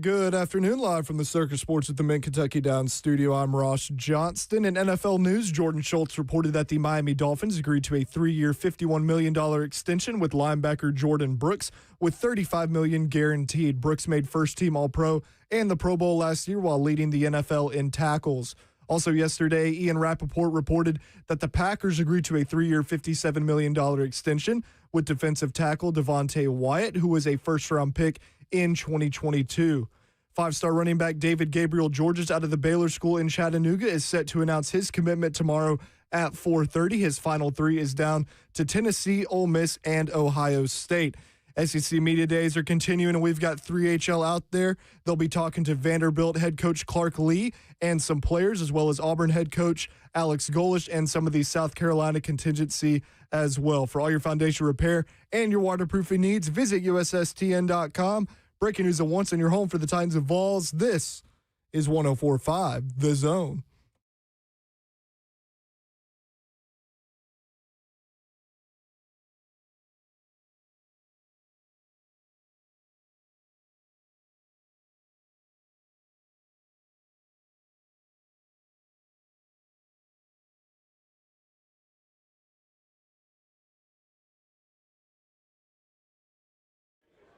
Good afternoon, live from the Circus Sports at the Mid-Kentucky Downs studio. I'm Ross Johnston. In NFL news, Jordan Schultz reported that the Miami Dolphins agreed to a 3-year, $51 million extension with linebacker Jordan Brooks, with $35 million guaranteed. Brooks made first-team All-Pro and the Pro Bowl last year while leading the NFL in tackles. Also yesterday, Ian Rappaport reported that the Packers agreed to a 3-year, $57 million extension with defensive tackle Devontae Wyatt, who was a first-round pick in 2022. Five-star running back David Gabriel Georges out of the Baylor School in Chattanooga is set to announce his commitment tomorrow at 4:30. His final three is down to Tennessee, Ole Miss, and Ohio State. SEC Media Days are continuing, and we've got 3HL out there. They'll be talking to Vanderbilt head coach Clark Lee and some players, as well as Auburn head coach Alex Golesh and some of the South Carolina contingency as well. For all your foundation repair and your waterproofing needs, visit USSTN.com. Breaking news at once in your home for the Titans of Vols. This is 104.5 The Zone.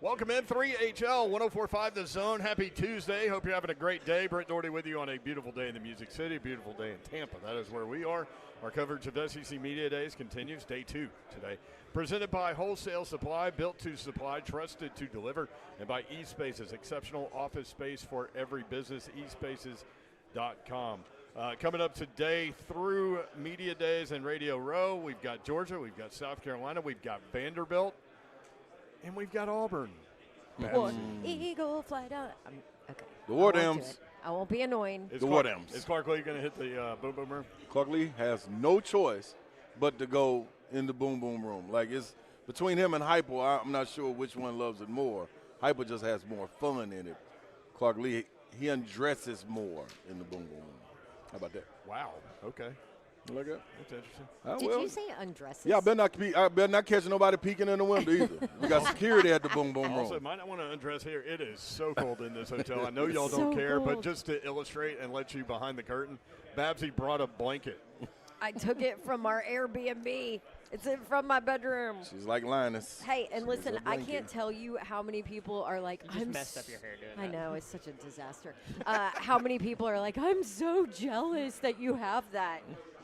Welcome in, 3HL 104.5 The Zone. Happy Tuesday. Hope you're having a great day. Brent Doherty with you on a beautiful day in the Music City, a beautiful day in Tampa. That is where we are. Our coverage of SEC Media Days continues. Day 2 today. Presented by Wholesale Supply, built to supply, trusted to deliver, and by eSpaces, exceptional office space for every business, eSpaces.com. Coming up today through Media Days and Radio Row, we've got Georgia, we've got South Carolina, we've got Vanderbilt, and we've got Auburn. Eagle fly down. Okay. The War Dams. I won't be annoying. Is Clark Lee going to hit the boom boom room? Clark Lee has no choice but to go in the boom boom room. Like, it's between him and Hyper, I'm not sure which one loves it more. Hyper just has more fun in it. Clark Lee, he undresses more in the boom boom room. How about that? Wow. Okay. You like that? That's interesting. Did you say undresses? Yeah, I better not catch nobody peeking in the window either. We got security at the boom boom room. Also, might not want to undress here. It is so cold in this hotel. I know y'all don't care, but just to illustrate and let you behind the curtain, Babsy brought a blanket. I took it from our Airbnb. It's from my bedroom. She's like Linus. Hey, and listen, I can't tell you how many people are like, you just messed up your hair doing I that. know, it's such a disaster. How many people are like, I'm so jealous that you have that.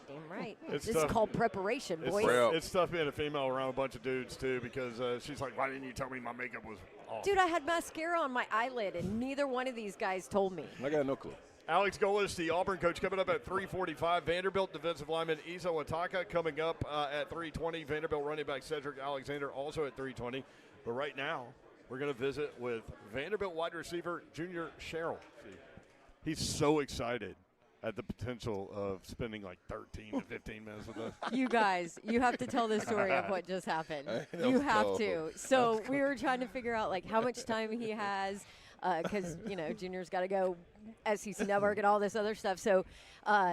Damn right. This is called preparation, boys. It's tough being a female around a bunch of dudes, too, because she's like, why didn't you tell me my makeup was off? Dude, I had mascara on my eyelid, and neither one of these guys told me. I got no clue. Alex Golesh, the Auburn coach, coming up at 3:45. Vanderbilt defensive lineman Iso Ataka coming up at 3:20. Vanderbilt running back Cedric Alexander also at 3:20. But right now, we're going to visit with Vanderbilt wide receiver Junior Sherrill. He's so excited at the potential of spending like 13 to 15 minutes with us. You guys, you have to tell the story of what just happened. You have to. So we were trying to figure out like how much time he has because, Junior's got to go SEC Network and all this other stuff. So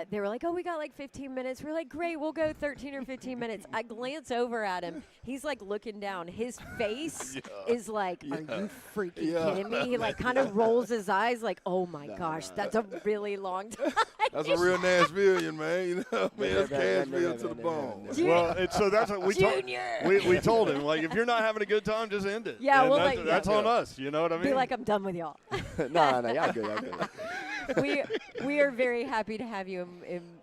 they were like, oh, we got like 15 minutes. We're like, great, we'll go 13 or 15 minutes. I glance over at him. He's like looking down. His face is like, are you freaking kidding me? He like kind of rolls his eyes like, oh my gosh, that's a really long time. That's a real Nashvilleian, man. That's Cashville to the bone. Well, so that's what we told. We told him, like, if you're not having a good time, just end it. Yeah, and that's on us. You know what I mean? Be like, I'm done with y'all. No, y'all good. We are very happy to have you.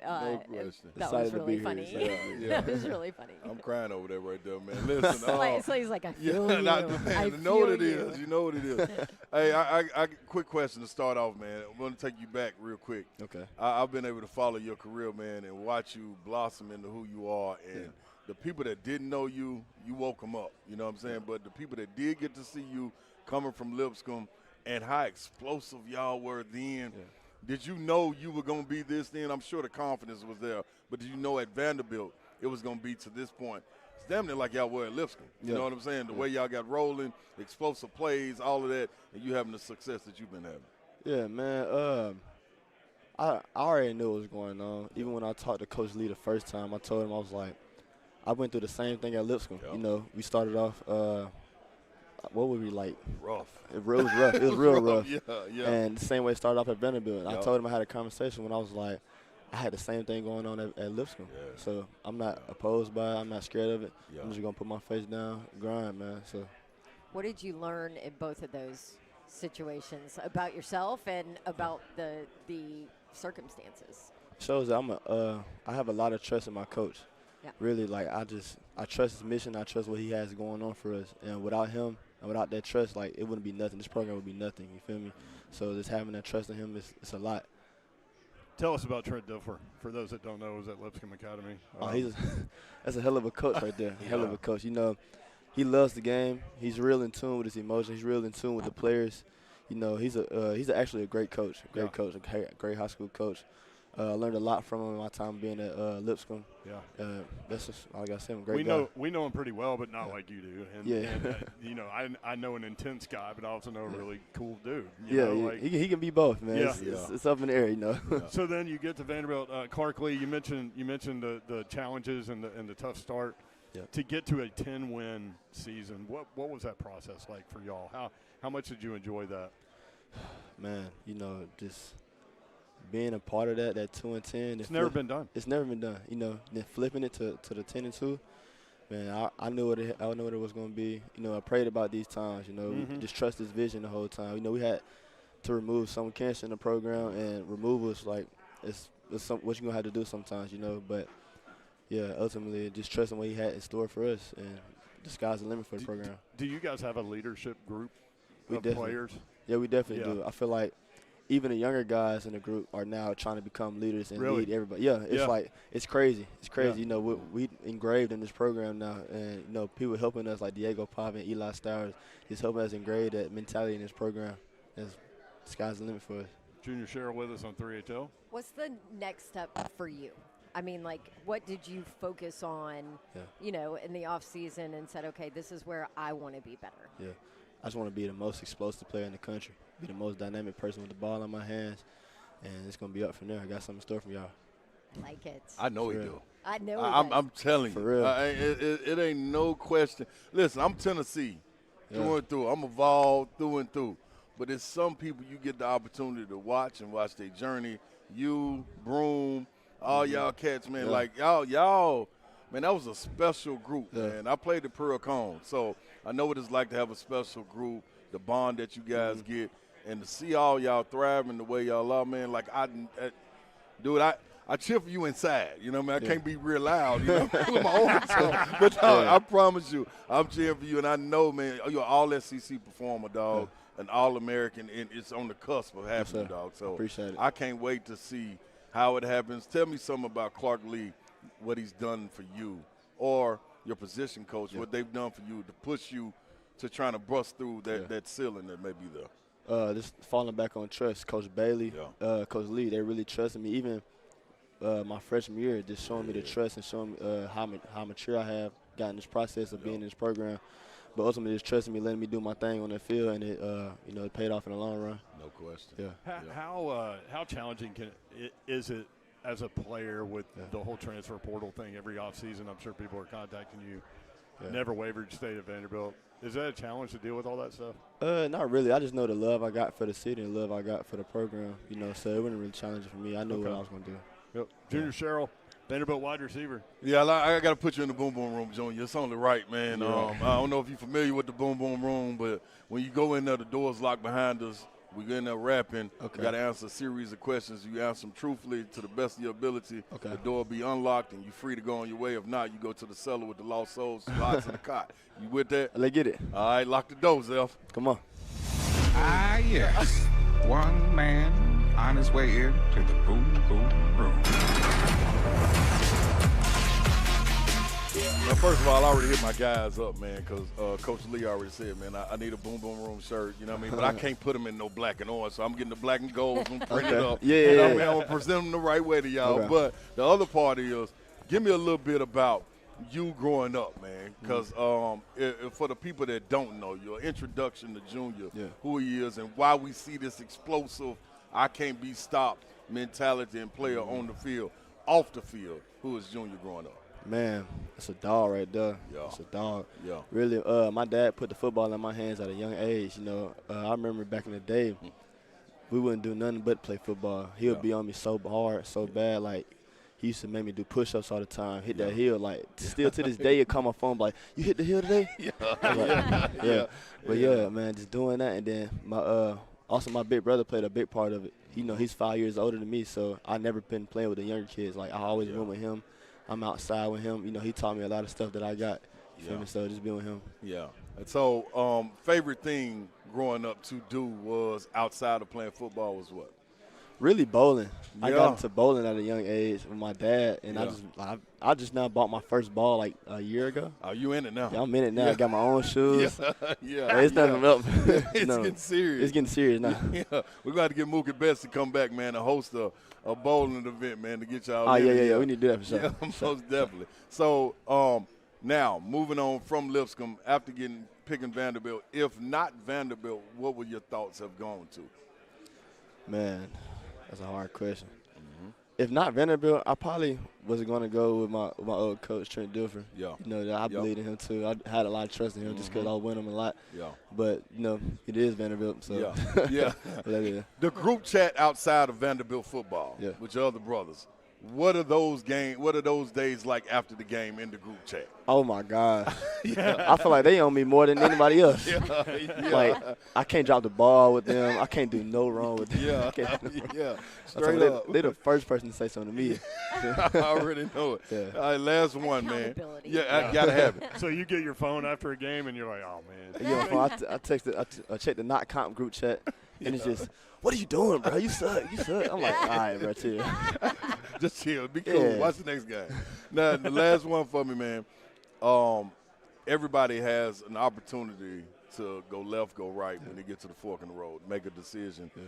No question. That Excited was to really be funny. here, That was really funny. I'm crying over there right there, man. Listen. So he's like, I feel you. Man, you know what it is. You know what it is. Hey, I quick question to start off, man. I'm going to take you back real quick. Okay. I've been able to follow your career, man, and watch you blossom into who you are. And the people that didn't know you, you woke them up. You know what I'm saying? But the people that did get to see you coming from Lipscomb and how explosive y'all were then. Yeah. Did you know you were going to be this then? I'm sure the confidence was there. But did you know at Vanderbilt it was going to be to this point? It's damn near like y'all were at Lipscomb. You know what I'm saying? The way y'all got rolling, explosive plays, all of that, and you having the success that you've been having. Yeah, man. I already knew what was going on. Even when I talked to Coach Lee the first time, I told him, I was like, I went through the same thing at Lipscomb. Yep. You know, we started off what would we like? Rough. It was rough. It was real rough. Yeah. And the same way it started off at Vanderbilt. Yep. I told him I had a conversation when I was like, I had the same thing going on at Lipscomb. Yeah. So I'm not opposed by it. I'm not scared of it. Yeah. I'm just going to put my face down, grind, man. So. What did you learn in both of those situations about yourself and about the circumstances? Shows that I have a lot of trust in my coach. Yeah. Really, like I trust his mission. I trust what he has going on for us. And without him and without that trust, like it wouldn't be nothing. This program would be nothing. You feel me? So just having that trust in him it's a lot. Tell us about Trent Dilfer. For those that don't know, he was at Lipscomb Academy. That's a hell of a coach right there. Hell of a coach. You know, he loves the game. He's real in tune with his emotions. He's real in tune with the players. You know, he's actually a great coach. A great high school coach. I learned a lot from him in my time being at Lipscomb. Yeah. That's just all I got to say. I'm a great guy. We know him pretty well, but not like you do. And, Yeah. You know, I know an intense guy, but I also know a really cool dude. Like, he can be both, man. Yeah. It's up in the air, you know. Yeah. So then you get to Vanderbilt. Clark Lee, you mentioned the challenges and the tough start. Yeah. To get to a 10-win season, what was that process like for y'all? How much did you enjoy that? Man, you know, just being a part of that 2-10. It's never been done. It's never been done. You know, then flipping it to the 10-2. Man, I knew what it was going to be. You know, I prayed about these times. You know, just trust his vision the whole time. You know, we had to remove some cancer in the program, and removal is like it's what you're gonna have to do sometimes. You know, but yeah, ultimately just trusting what he had in store for us, and the sky's the limit for the program. Do you guys have a leadership group of players? Yeah, we definitely do. I feel like even the younger guys in the group are now trying to become leaders and lead everybody. Yeah, it's like it's crazy. It's crazy. Yeah. You know, we engraved in this program now, and you know, people helping us like Diego Pava and Eli Stowers is helping us engrave that mentality in this program. The sky's the limit for us. Junior Cheryl with us on 3HL. What's the next step for you? I mean, like, what did you focus on, you know, in the off season and said, okay, this is where I want to be better? Yeah. I just want to be the most explosive player in the country, be the most dynamic person with the ball in my hands, and it's going to be up from there. I got something in store for y'all. Like it. I know he do. I know I'm telling for you. Real. It ain't no question. Listen, I'm Tennessee through and through. I'm evolved through and through. But it's some people you get the opportunity to watch their journey. You, Broom, all y'all cats, man. Like, y'all, man, that was a special group, man. I played the Pearl Cone, so I know what it's like to have a special group, the bond that you guys get, and to see all y'all thriving the way y'all are, man. Like, dude, I cheer for you inside. You know what I mean? I can't be real loud, you know, with my own stuff. But I promise you, I'm cheering for you, and I know, man, you're an all-SEC performer, dog, an All-American, and it's on the cusp of happening, dog. So appreciate it. I can't wait to see how it happens. Tell me something about Clark Lee, what he's done for you, or your position coach, what they've done for you to push you to trying to bust through that ceiling that may be there. Just falling back on trust. Coach Bailey, Coach Lee, they really trusted me. Even my freshman year, just showing me the trust and showing me how mature I have gotten this process of being in this program. But ultimately, just trusting me, letting me do my thing on the field, and it paid off in the long run. No question. Yeah. How challenging is it as a player with the whole transfer portal thing every offseason? I'm sure people are contacting you. Never wavered, stayed at Vanderbilt. Is that a challenge to deal with all that stuff? Not really. I just know the love I got for the city and the love I got for the program. You know, so it wasn't really challenging for me. I knew what I was going to do. Yep. Junior Cheryl, Vanderbilt wide receiver. Yeah, I got to put you in the boom boom room, Junior. It's only right, man. I don't know if you're familiar with the boom boom room, but when you go in there, the door's locked behind us. We get in there rapping. You got to answer a series of questions. You answer them truthfully to the best of your ability. The door will be unlocked, and you're free to go on your way. If not, you go to the cellar with the lost souls, lots in the cot. You with that? Let's get it. All right, lock the door, Zelf. Come on. Ah, yes. One man on his way in to the boom boom room. Well, first of all, I already hit my guys up, man, because Coach Lee already said, man, I need a boom boom room shirt, you know what I mean? But I can't put them in no black and orange, so I'm getting the black and gold and print it up. You know what I mean? I'm going to present them the right way to y'all. But the other part is, give me a little bit about you growing up, man, because for the people that don't know, your introduction to Junior, who he is, and why we see this explosive, I can't be stopped mentality and player on the field, off the field, who is Junior growing up? Man, it's a dog right there. Yeah. It's a dog. Yeah. Really, my dad put the football in my hands at a young age. You know, I remember back in the day, we wouldn't do nothing but play football. He would be on me so hard, so bad. Like, he used to make me do push-ups all the time, hit that hill. Like, still to this day, he'll call my phone, like, you hit the hill today? Yeah. But, yeah, man, just doing that. And then also my big brother played a big part of it. You know, he's 5 years older than me, so I never been playing with the younger kids. Like, I always went with him. I'm outside with him. You know, he taught me a lot of stuff that I got. You feel me? So just being with him. Yeah. And so, favorite thing growing up to do was outside of playing football was what? Really bowling. Yeah. I got into bowling at a young age with my dad, and I just now bought my first ball like a year ago. Oh, you in it now? Yeah, I'm in it now. I got my own shoes. Yeah. It's nothing up. It's getting serious. It's getting serious now. Yeah. We're going to get Mookie Betts to come back, man, to host a bowling event, man, to get y'all. Oh, yeah. We need to do that for sure. Yeah, most definitely. So, now, moving on from Lipscomb, after picking Vanderbilt, if not Vanderbilt, what would your thoughts have gone to? Man, that's a hard question. If not Vanderbilt, I probably was going to go with my old coach, Trent Dilfer. Yeah. You know, I believed in him, too. I had a lot of trust in him just because I was with him a lot. Yeah. But, you know, it is Vanderbilt. So. Yeah. The group chat outside of Vanderbilt football with your other brothers, what are those days like after the game in the group chat? Oh, my God. I feel like they own me more than anybody else. Like, I can't drop the ball with them. I can't do no wrong with them. Straight up. They're the first person to say something to me. I already know it. Yeah. All right, last one, man. Yeah, I got to have it. So you get your phone after a game and you're like, oh, man. I checked the not comp group chat, and it's just, what are you doing, bro? You suck. I'm like, all right, bro, chill. Just chill. Be cool. Watch the next game. Now, the last one for me, man. Everybody has an opportunity to go left, go right when they get to the fork in the road, make a decision. Yeah.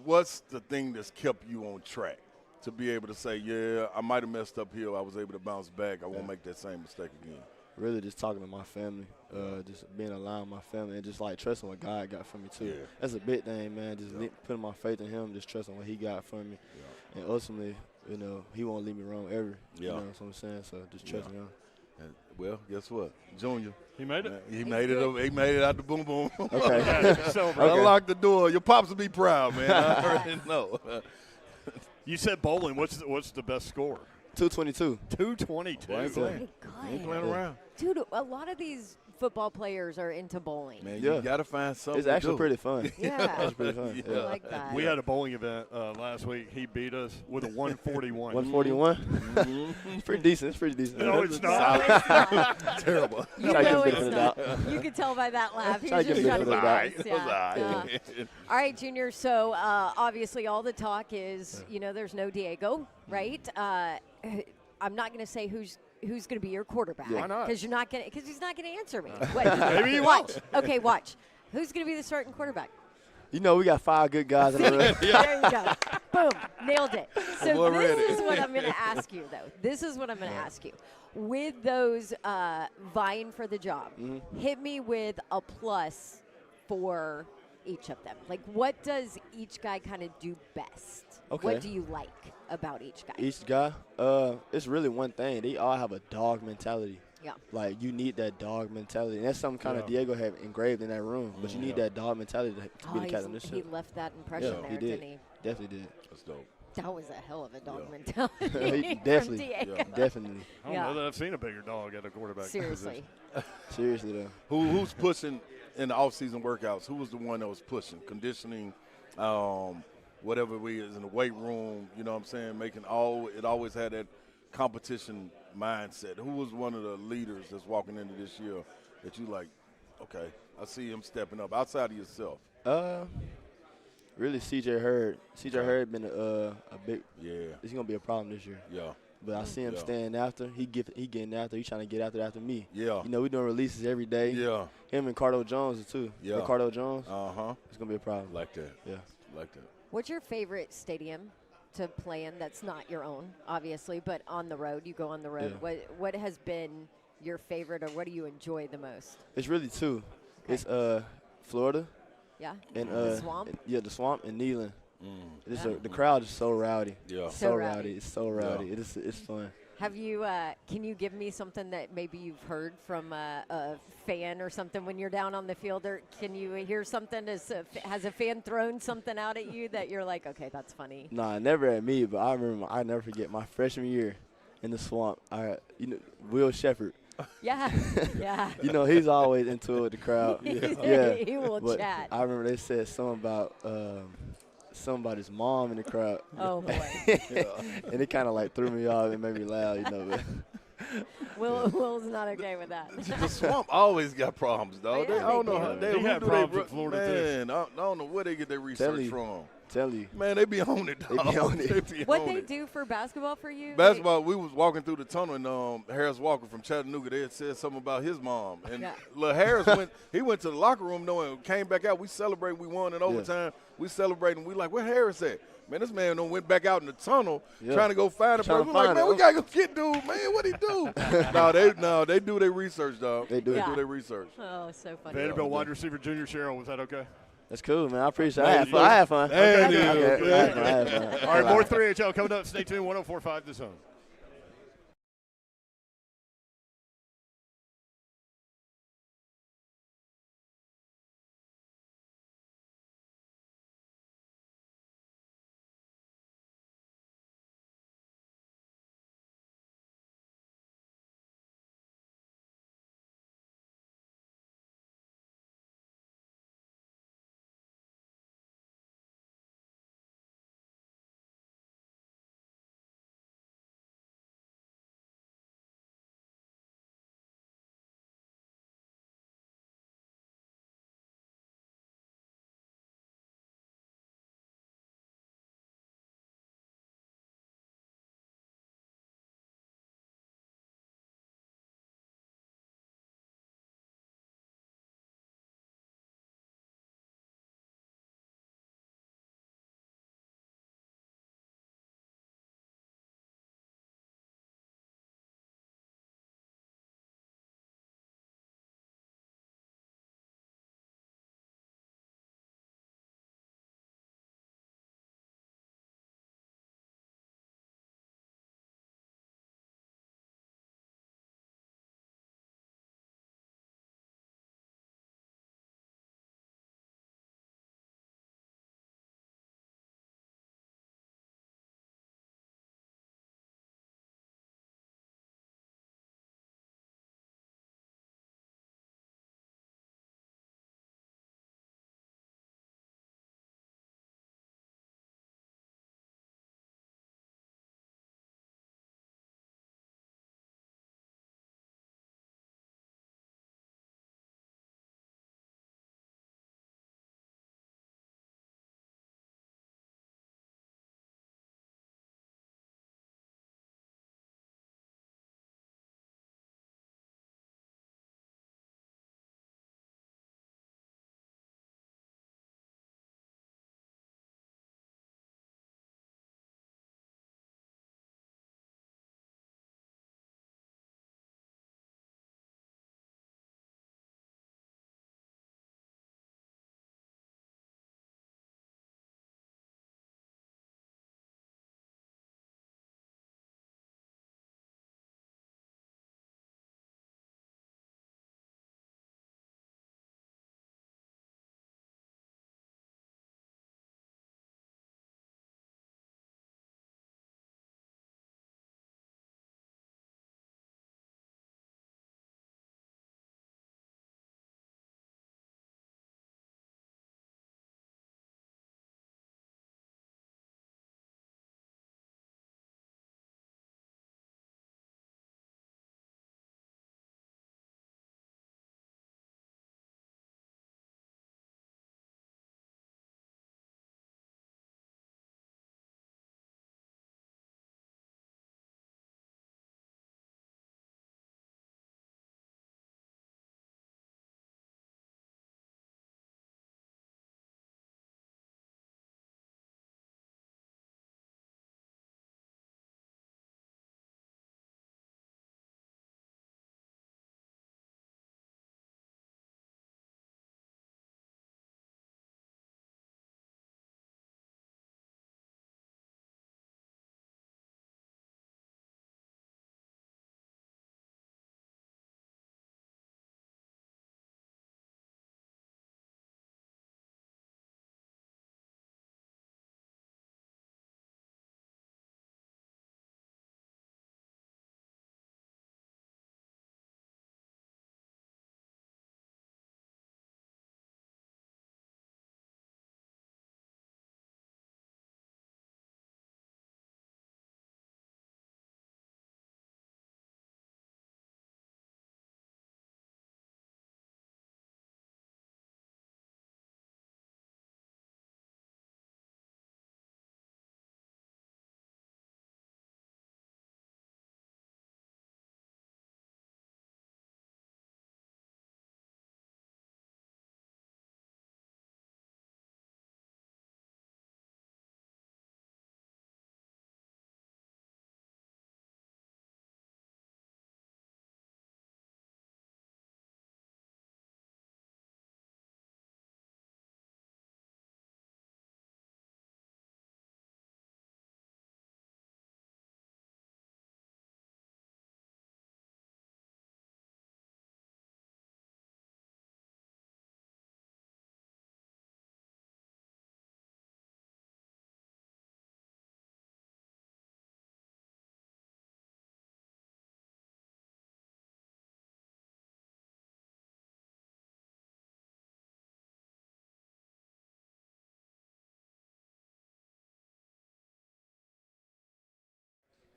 What's the thing that's kept you on track to be able to say, yeah, I might have messed up here. I was able to bounce back. I won't make that same mistake again. Really just talking to my family, just being aligned with my family, and just, like, trusting what God got for me, too. Yeah. That's a big thing, man, just putting my faith in him, just trusting what he got for me. Yeah. And ultimately, you know, he won't leave me wrong ever. You know what I'm saying? So just trusting him. And, well, guess what? Junior. He made it? He made it out the boom boom. Okay. Unlock the door. Your pops will be proud, man. I already know. You said bowling. What's the best score? 222. 222. Right. Good. Ain't playing around. Dude, a lot of these football players are into bowling. Man, you got to find something. It's actually pretty fun. Yeah. It's pretty fun. I like that. We had a bowling event last week. He beat us with a 141. 141? It's pretty decent. No, it's not. Terrible. You know it's not. You can tell by that laugh. He's just trying to be nice. All right, Junior. So obviously all the talk is, you know, there's no Diego, right? I'm not going to say who's going to be your quarterback. Why not? Because he's not going to answer me. Maybe he watch. Okay, watch. Who's going to be the starting quarterback? You know, we got 5 good guys in the room. There you go. Boom. Nailed it. So this is what I'm going to ask you, though. This is what I'm going to ask you. With those vying for the job, hit me with a plus for each of them. Like, what does each guy kind of do best? Okay. What do you like about each guy? Each guy, it's really one thing. They all have a dog mentality. Yeah. Like, you need that dog mentality. And that's something kind of Diego have engraved in that room. But you need that dog mentality to be the captain of this He ship. left that impression there, he didn't he? Definitely did. That's dope. That was a hell of a dog mentality. Definitely. Diego. Definitely. I don't know that I've seen a bigger dog at a quarterback. Seriously. Seriously, though. Who's pushing in the off-season workouts? Who was the one that was pushing? Conditioning, whatever we is in the weight room, you know what I'm saying? It always had that competition mindset. Who was one of the leaders that's walking into this year that you like, okay, I see him stepping up outside of yourself? Really, C.J. Hurd. C.J. Hurd been a big – yeah. He's going to be a problem this year. Yeah. But I see him staying after. He getting after. He trying to get after me. Yeah. You know, we doing releases every day. Yeah. Him and Cardo Jones, too. Yeah. Ricardo Jones. Uh-huh. It's going to be a problem. Like that. Yeah. Like that. What's your favorite stadium to play in that's not your own, obviously, but on the road? You go on the road. Yeah. What has been your favorite, or what do you enjoy the most? It's really 2. Okay. It's Florida. Yeah. And the Swamp? The Swamp and Neyland. The crowd is so rowdy. Yeah. So rowdy. rowdy. It's so rowdy. It's fun. Have you? Can you give me something that maybe you've heard from a fan or something when you're down on the field? Or can you hear something? Has a fan thrown something out at you that you're like, okay, that's funny? Nah, never at me, but I never forget my freshman year in the swamp. Will Shepard. Yeah, yeah. He's always into it with the crowd. Yeah, He will but chat. I remember they said something about his mom in the crowd. Oh boy. And it kind of like threw me off and made me laugh, But Will's not okay with that. The swamp always got problems, dog. Oh, yeah, I don't they know do. how They have problems in Florida, too. man, I don't know where they get their research from. Tell you. Man, they be on it, dog. They be on it. They be What on they it. do for basketball for you? Basketball, we was walking through the tunnel, and Harris Walker from Chattanooga, they had said something about his mom. And Yeah. Lil Harris went to the locker room, knowing, came back out. We celebrated. We won in overtime. We celebrating. We like, where Harris at? Man, this man went back out in the tunnel trying to go find him. We're like, man, we got to go get dude, man. What'd he do? they do their research, dog. They do. Yeah. do their research. Oh, so funny. Vanderbilt wide receiver Junior Cheryl, was that okay? That's cool, man. I appreciate it. I had fun. Hey, I dude. had fun. All right, more 3HL coming up. Stay tuned. 104.5 The Zone.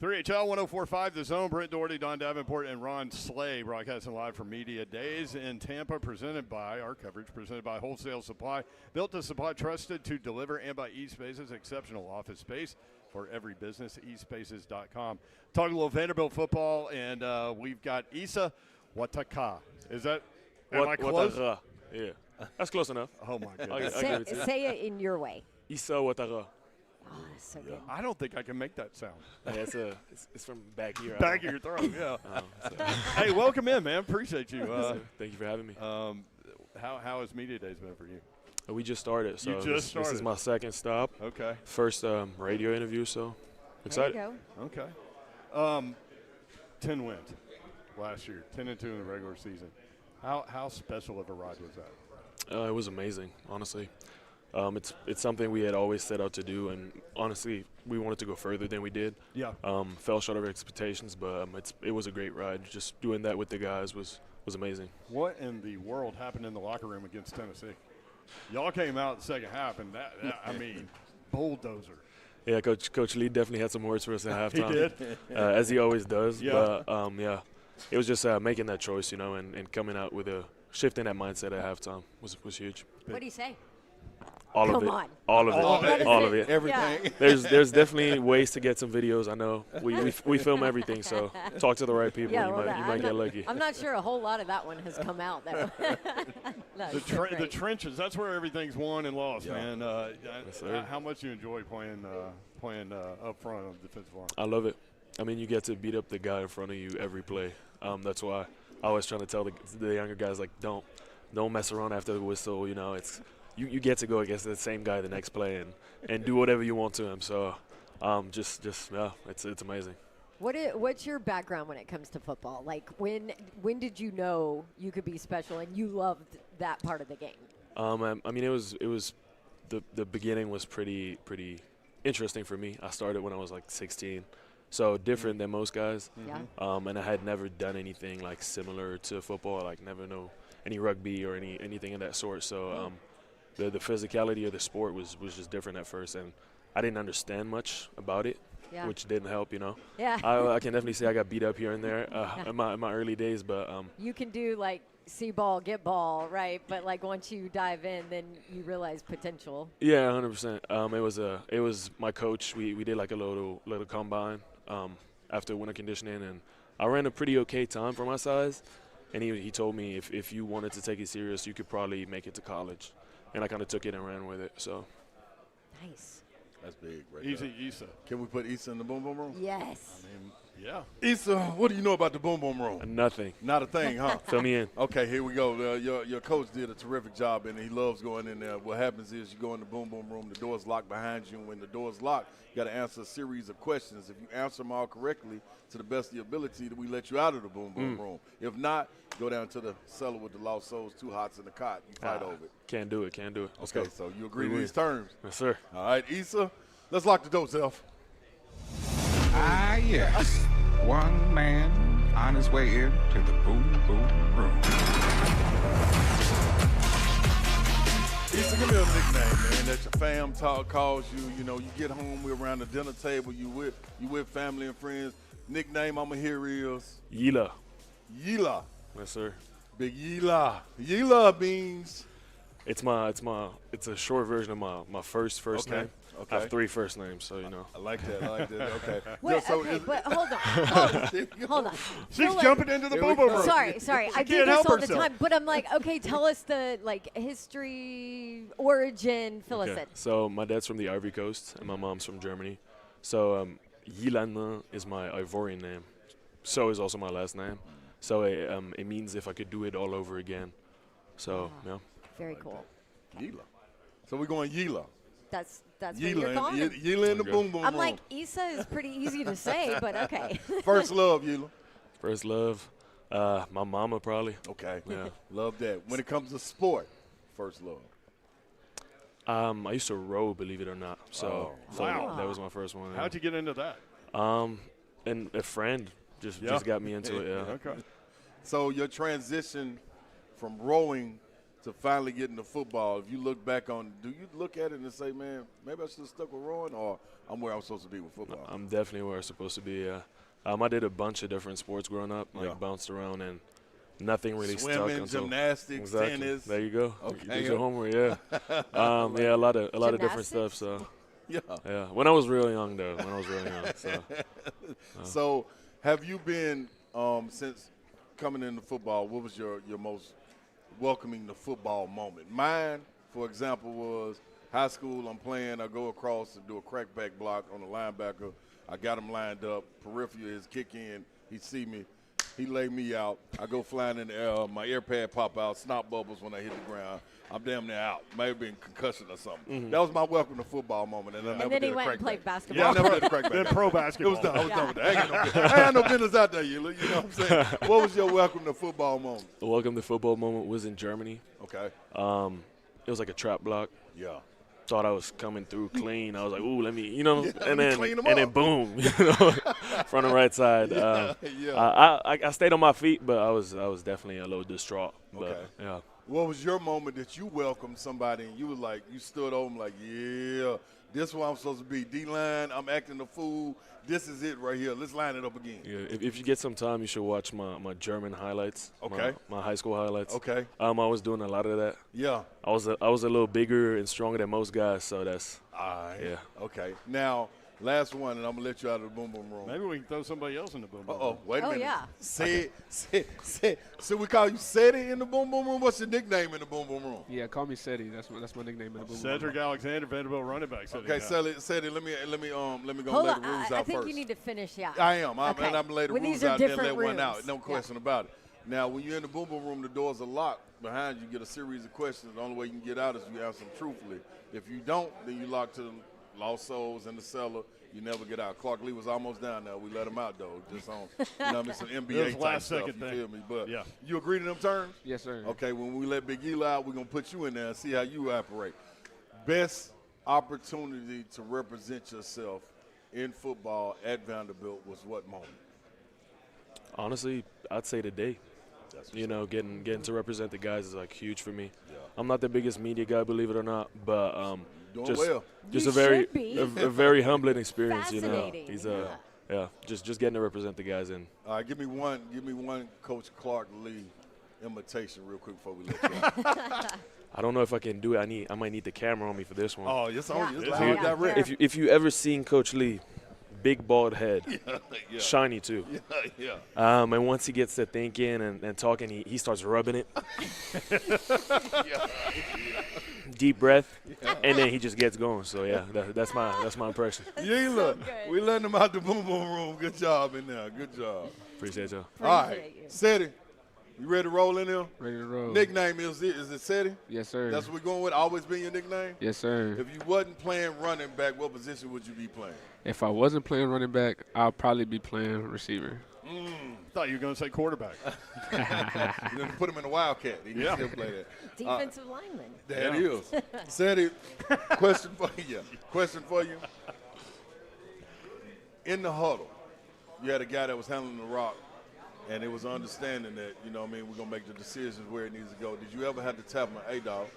3HL 104.5 The Zone. Britt Doherty, Don Davenport, and Ron Slay broadcasting live from Media Days in Tampa, presented by Wholesale Supply. Built to supply, trusted to deliver, and by eSpaces, exceptional office space for every business, eSpaces.com. Talking a little Vanderbilt football, and we've got Issa Wataka. Is that, am I close? Watara. Yeah, that's close enough. Oh, my goodness. Say it in your way. Issa Watara. Oh, that's so good. I don't think I can make that sound. Yeah, it's from back here. Back of your throat, yeah. So. Hey, welcome in, man. Appreciate you. Thank you for having me. How has Media Days been for you? We just started, so You just started. this is my second stop. Okay. First radio interview, so excited. There you go. Okay. 10 wins last year, 10-2 in the regular season. How special of a ride was that? It was amazing, honestly. It's something we had always set out to do, and honestly, we wanted to go further than we did. Yeah. Fell short of expectations, but it was a great ride. Just doing that with the guys was amazing. What in the world happened in the locker room against Tennessee? Y'all came out in the second half, and that I mean, bulldozer. Yeah, Coach Lee definitely had some words for us at halftime. He did? As he always does. Yeah. But, yeah, it was just making that choice, and coming out with a shift in that mindset at halftime was huge. What do you say? All Come of it. on. All of All of it. it. All of it. Everything. There's definitely ways to get some videos. I know we film everything, so talk to the right people. Yeah, you well, might get lucky. I'm not sure a whole lot of that one has come out. The trenches, that's where everything's won and lost, Yeah. man. sir. How much do you enjoy playing up front on the defensive line? I love it. I mean, you get to beat up the guy in front of you every play. That's why I always trying to tell the younger guys, like, don't mess around after the whistle. It's you get to go against the same guy the next play and do whatever you want to him. So just yeah, it's amazing. What's your background when it comes to football? Like, when did you know you could be special and you loved that part of the game? I mean, it was the beginning was pretty interesting for me. I started when I was like 16, so different than most guys. Yeah. And I had never done anything like similar to football, like never know any rugby or anything of that sort. So the physicality of the sport was just different at first, and I didn't understand much about it. Yeah. Which didn't help, Yeah. I can definitely say I got beat up here and there in my early days, but You can do like see ball, get ball, right? But like once you dive in, then you realize potential. yeah, 100%. It was my coach. We did like a little combine after winter conditioning, and I ran a pretty okay time for my size. And he told me if you wanted to take it serious, you could probably make it to college. And I kind of took it and ran with it. So Nice. That's big, right Easy, there. Issa. Can we put Issa in the boom boom room? Yes. Yeah. Issa, what do you know about the boom boom room? nothing. Not a thing, huh? Fill me in. Okay, here we go. Your coach did a terrific job, and he loves going in there. What happens is you go in the boom boom room, the door's locked behind you, and when the door's locked, you got to answer a series of questions. If you answer them all correctly, to the best of your ability, we let you out of the boom boom room. If not, go down to the cellar with the lost souls, 2 hots in the cot. You fight over it. Can't do it. Let's Okay, go. so you agree We to win. these terms? Yes, sir. All right, Issa, let's lock the door, Self. Ah, yes. One man on his way in to the boom boom room. Issa, give me a nickname, man, that your fam calls you. You know, you get home, we're around the dinner table, you with family and friends. Nickname I'ma hear is Yila. Yila. Yes, sir. Big Yila. Yila means. It's a short version of my first Okay, name. okay. I have 3 first names, so I like that. Okay. Wait, Yeah, so okay, is- but hold on. Hold on. She's Fill it- jumping into the Here we boom boom room. Sorry. I do can't this help all herself. the time, but I'm like, okay, tell us the like history, origin, fill us in. So my dad's from the Ivory Coast, and my mom's from Germany. So Yilana is my Ivorian name. So is also my last name. So it means if I could do it all over again. So yeah. Very cool. Yila. So we're going Yila. That's what you're Yila. calling him. Yila in the Okay. boom boom I'm room. like, Issa is pretty easy to say, but okay. First love, Yila. First love, my mama probably. Okay. Yeah. Love that. When it comes to sport, first love. I used to row, believe it or not. So wow. that was my first one. How'd you get into that? And a friend just got me into it. Yeah. Okay. So your transition from rowing to finally getting the football, if you look back on, do you look at it and say, man, maybe I should have stuck with rowing, or I'm where I'm supposed to be with football? I'm definitely where I'm supposed to be, yeah. I did a bunch of different sports growing up, like bounced around, and nothing really stuck. Swimming, gymnastics, tennis. There you go. Okay. You did your homework, yeah. Yeah, a lot of different stuff. So yeah. When I was real young, though. So have you been since coming into football? What was your most welcoming the football moment? Mine, for example, was high school. I'm playing. I go across to do a crackback block on the linebacker. I got him lined up. Peripheral is kick in. He see me. He lay me out. I go flying in the air. My air pad pop out. Snot bubbles when I hit the ground. I'm damn near out. May have been concussion or something. Mm-hmm. That was my welcome to football moment. And then he went and played basketball. Yeah, I never did a crackback. Then pro basketball. It was done. I was done with that. I had no business out there. You know what I'm saying? What was your welcome to football moment? The welcome to football moment was in Germany. Okay. It was like a trap block. Yeah. Thought I was coming through clean. I was like, ooh, let me, and then boom, front and right side. I stayed on my feet, but I was definitely a little distraught. Okay. But, yeah. What was your moment that you welcomed somebody and you was like, you stood over them like, yeah, this is where I'm supposed to be. D-line, I'm acting a fool. This is it right here. Let's line it up again. Yeah, if you get some time, you should watch my German highlights. Okay. My high school highlights. Okay. I was doing a lot of that. Yeah. I was a little bigger and stronger than most guys, so that's yeah. Okay. Now, last one, and I'm gonna let you out of the boom boom room. Maybe we can throw somebody else in the boom boom room. Uh-oh, wait a minute. yeah. Say, so we call you Seti in the boom boom room? What's your nickname in the boom boom room? Yeah, call me Seti. That's my nickname in the boom boom Cedric room. Alexander, Vanderbilt running back. Okay, Seti, let me go Hold lay on. the rules I out think first. you need to finish, yeah. I am. Okay. And I'm gonna lay the When rules these are out there and let different one out. rooms. No question about it. Now, when you're in the boom boom room, the doors are locked behind you. You get a series of questions. The only way you can get out is you answer them truthfully. If you don't, then you lock to the lost souls in the cellar. You never get out. Clark Lee was almost down there. We let him out, though, just on some NBA type last stuff. second You thing. feel me? But Yeah. you agree to them terms? Yes, sir. Okay, when we let Big Eli out, we're going to put you in there and see how you operate. Best opportunity to represent yourself in football at Vanderbilt was what moment? Honestly, I'd say today. Getting to represent the guys is like huge for me. Yeah. I'm not the biggest media guy, believe it or not, but just You a very should be. a very humbling experience. Fascinating. He's just getting to represent the guys in. All right, give me one Coach Clark Lee imitation real quick before we let you out. I don't know if I can do it. I might need the camera on me for this one. Oh, it's on you. It's Yeah. live Yeah. direct. If you ever seen Coach Lee, big bald head, Yeah. shiny too. Yeah. And once he gets to thinking and talking, he starts rubbing it. Deep breath, and then he just gets going. So yeah, that's my impression. Yela, good. we letting him out the boom boom room. Good job in there. Good job. Appreciate y'all. All right, Appreciate you. Seti, you ready to roll in there? Ready to roll. Nickname is it Seti? Yes, sir. That's what we're going with. Always been your nickname. Yes, sir. If you wasn't playing running back, what position would you be playing? If I wasn't playing running back, I'll probably be playing receiver. Thought you were going to say quarterback. You know, put him in a wildcat. He can still play that. Defensive lineman. That is. Seti, question for you. In the huddle, you had a guy that was handling the rock, and it was understanding that, we're going to make the decisions where it needs to go. Did you ever have to tap him, hey, dog,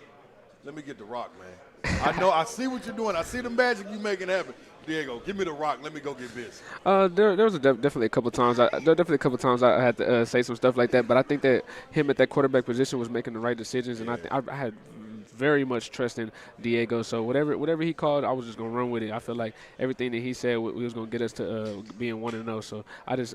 let me get the rock, man. I know, I see what you're doing. I see the magic you making happen. Diego, give me the rock. Let me go get busy. There was definitely a couple times. I had to say some stuff like that. But I think that him at that quarterback position was making the right decisions, and I had very much trust in Diego. So whatever he called, I was just gonna run with it. I feel like everything that he said we was gonna get us to being 1-0. So I just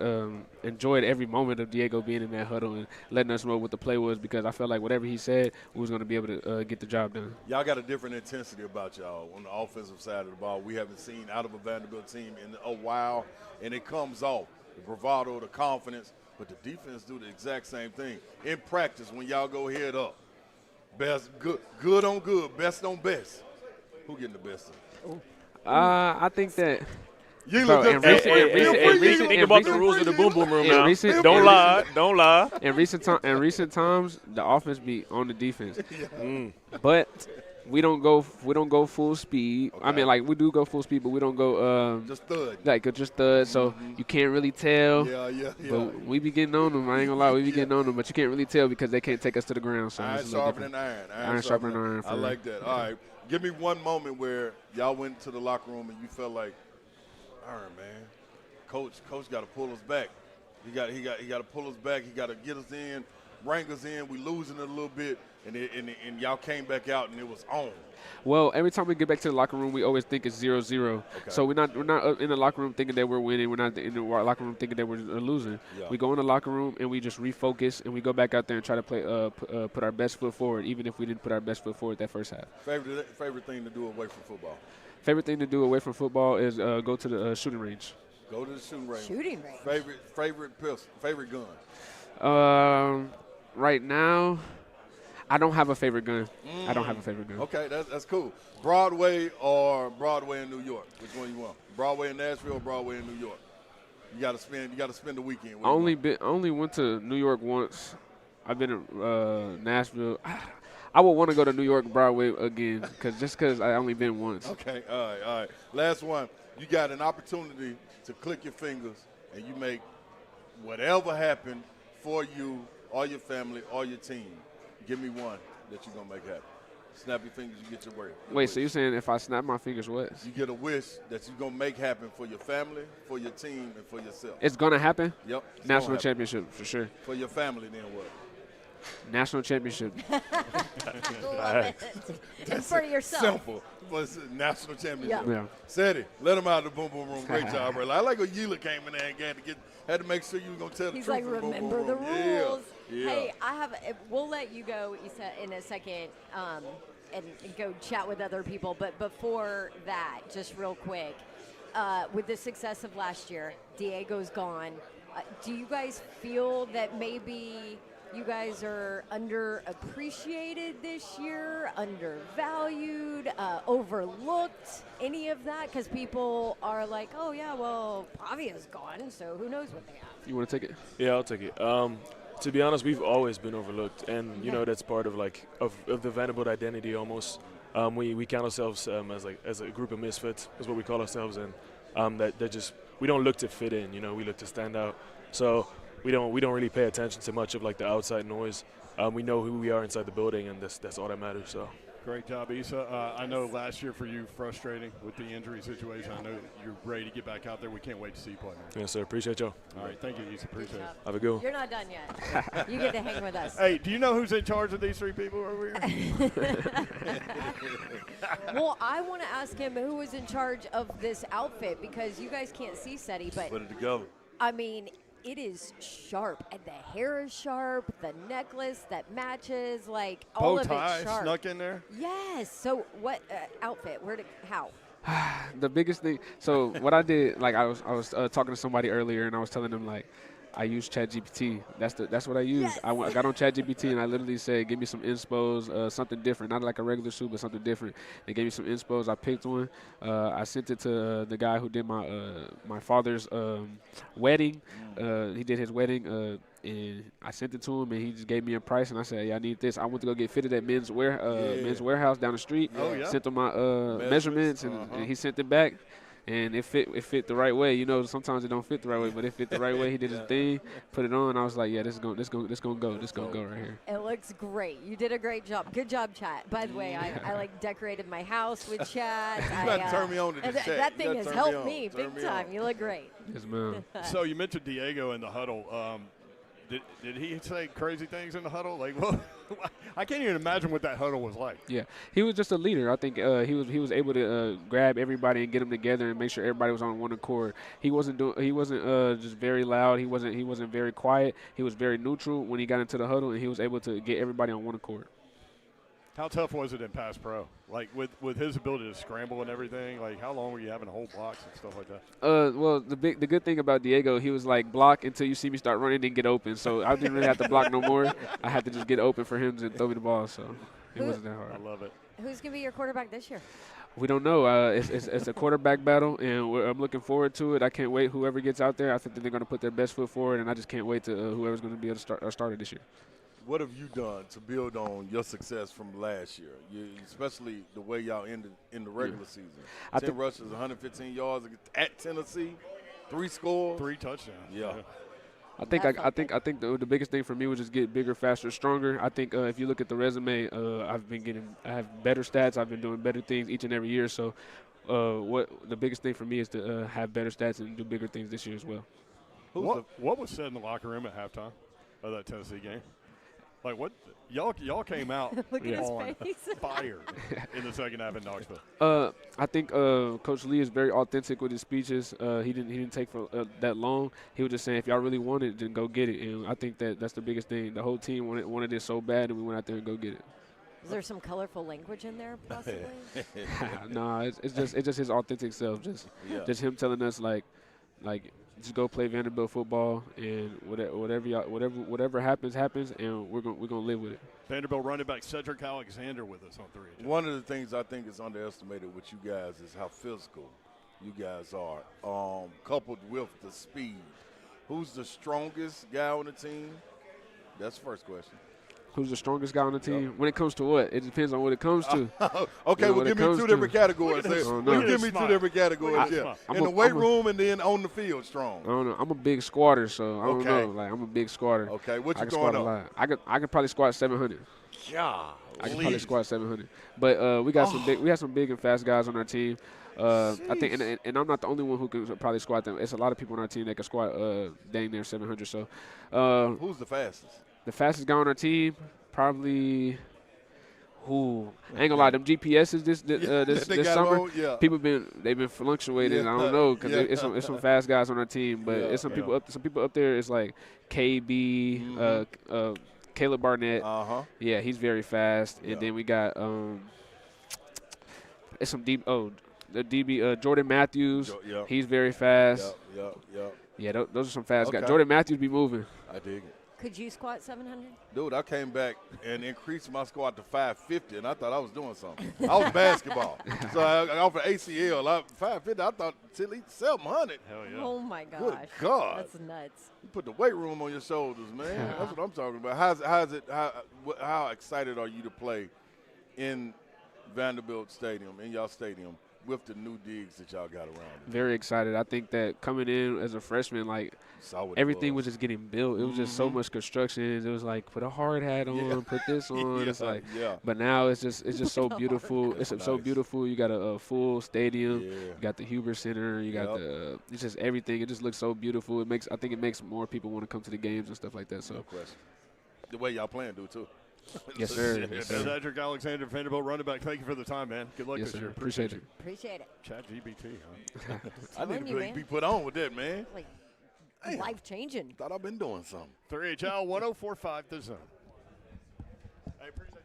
enjoyed every moment of Diego being in that huddle and letting us know what the play was, because I felt like whatever he said, we was gonna be able to get the job done. Y'all got a different intensity about y'all on the offensive side of the ball. We haven't seen out of a Vanderbilt team in a while, and it comes off the bravado, the confidence. But the defense do the exact same thing in practice when y'all go head up. Best, good on good, best on best. Who getting the best of it? I think that. You Bro, look and good. recent- Think about the rules of the boom boom room in now. recent- Don't lie. In recent times, the offense be on the defense. But we don't go full speed. Okay. I mean, like we do go full speed, but we don't go just thud. like just thud. So you can't really tell. Yeah. But we be getting on them. I ain't gonna lie, we be getting on them. But you can't really tell because they can't take us to the ground. So Iron it's a little sharpening different. iron. Iron sharpening iron. I like that. All right, give me one moment where y'all went to the locker room and you felt like, all right, man, coach got to pull us back. He got to pull us back. He got to get us in, bring us in. We losing it a little bit, and y'all came back out and it was on. Well, every time we get back to the locker room, we always think it's 0-0. Okay. So we're not up in the locker room thinking that we're winning. We're not in the locker room thinking that we're losing. Yeah. We go in the locker room and we just refocus and we go back out there and try to play, put our best foot forward, even if we didn't put our best foot forward that first half. Favorite thing to do away from football? Favorite thing to do away from football is go to the shooting range. Go to the shooting range. Shooting range. Favorite pistol. Favorite gun. Right now, I don't have a favorite gun. I don't have a favorite gun. Okay, that's cool. Broadway or Broadway in New York? Which one you want? Broadway in Nashville or Broadway in New York? You got to spend the weekend. Only went to New York once. I've been to Nashville. I would want to go to New York Broadway again because I only been once. Okay, all right. Last one. You got an opportunity to click your fingers and you make whatever happen for you or your family or your team. Give me one that you're going to make happen. Snap your fingers, you get your way. Wait, so you're saying if I snap my fingers, what? You get a wish that you're going to make happen for your family, for your team, and for yourself. It's going to happen? Yep. National championship, for sure. For your family, then what? National championship. Love it. And for yourself. Simple. But it's a national championship. Yeah. Seti, let him out of the boom boom room. Great job, bro. I like when Yela came in there and had to make sure you were going to tell the He's truth. like, in the boom, remember boom the room. rules. Yeah. Hey, we'll let you go in a second and go chat with other people. But before that, just real quick, with the success of last year, Diego's gone. Do you guys feel that maybe you guys are underappreciated this year, undervalued, overlooked, any of that? Because people are like, oh, yeah, well, Pavia's gone, so who knows what they have. You want to take it? Yeah, I'll take it. To be honest, we've always been overlooked, and you know that's part of the Vanderbilt identity almost. We count ourselves as a group of misfits, is what we call ourselves, and that just we don't look to fit in. You know, we look to stand out. So we don't really pay attention to much of like the outside noise. We know who we are inside the building, and that's all that matters. So. Great job, Issa. I know last year for you, frustrating with the injury situation. I know you're ready to get back out there. We can't wait to see you play, man. Yes, sir. Appreciate y'all. All right, thank you, Issa. Appreciate it. Have a good one. You're not done yet. You get to hang with us. Hey, do you know who's in charge of these three people over here? Well, I want to ask him who was in charge of this outfit because you guys can't see Seti, but Put it together. I mean, it is sharp, and the hair is sharp, the necklace that matches, like all Bow of tie it sharp. snuck in there. Yes. So what outfit? How? The biggest thing. So what I did, like I was talking to somebody earlier, and I was telling them like, I use ChatGPT. That's what I use. Yes. I got on ChatGPT and I literally said, give me some inspos, something different, not like a regular suit, but something different. They gave me some inspos. I picked one. I sent it to the guy who did my father's wedding. He did his wedding, and I sent it to him, and he just gave me a price. And I said, yeah, I need this. I went to go get fitted at Men's Warehouse down the street. Oh, yeah. Sent him my measurements, and he sent it back. And it fit the right way. You know, sometimes it don't fit the right way, but it fit the right way. He did his thing, put it on. I was like, yeah, this gonna go right here. It looks great. You did a great job. Good job, chat. By the way, I like decorated my house with chat. You got to turn me on to this chat. That You thing gotta has turn helped me me on. Turn big me time. on. You look great. Yes, ma'am. So you mentioned Diego in the huddle. Did he say crazy things in the huddle? Like, well, I can't even imagine what that huddle was like. Yeah, he was just a leader. I think he was able to grab everybody and get them together and make sure everybody was on one accord. He wasn't just very loud. He wasn't very quiet. He was very neutral when he got into the huddle, and he was able to get everybody on one accord. How tough was it in pass pro? Like with his ability to scramble and everything, like how long were you having to hold blocks and stuff like that? Well, the good thing about Diego, he was like block until you see me start running and get open. So I didn't really have to block no more. I had to just get open for him to throw me the ball. So it wasn't that hard. I love it. Who's gonna be your quarterback this year? We don't know. It's a quarterback battle, and I'm looking forward to it. I can't wait. Whoever gets out there, I think that they're going to put their best foot forward, and I just can't wait to whoever's going to be able to start a starter this year. what have you done to build on your success from last year? Especially the way y'all ended in the regular season. 10 rushes, 115 yards at Tennessee, 3 scores, 3 touchdowns. Yeah. I think the biggest thing for me was just get bigger, faster, stronger. I think if you look at the resume, I have better stats. I've been doing better things each and every year. So, what the biggest thing for me is to have better stats and do bigger things this year as well. What was said in the locker room at halftime of that Tennessee game? Like what y'all came out on fire in the second half in Knoxville. I think Coach Lee is very authentic with his speeches. He didn't take for that long. He was just saying, if y'all really want it, then go get it. And I think that's the biggest thing. The whole team wanted it so bad, and we went out there and go get it. Is there some colorful language in there, possibly? No, it's just his authentic self. Just him telling us like just go play Vanderbilt football, and whatever happens, and we're gonna live with it. Vanderbilt running back Cedric Alexander with us on 3. One of the things I think is underestimated with you guys is how physical you guys are, coupled with the speed. Who's the strongest guy on the team? That's the first question. Who's the strongest guy on the team? When it comes to what? It depends on what it comes to. Okay, well, give me 2 different categories. Give me 2 different categories. In the weight room and then on the field, strong. I don't know. I'm a big squatter, so I don't know. Like, I'm a big squatter. Okay, what you going squat a lot. I could probably squat 700. Yeah, I can probably squat 700. But we got we have some big and fast guys on our team. I think, and I'm not the only one who can probably squat them. It's a lot of people on our team that can squat dang near 700. So, who's the fastest? The fastest guy on our team, probably. I ain't gonna lie, them GPSs this summer, people they've been fluctuating. I don't know because it's some fast guys on our team, but it's some people up there. It's like KB, Caleb Barnett. Yeah, he's very fast, and then we got it's some the DB Jordan Matthews. He's very fast. Yeah, those are some fast guys. Jordan Matthews be moving. I dig it. Could you squat 700? Dude, I came back and increased my squat to 550, and I thought I was doing something. I was basketball. So I off an ACL. 550, I thought at least 700. Hell yeah. Oh, my gosh. Good God. That's nuts. You put the weight room on your shoulders, man. Yeah. That's what I'm talking about. How excited are you to play in Vanderbilt Stadium, in y'all stadium, with the new digs that y'all got around? Very excited. I think that coming in as a freshman, like everything was just getting built. It was just so much construction. It was like put a hard hat on, put this on. It's like, but now it's just so beautiful. It's so beautiful. You got a full stadium. You got the Huber Center. You got it's just everything. It just looks so beautiful. I think it makes more people want to come to the games and stuff like that. So, no question. The way y'all playing do too. Yes, sir. Cedric Alexander, Vanderbilt running back. Thank you for the time, man. Good luck this year. Appreciate it. Appreciate it. Chat GBT, huh? I need to be put on with that, man. Like, life-changing. Thought I've been doing something. 3HL 104.5 The Zone. I appreciate it.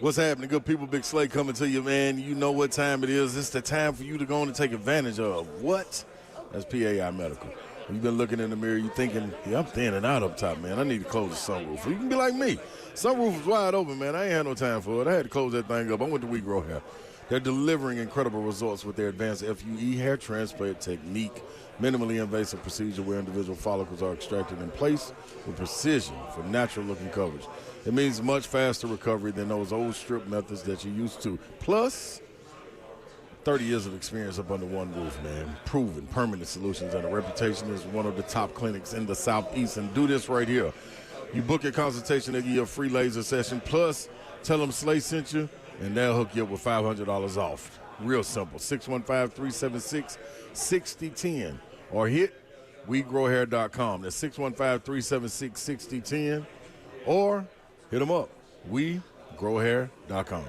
What's happening, good people? Big Slay coming to you, man. You know what time it is. It's the time for you to go on and take advantage of. What? That's PAI Medical. You've been looking in the mirror, you thinking, I'm thinning out up top, man. I need to close the sunroof. You can be like me. Sunroof was wide open, man. I ain't had no time for it. I had to close that thing up. I went to We Grow Hair. They're delivering incredible results with their advanced FUE hair transplant technique, minimally invasive procedure where individual follicles are extracted in place with precision for natural-looking coverage. It means much faster recovery than those old strip methods that you're used to. Plus, 30 years of experience up under one roof, man. Proven, permanent solutions, and a reputation as one of the top clinics in the Southeast. And do this right here. You book your consultation, they give you a free laser session. Plus, tell them Slay sent you, and they'll hook you up with $500 off. Real simple. 615-376-6010. Or hit WeGrowHair.com. That's 615-376-6010. Or hit them up. WeGrowHair.com.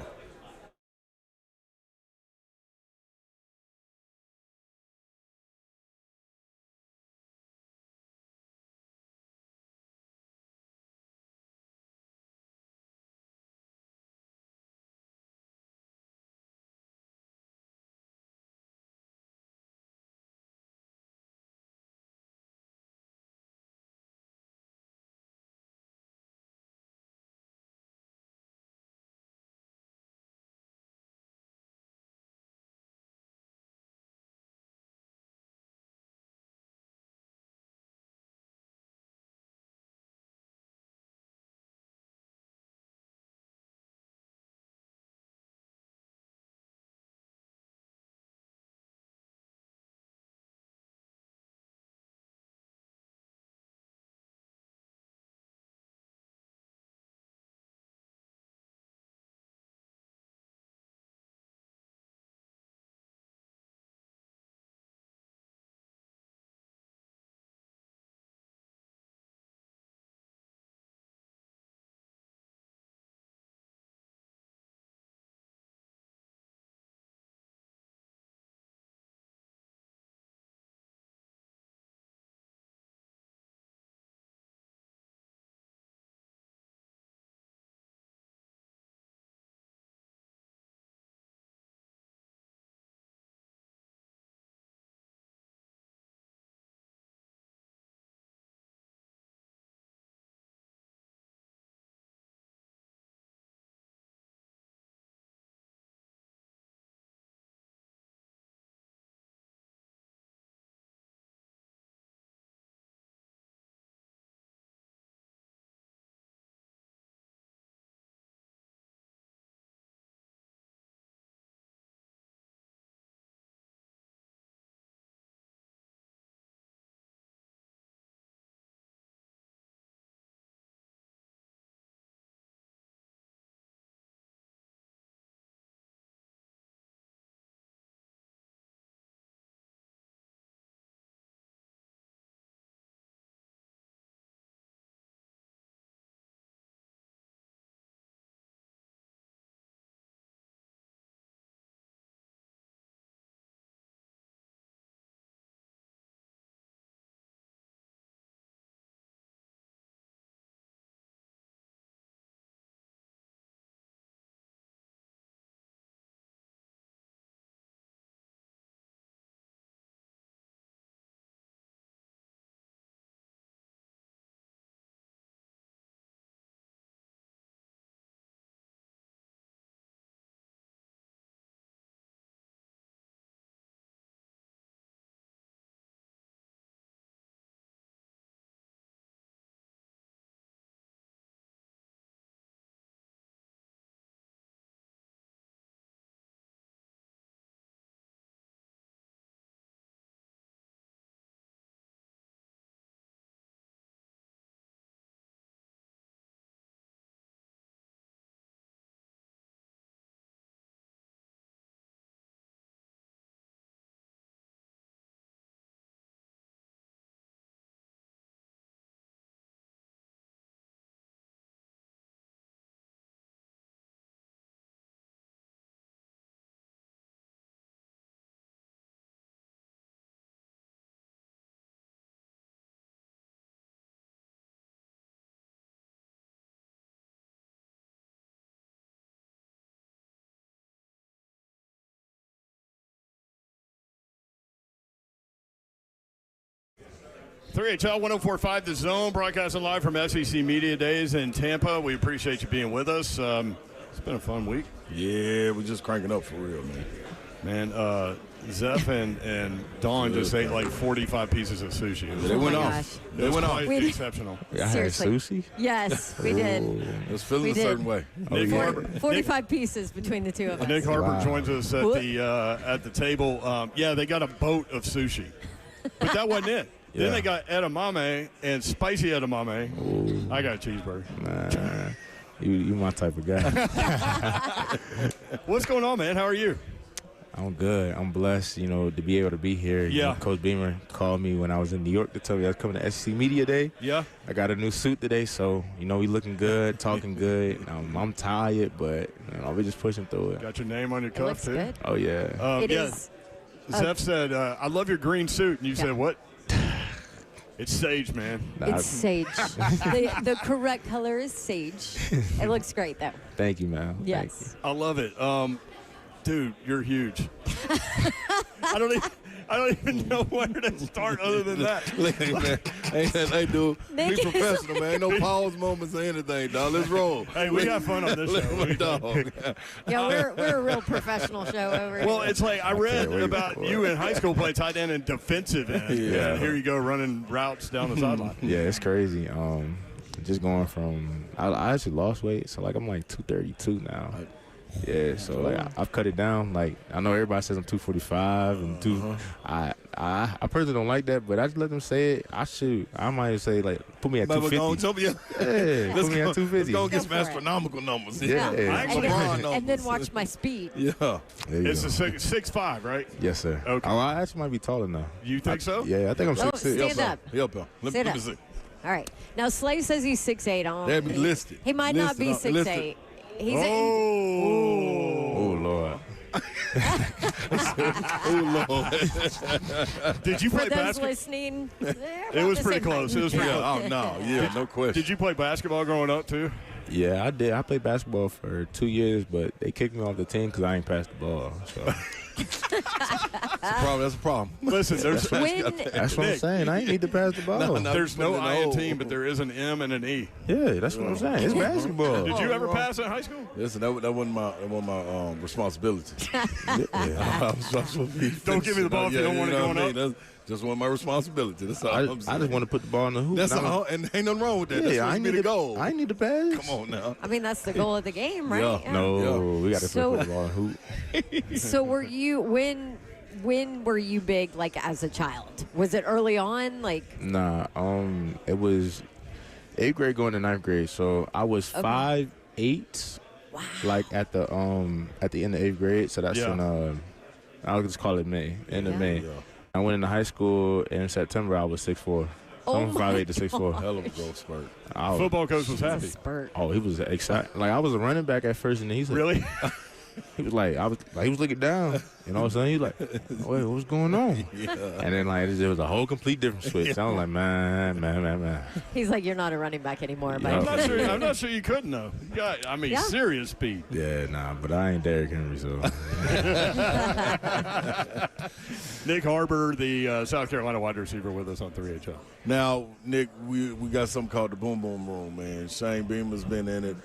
3HL 104.5 The Zone, broadcasting live from SEC Media Days in Tampa. We appreciate you being with us. It's been a fun week. Yeah, we're just cranking up for real, man. Man, Zeph and Dawn just ate like 45 pieces of sushi. They went my off. gosh. They went off. Quite exceptional. I had Seriously. sushi. Yes, we did. It was feeling We a did. certain way. Nick Harper, 45 pieces between the two of us. Nick Harper Wow. joins us at the table. Yeah, they got a boat of sushi, but that wasn't it. Then Yeah. they got edamame and spicy edamame. Ooh. I got a cheeseburger. Nah, you my type of guy. What's going on, man? How are you? I'm good. I'm blessed, to be able to be here. You Yeah. know, Coach Beamer called me when I was in New York to tell me I was coming to SEC Media Day. Yeah. I got a new suit today, so, we looking good, talking good. I'm tired, but we just pushing through it. Got your name on your It cuff, looks too. good. Oh, yeah. It yeah. is. Zeph said, I love your green suit. And you Yeah. said, what? It's sage, man. Nah, It's sage. the correct color is sage. It looks great, though. Thank you, man. Thank you. Yes. I love it. Dude, you're huge. I don't even know where to start other than that. Hey, dude, be Nick is- professional, man. No pause moments or anything, dog. Let's roll. Hey, we got fun on this show. Dog. Yeah, we're a real professional show over here. Well, it's like I read wait about for you it. in high school playing tight end and defensive end. Yeah. And here you go running routes down the sideline. Yeah, it's crazy. Just going from I actually lost weight, so I'm like 232 now. Yeah, so I've cut it down. Like I know everybody says I'm 245 and I personally don't like that, but I just let them say it. I might say put me at 250. Yeah, Let's put me at 250. Let's go get Go some for it. astronomical numbers. Yeah. and, LeBron then numbers. watch my speed. Yeah. There you It's go. a 6'5", right? Yes, sir. Okay. Oh, I actually might be taller now. You think so? Yeah, I think I'm Oh, 6'6". stand up. Help him. Let Sit me up. see. All right. Now, Slay says he's 6'8". That'd be listed. He might not be Listed. 6'8". He's Oh Lord. Oh, Lord. Did you For play those basketball? listening, It was pretty close. It was pretty Yeah, close. oh, no. Yeah, no question. Did you play basketball growing up, too? Yeah, I did. I played basketball for 2 years, but they kicked me off the team because I ain't passed the ball. So That's a problem. Listen, there's When that's what I'm Nick, saying. I ain't need to pass the ball. No. there's no Put it in I the in hole. team, but there is an M and an E. Yeah, that's what I'm saying. It's basketball. Did you ever pass in high school? Listen, that wasn't my responsibility. I'm supposed to be Don't give me the ball if you don't want it going up. That's just one of my responsibility. That's all I I'm saying. just want to put the ball in the hoop. That's and all, and ain't nothing wrong with that. That's Yeah, supposed I to be need the to goal. I need to pass. Come on now. I mean, that's the goal of the game, right? Yeah. No, we got to So- put the ball in the hoop. So were you when were you big as a child? Was it early on? Nah, it was 8th grade going to 9th grade. So I was Okay. 5'8", at the end of 8th grade. So that's Yeah. in I'll just call it May, end of Yeah. May. Yeah. I went into high school in September. I was 6'4". So Oh I'm my 5'8" to 6'4". Hell of a growth spurt. I was- Football coach was happy. Spurt. Oh, he was excited. I was a running back at first, and he's like, Really? he was like, he was looking down, and all of a sudden he's like, wait, what's going on? Yeah. And then it was a whole complete different switch. I was like, man. He's like, you're not a running back anymore. Yeah. I'm not sure you couldn't though. You got, Yeah. serious speed. Yeah, nah, but I ain't Derrick Henry, so. Nick Harper, the South Carolina wide receiver, with us on 3HL. Now, Nick, we got something called the Boom Boom Room, man. Shane Beamer's been in it.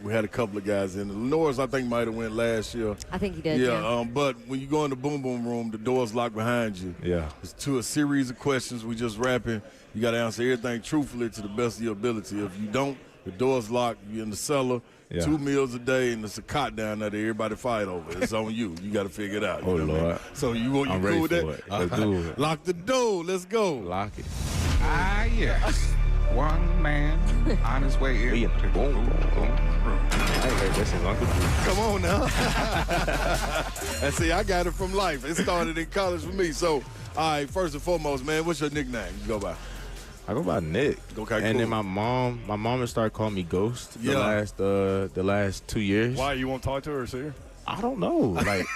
We had a couple of guys in it. Lenore's, I think, might have went last year. I think he did. Yeah. But when you go in the Boom Boom Room, the door's locked behind you. Yeah. It's to a series of questions. We just rapping. You got to answer everything truthfully to the best of your ability. If you don't, the door's locked. You're in the cellar. Yeah. 2 meals a day, and it's a cot down there that everybody fight over. It's on you. You got to figure it out. You Oh, know what I mean? Lord. So you I'm cool ready with for that? it. Let's do it. Lock the door. Let's go. Lock it. Ah, yes. One man on his way in We in to the the boom, boom, boom, boom room. I ain't heard this since Uncle Drew. Come on now. And see, I got it from life. It started in college for me. So, all right, first and foremost, man, what's your nickname you go by? I go by Nick. Okay, and cool. then my mom has started calling me Ghost Yeah. the last 2 years. Why, you won't talk to her or see her? I don't know. Like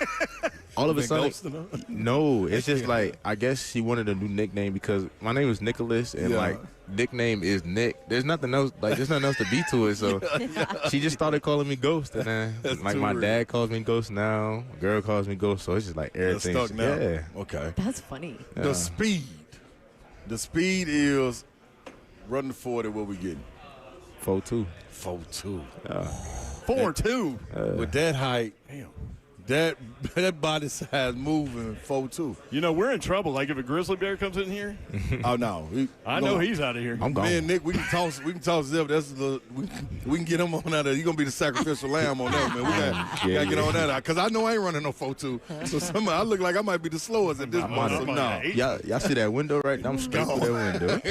all of a Been sudden, ghosting her? no. It's just like I guess she wanted a new nickname because my name is Nicholas and Yeah. nickname is Nick. There's nothing else. There's nothing else to be to it. So she just started calling me Ghost, and then That's like too my real. dad calls me Ghost now. My girl calls me Ghost. So it's just like That's everything. stuck now. Yeah. Okay. That's funny. Yeah. The speed. The speed is running the 40. What we getting? 4.2. 4.2. 4.2. With that height, damn. That body size moving 4.2. You know, we're in trouble. Like if a grizzly bear comes in here, Oh no, I know he's out of here. I'm gone. Me and Nick, we can toss Zip. That's we can get him on out of. You're gonna be the sacrificial lamb on that, man. We gotta get on that because I know I ain't running no 4.2. So I look like I might be the slowest at this point. So no. Y'all see that window right now? I'm straight through that window.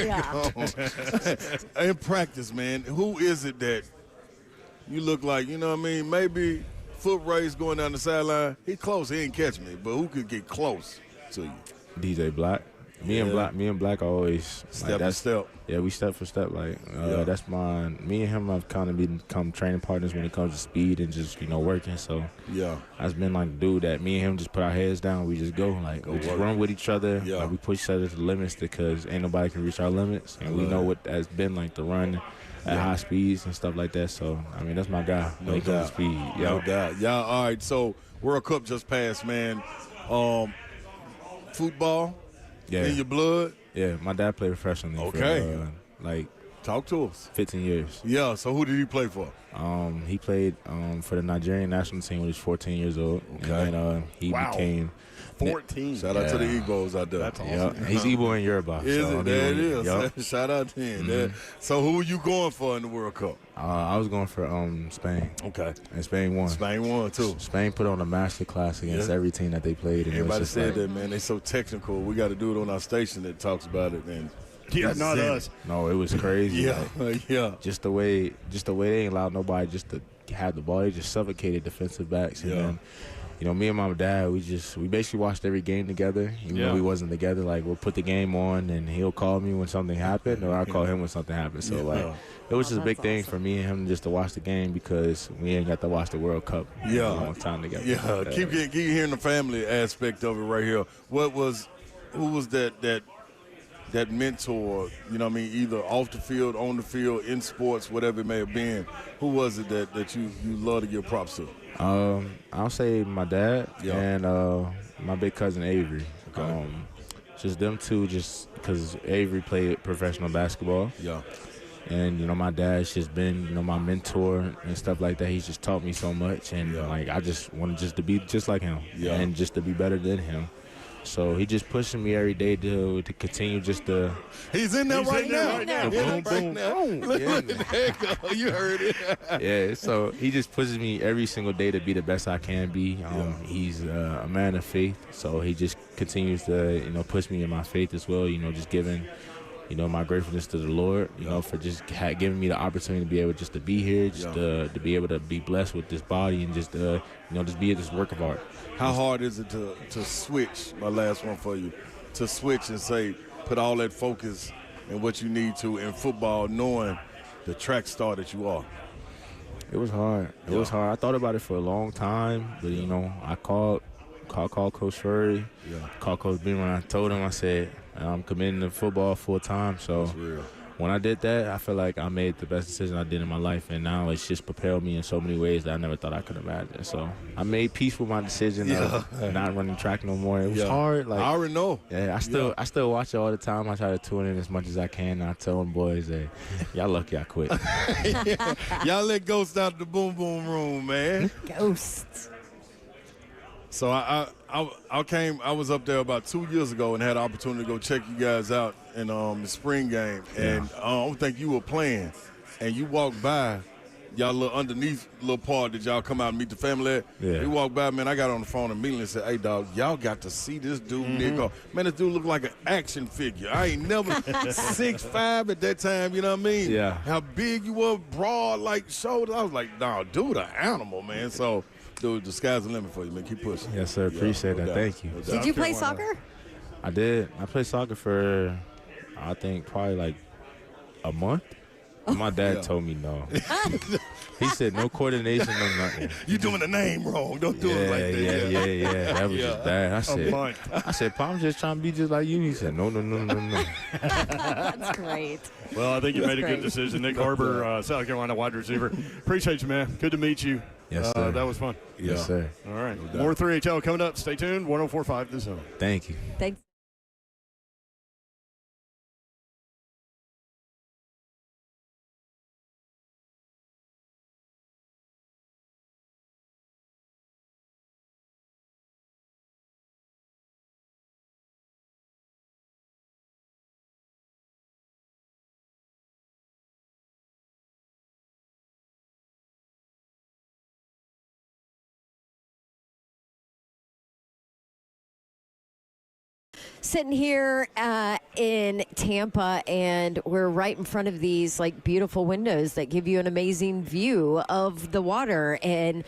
Yeah. In practice, man, who is it that you look like? You know what I mean? Maybe foot race going down the sideline. He close. He ain't catch me, but who could get close to you? DJ Black. Me and Black always Step by step. Yeah, we step for step. That's mine. Me and him have kind of become training partners when it comes to speed and just working. So Yeah. I've been like the dude that me and him just put our heads down. We just go we just run with each other. Yeah. Like, we push each other to the limits because ain't nobody can reach our limits, and we know what that's been like to run at high speeds and stuff like that. So I mean, that's my guy when it comes to speed. No doubt. Yeah. All right. So World Cup just passed, man. Football in your blood. Yeah, my dad played professionally. Okay. For, talk to us. 15 years. Yeah. So who did he play for? He played for the Nigerian national team when he was 14 years old. Okay. And he became 14. Shout out to the Igbos out there. That's awesome. Yeah, he's Igbo in Yoruba. Is so it? There it is. Yep. Shout out to him. So who are you going for in the World Cup? I was going for Spain. Okay. And Spain won. Spain won too. Spain put on a master class against every team that they played. And Everybody said that, man. They so technical. We got to do it on our station that talks about it, man. Yeah, not us. No, it was crazy. Yeah. Just the way they ain't allowed nobody just to have the ball. They just suffocated defensive backs. And then, me and my dad, we basically watched every game together. Even though we wasn't together, we'll put the game on and he'll call me when something happened, or I'll call him when something happened. So it was just a big thing for me and him just to watch the game because we ain't got to watch the World Cup a long time together. Yeah. Keep hearing the family aspect of it right here. Who was that mentor, either off the field, on the field, in sports, whatever it may have been? Who was it that you love to give props to? I'll say my dad and my big cousin Avery. Okay. Just them two, just because Avery played professional basketball. Yeah. And, my dad's just been, my mentor and stuff like that. He's just taught me so much. And, I just wanted just to be just like him and just to be better than him. So he just pushing me every day to continue just to. He's in there right now. Boom, boom, boom. Look at that go. You heard it. Yeah, so he just pushes me every single day to be the best I can be. He's a man of faith, so he just continues to, push me in my faith as well. Just giving, my gratefulness to the Lord, for just giving me the opportunity to be able just to be here, to be able to be blessed with this body and just, just be this work of art. How hard is it to switch, my last one for you, to switch and say, put all that focus in what you need to in football, knowing the track star that you are? It was hard. It was hard. I thought about it for a long time, but, I called Coach Furry, called Coach Beamer, and I told him, I said, I'm committing to football full time. So when I did that, I feel like I made the best decision I did in my life, and now it's just propelled me in so many ways that I never thought I could imagine. So I made peace with my decision of not running track no more. It was hard. I already know. Yeah, I still watch it all the time. I try to tune in as much as I can. And I tell them boys, hey, y'all lucky I quit. Y'all let Ghost out of the boom boom room, man. Ghost. So I was up there about 2 years ago and had the opportunity to go check you guys out in the spring game, and I don't think you were playing, and you walked by y'all little underneath little part that y'all come out and meet the family at. Yeah. We walked by, man, I got on the phone immediately and said, hey, dog, y'all got to see this dude, Nick. Man, this dude looked like an action figure. I ain't never 6'5" at that time, you know what I mean? Yeah. How big you were, broad, like shoulders. I was like, nah, dude, an animal, man. So, dude, the sky's the limit for you, man. Keep pushing. Yes, sir. Appreciate that. Thank you. Did you play soccer? I did. I played soccer for, I think, probably like a month. My dad told me no. He said no coordination, no nothing. You doing the name wrong. Don't do it like that. Yeah. That was just bad. I said, Pa, I'm just trying to be just like you. He said, no. That's great. Well, I think you made a good decision. Nick Harbor, South Carolina wide receiver. Appreciate you, man. Good to meet you. Yes, sir. That was fun. Yes, sir. All right. More 3HL coming up. Stay tuned. 104.5 The Zone. Thank you. Thanks. sitting here in Tampa, and we're right in front of these like beautiful windows that give you an amazing view of the water. And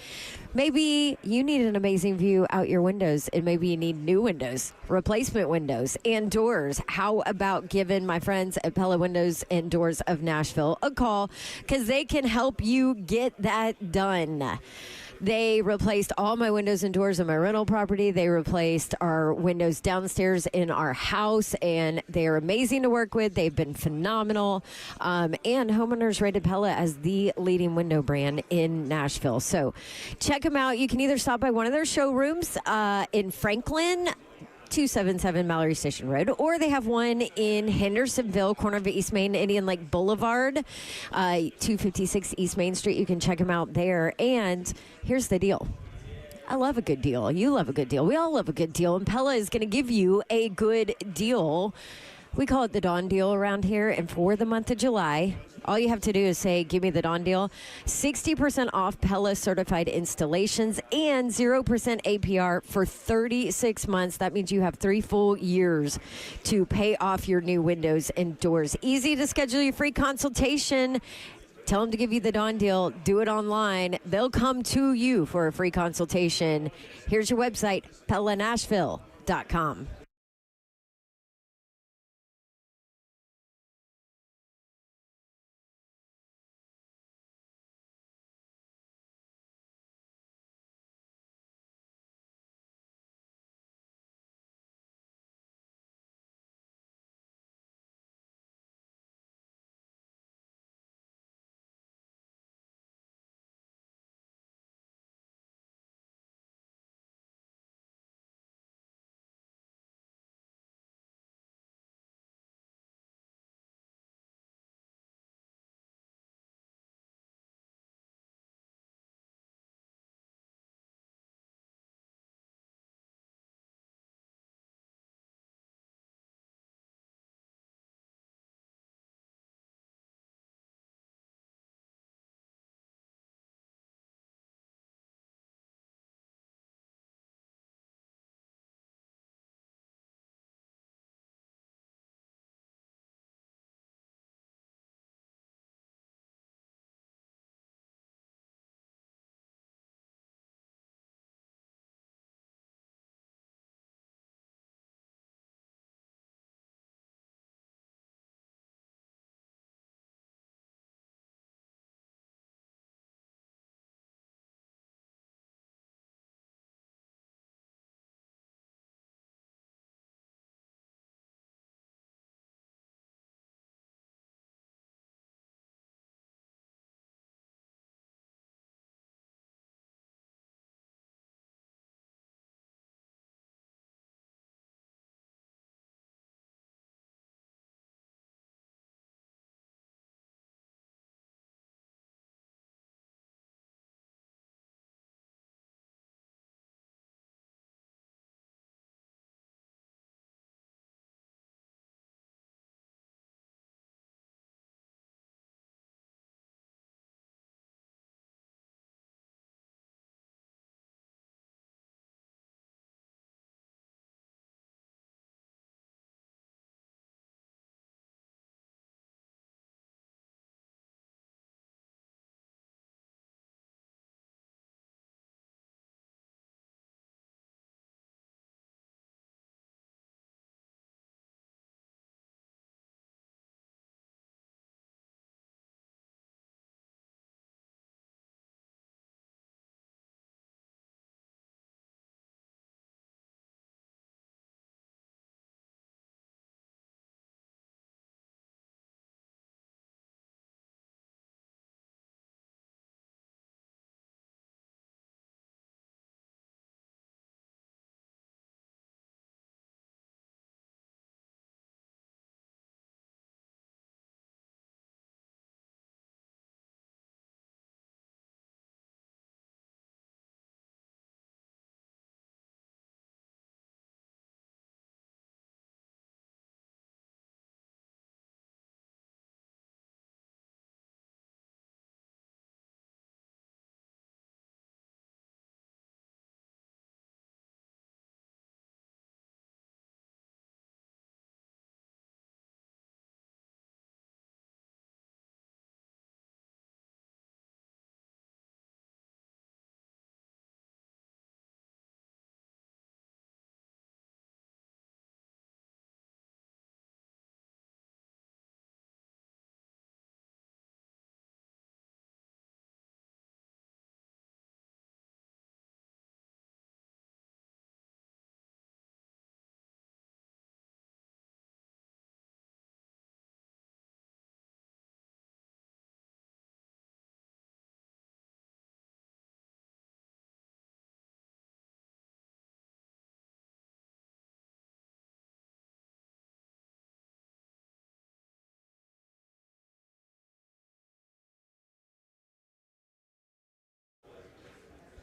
maybe you need an amazing view out your windows, and maybe you need new windows, replacement windows, and doors. How about giving my friends at Pella Windows and Doors of Nashville a call, because they can help you get that done. They replaced all my windows and doors in my rental property. They replaced our windows downstairs in our house, and they're amazing to work with. They've been phenomenal. And homeowners rated Pella as the leading window brand in Nashville. So check them out. You can either stop by one of their showrooms in Franklin, 277 Mallory Station Road, or they have one in Hendersonville, corner of East Main, Indian Lake Boulevard, 256 East Main Street. You can check them out there. And here's the deal. I love a good deal. You love a good deal. We all love a good deal. And Pella is going to give you a good deal. We call it the Dawn Deal around here. And for the month of July, all you have to do is say, give me the Dawn Deal. 60% off Pella certified installations and 0% APR for 36 months. That means you have 3 full years to pay off your new windows and doors. Easy to schedule your free consultation. Tell them to give you the Dawn Deal. Do it online. They'll come to you for a free consultation. Here's your website, PellaNashville.com.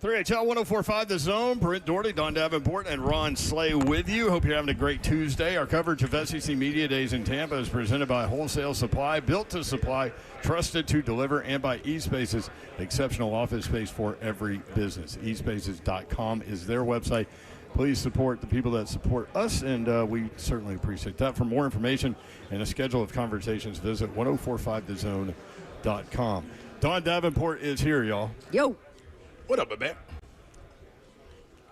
3HL 104.5 The Zone. Brent Doherty, Don Davenport, and Ron Slay with you. Hope you're having a great Tuesday. Our coverage of SEC Media Days in Tampa is presented by Wholesale Supply, built to supply, trusted to deliver, and by eSpaces, exceptional office space for every business. eSpaces.com is their website. Please support the people that support us, and we certainly appreciate that. For more information and a schedule of conversations, visit 1045thezone.com. Don Davenport is here, y'all. Yo. What up, man?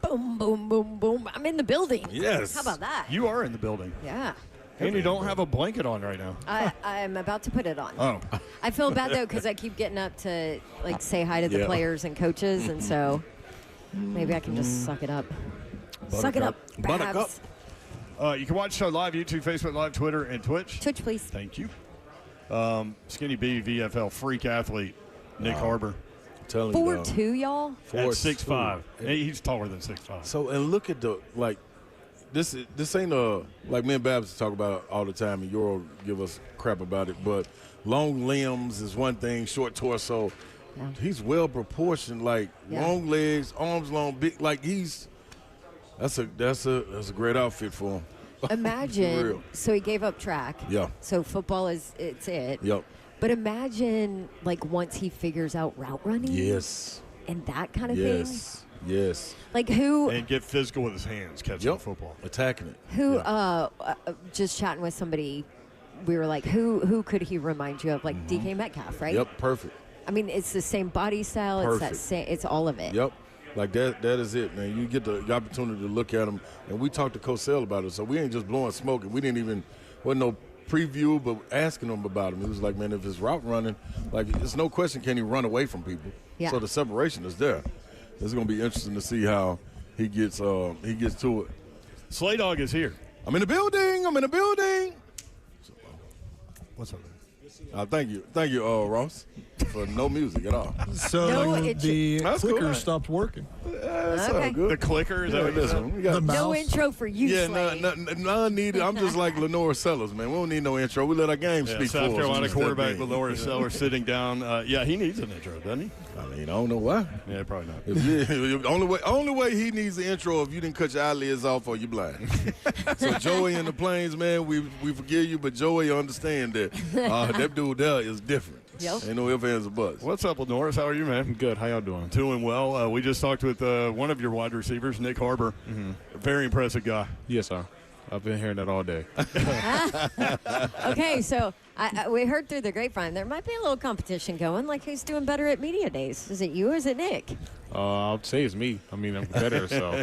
Boom, boom, boom, boom. I'm in the building. Yes. How about that? You are in the building. Yeah. And you don't have a blanket on right now. I'm about to put it on. Oh. I feel bad, though, because I keep getting up to, like, say hi to the players and coaches, and so maybe I can just suck it up. Suck it up, Buttercup. You can watch the show live, YouTube, Facebook Live, Twitter, and Twitch. Twitch, please. Thank you. Skinny B, VFL, freak athlete, Nick Harbor. 4'2", y'all? At 6'5". He's taller than 6'5". So, and look at the, like, this ain't like me and Babs talk about it all the time, and Euro give us crap about it, but long limbs is one thing, short torso. Yeah. He's well proportioned, like long legs, arms long, big, like that's a great outfit for him. Imagine, so he gave up track. Yeah. So football it's it. Yep. But imagine, like, once he figures out route running. Yes. And that kind of thing. Yes. Like who? And get physical with his hands, catching the football. Attacking it. Who, just chatting with somebody, we were like, who could he remind you of? Like DK Metcalf, right? Yep, perfect. I mean, it's the same body style. Perfect. It's that same, it's all of it. Yep. Like that is it, man. You get the opportunity to look at him, and we talked to Coach Sale about it, so we ain't just blowing smoke. We wasn't no preview, but asking him about him. He was like, man, if it's route running, like, there's no question can he run away from people. Yeah. So the separation is there. It's going to be interesting to see how he gets to it. Slay Dog is here. I'm in the building. What's up? Thank you, Ross, for no music at all. So the clicker stopped working. That's all good. The clicker, is that what this one? No intro for you, Slay. None needed. I'm just like Lenore Sellers, man. We don't need no intro. We let our game speak for us. South Carolina quarterback Lenore Sellers sitting down. He needs an intro, doesn't he? I mean, I don't know why. Yeah, probably not. Only way he needs the intro if you didn't cut your eyelids off or you blind. So Joey in the Plains, man, we forgive you, but Joey understand that that dude there is different. Yep. Ain't no ifs, ands, or buts. What's up, Lenore? How are you, man? Good. How y'all doing? Doing well. We just talked with one of your wide receivers, Nick Harbor. Mm-hmm. Very impressive guy. Yes, sir. I've been hearing that all day. Okay, so we heard through the grapevine there might be a little competition going. Like, who's doing better at media days? Is it you or is it Nick? I'll say it's me. I mean, I'm better, so.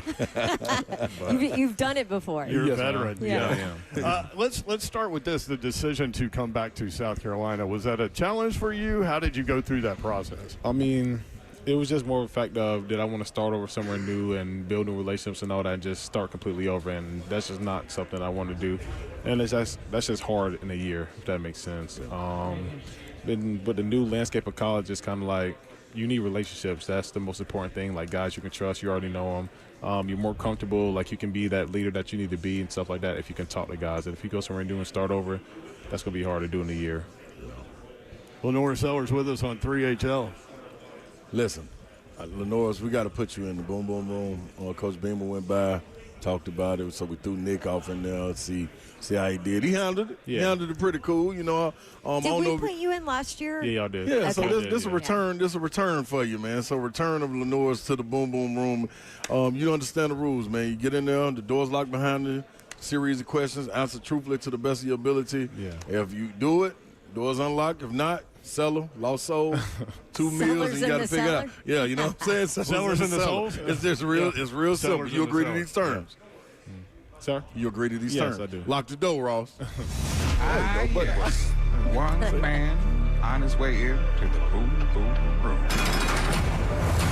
You've done it before. You're a veteran. Yeah, I am. Let's start with this. The decision to come back to South Carolina, was that a challenge for you? How did you go through that process? I mean, it was just more of a fact of did I want to start over somewhere new and build new relationships and all that and just start completely over, and that's just not something I want to do. And that's just hard in a year, if that makes sense. But the new landscape of college is kind of like you need relationships. That's the most important thing, like guys you can trust, you already know them. You're more comfortable, like you can be that leader that you need to be and stuff like that if you can talk to guys. And if you go somewhere new and start over, that's going to be hard to do in a year. Lenore Sellers with us on 3HL. Listen, Lenore's, we got to put you in the boom, boom room. Coach Beamer went by, talked about it, so we threw Nick off in there. See how he did. He handled it. Yeah. He handled it pretty cool. You know. Did we put you in last year? Yeah, y'all did. Yeah. Okay. So this a return. This a return for you, man. So return of Lenore's to the boom, boom room. You understand the rules, man. You get in there. The door's locked behind you. Series of questions. Answer truthfully to the best of your ability. Yeah. If you do it, door's unlocked. If not, seller, lost soul, 2 meals, and you got to figure it out. Yeah, you know what I'm saying? Sellers in the soul. It's just real. It's real simple. Sellers You in the agree to soul. these terms. Sir? You agree to these Yes, terms? I do. Lock the door, Ross. Yes. One man on his way in to the boom, boom room.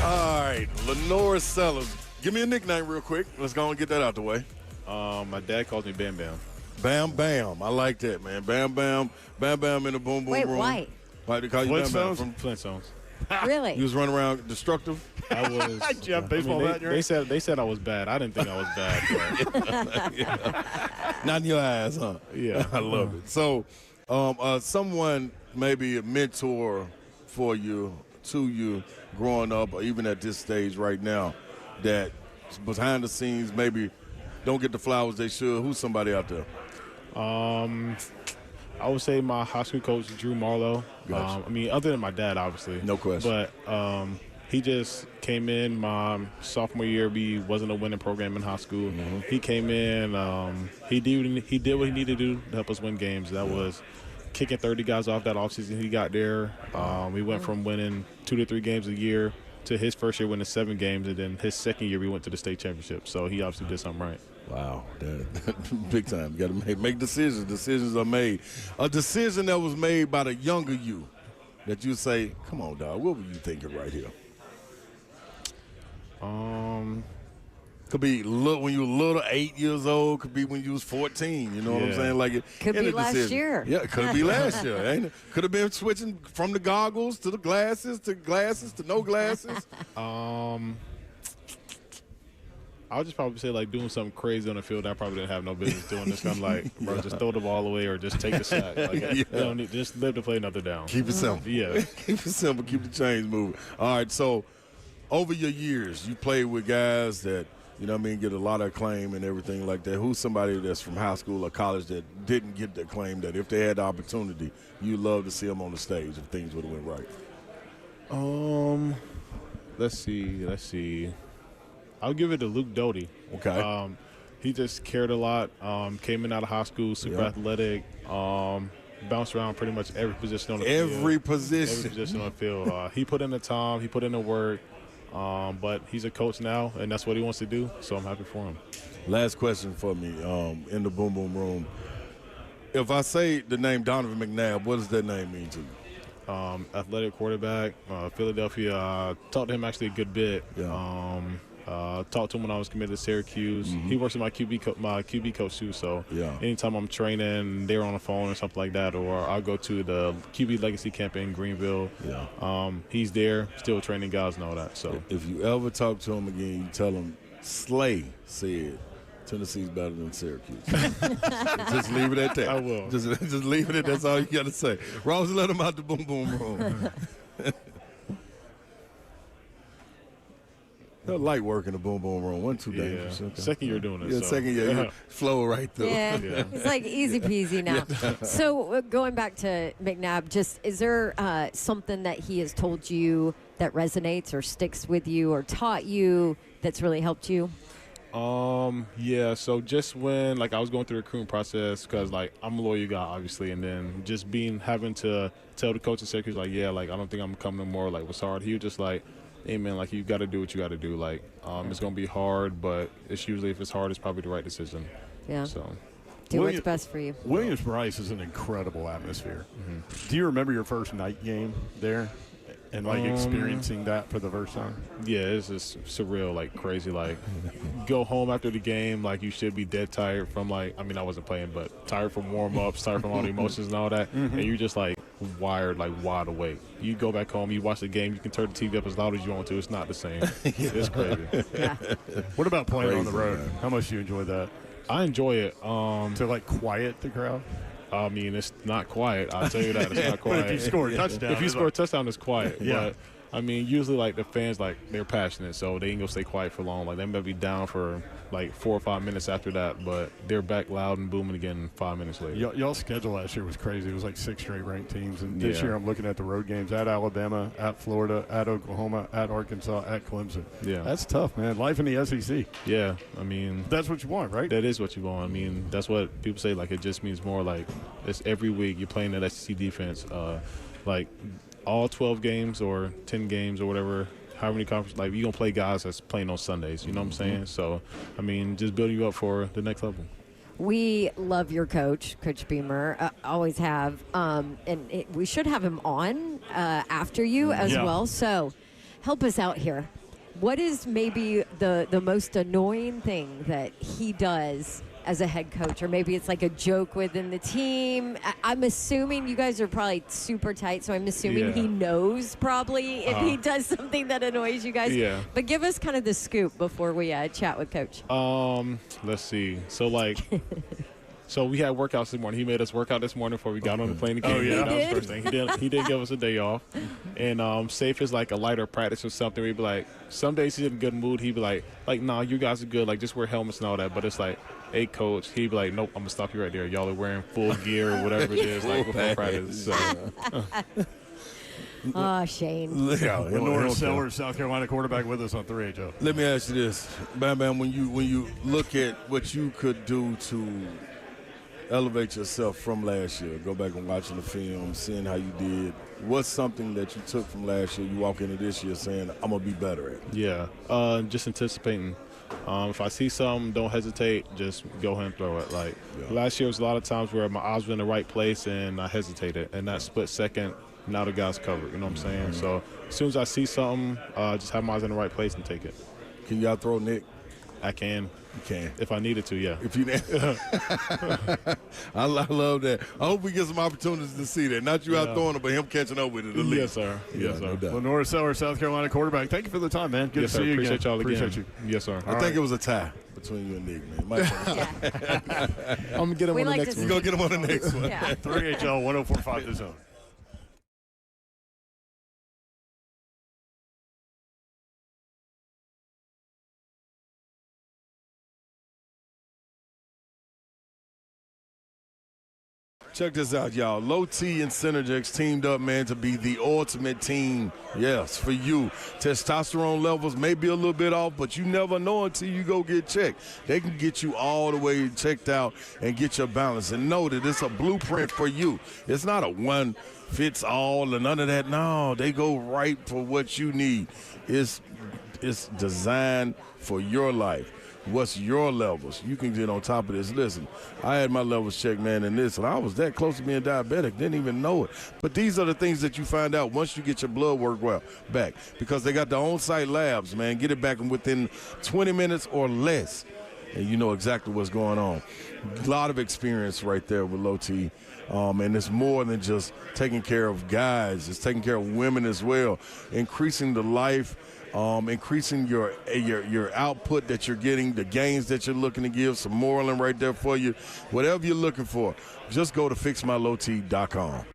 All right, Lenore Sellers. Give me a nickname real quick. Let's go and get that out the way. My dad calls me Bam Bam. Bam Bam. I like that, man. Bam Bam. Bam Bam in the boom, boom Wait, room. why? Why they call you Bam Bam? Flintstones? From Flintstones. Really? You was running around destructive? I was. Do you have baseball bat in your hand? they said I was bad. I didn't think I was bad. But Not in your eyes, huh? Yeah. I love it. So, someone maybe a mentor for you, to you, growing up or even at this stage right now that behind the scenes maybe don't get the flowers they should? Who's somebody out there? I would say my high school coach, Drew Marlowe. Gotcha. I mean, other than my dad, obviously. No question. But he just came in my sophomore year. We wasn't a winning program in high school. Mm-hmm. He came in. He did what he needed to do to help us win games. That was kicking 30 guys off that offseason he got there. We went from winning 2 to 3 games a year to his first year winning 7 games, and then his second year we went to the state championship. So he obviously did something right. Wow, big time. You got to make decisions. Decisions are made. A decision that was made by the younger you that you say, come on, dog, what were you thinking right here? Could be when you were little, 8 years old. Could be when you was 14. You know what I'm saying? Like could be last year. Yeah, it could be last year. Ain't it? Could have been switching from the goggles to the glasses to no glasses. I would just probably say, like, doing something crazy on the field I probably didn't have no business doing. Just kind of like, bro, just throw the ball away or just take the sack. Like, you don't need, just live to play another down. Keep it simple. Yeah. Keep it simple. Keep the chains moving. All right, so over your years, you played with guys that, you know what I mean, get a lot of acclaim and everything like that. Who's somebody that's from high school or college that didn't get the acclaim that if they had the opportunity, you'd love to see them on the stage if things would have went right? Let's see. I'll give it to Luke Doty. Okay. He just cared a lot. Came in out of high school, super athletic. Bounced around pretty much every position on the field. Every position on the field. He put in the time. He put in the work. But he's a coach now, and that's what he wants to do, so I'm happy for him. Last question for me in the Boom Boom Room. If I say the name Donovan McNabb, what does that name mean to you? Athletic quarterback, Philadelphia. Talked to him actually a good bit. Yeah. Talked to him when I was committed to Syracuse. Mm-hmm. He works with my QB coach too. So anytime I'm training, they're on the phone or something like that, or I'll go to the QB Legacy Camp in Greenville. Yeah. He's there, still training guys and all that. So if you ever talk to him again, you tell him Slay said Tennessee's better than Syracuse. Just leave it at that. I will. Just leave it at that. That's all you got to say. Ross, let him out the Boom Boom Room. Light work in the Boom Boom Room. 1 2 dangerous. Okay. Second year doing it. Yeah, so. second year. You flow right through. Yeah. It's like easy peasy now. So going back to McNabb, just is there something that he has told you that resonates or sticks with you or taught you that's really helped you? Yeah, so just when, like, I was going through the recruiting process because, like, I'm a lawyer guy, obviously, and then just having to tell the coach at Syracuse, like, yeah, like, I don't think I'm coming no more, like, what's hard. He was just like, hey, man, like, you got to do what you got to do. Like, it's going to be hard, but it's usually, if it's hard, it's probably the right decision. Yeah. So do what's best for you. Williams-Brice is an incredible atmosphere. Mm-hmm. Do you remember your first night game there and, like, experiencing that for the first time? Yeah, it's just surreal, like, crazy. Like, go home after the game, like, you should be dead tired from, like, I mean, I wasn't playing, but tired from warm-ups, tired from all the emotions and all that, and you're just, like, wired, like, wide awake. You go back home, you watch the game, you can turn the TV up as loud as you want to. It's not the same. It's crazy. Yeah. What about playing Crazy, on the road? man. How much do you enjoy that? I enjoy it. To, like, quiet the crowd? I mean, it's not quiet. I'll tell you that. It's not quiet. But if you score a touchdown. If you score a touchdown, it's quiet. Yeah. But, I mean, usually, like, the fans, like, they're passionate, so they ain't going to stay quiet for long. Like, they may be down for, like, 4 or 5 minutes after that, but they're back loud and booming again 5 minutes later. Y'all's schedule last year was crazy. It was like 6 straight ranked teams. And this year I'm looking at the road games at Alabama, at Florida, at Oklahoma, at Arkansas, at Clemson. Yeah. That's tough, man. Life in the SEC. Yeah, I mean. That's what you want, right? That is what you want. I mean, that's what people say. Like, it just means more like it's every week you're playing that SEC defense. Like, all 12 games or 10 games or whatever, how many conferences, like, you're going to play guys that's playing on Sundays. You know what I'm saying? So, I mean, just building you up for the next level. We love your coach, Coach Beamer. Always have. We should have him on after you as well. So help us out here. What is maybe the most annoying thing that he does as a head coach? Or maybe it's like a joke within the team. I'm assuming you guys are probably super tight, so I'm assuming he knows probably if he does something that annoys you guys. Yeah. But give us kind of the scoop before we chat with Coach. Let's see. So, like, So we had workouts this morning. He made us work out this morning before we got on the plane. Oh, yeah? That was the first thing. He didn't give us a day off. And safe is like a lighter practice or something. We'd be like, some days he's in a good mood. He'd be like, nah, you guys are good. Like, just wear helmets and all that. But it's like, hey, coach. He'd be like, nope, I'm going to stop you right there. Y'all are wearing full gear or whatever it is, like before practice. So. Oh, Shane. Lenore Sellers, South Carolina quarterback, with us on 3HO. Let me ask you this, Bam Bam. When you look at what you could do to elevate yourself from last year, go back and watching the film, seeing how you did. What's something that you took from last year? You walk into this year saying, "I'm gonna be better at." Yeah, just anticipating. If I see something, don't hesitate. Just go ahead and throw it. Like last year was a lot of times where my eyes were in the right place and I hesitated, and that split second. Now the guy's covered, you know what I'm saying? So as soon as I see something, just have my eyes in the right place and take it. Can y'all throw Nick? I can. You can. If I needed to, yeah. If you, I love that. I hope we get some opportunities to see that. Not you out throwing it, but him catching up with it. Yes, sir. Yes, sir. No Lenore Sellers, South Carolina quarterback. Thank you for the time, man. Good to see you again. Appreciate y'all again. Appreciate you. Yes, sir. I think it was a tie between you and Nick, man. I'm going to get him on the next one. You're going to get him on the next one. 3HL 1045 The Zone. Check this out, y'all. Low T and Synergex teamed up, man, to be the ultimate team. Yes, for you. Testosterone levels may be a little bit off, but you never know until you go get checked. They can get you all the way checked out and get your balance. And know that it's a blueprint for you. It's not a one fits all and none of that. No, they go right for what you need. It's designed for your life. What's your levels? You can get on top of this. Listen, I had my levels checked, man, and I was that close to being diabetic. Didn't even know it. But these are the things that you find out once you get your blood work back, because they got the on-site labs, man. Get it back within 20 minutes or less, and you know exactly what's going on. A lot of experience right there with Low T. And it's more than just taking care of guys. It's taking care of women as well, increasing the life, increasing your output that you're getting, the gains that you're looking to give, some moreling right there for you. Whatever you're looking for, just go to fixmylowt.com.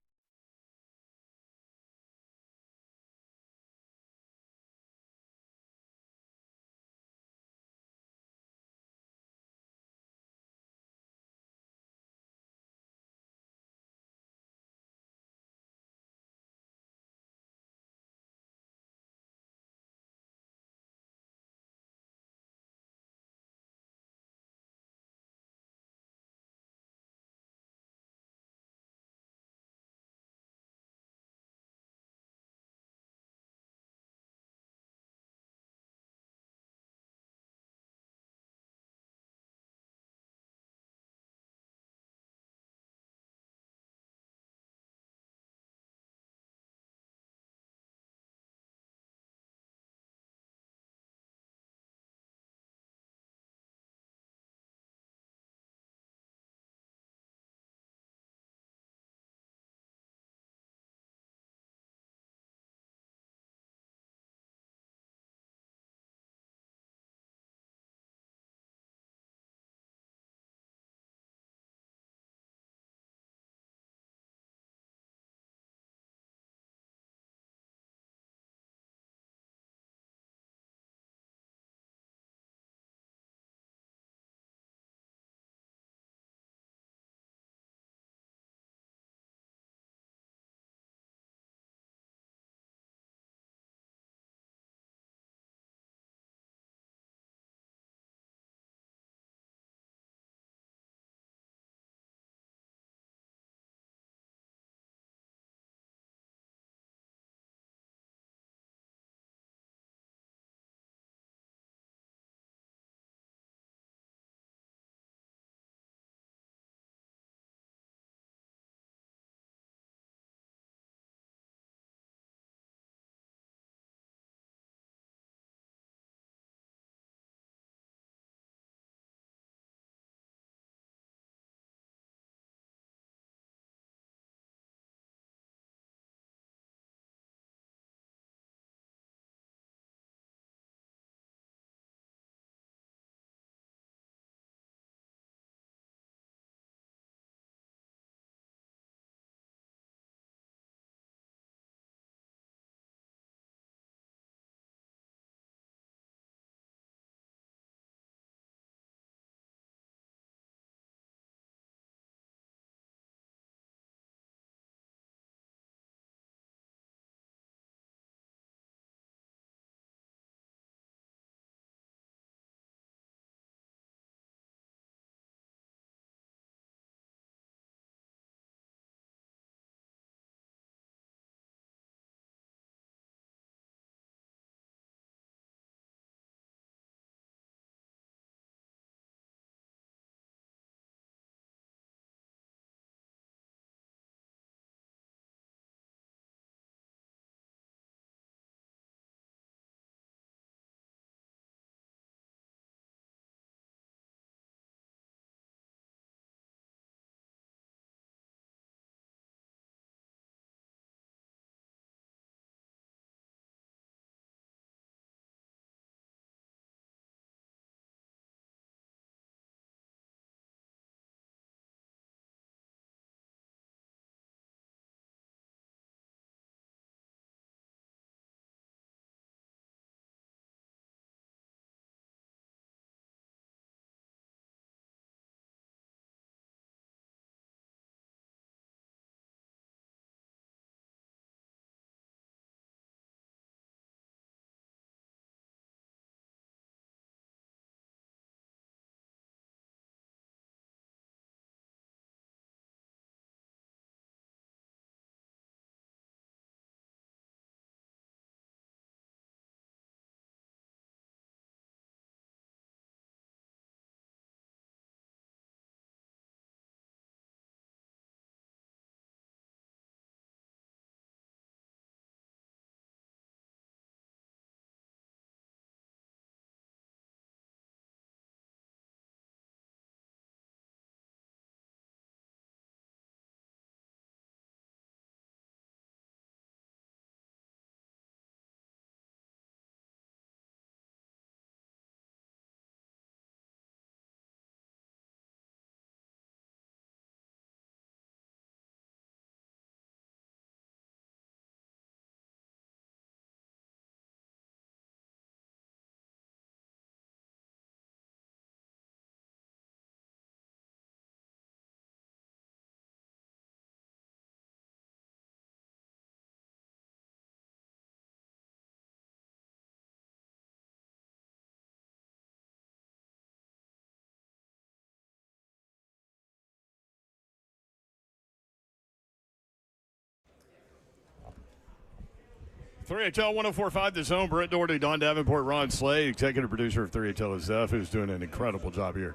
3HL 104.5 The Zone. Brent Doherty, Don Davenport, Ron Slade, executive producer of 3HL is Zeph, who's doing an incredible job here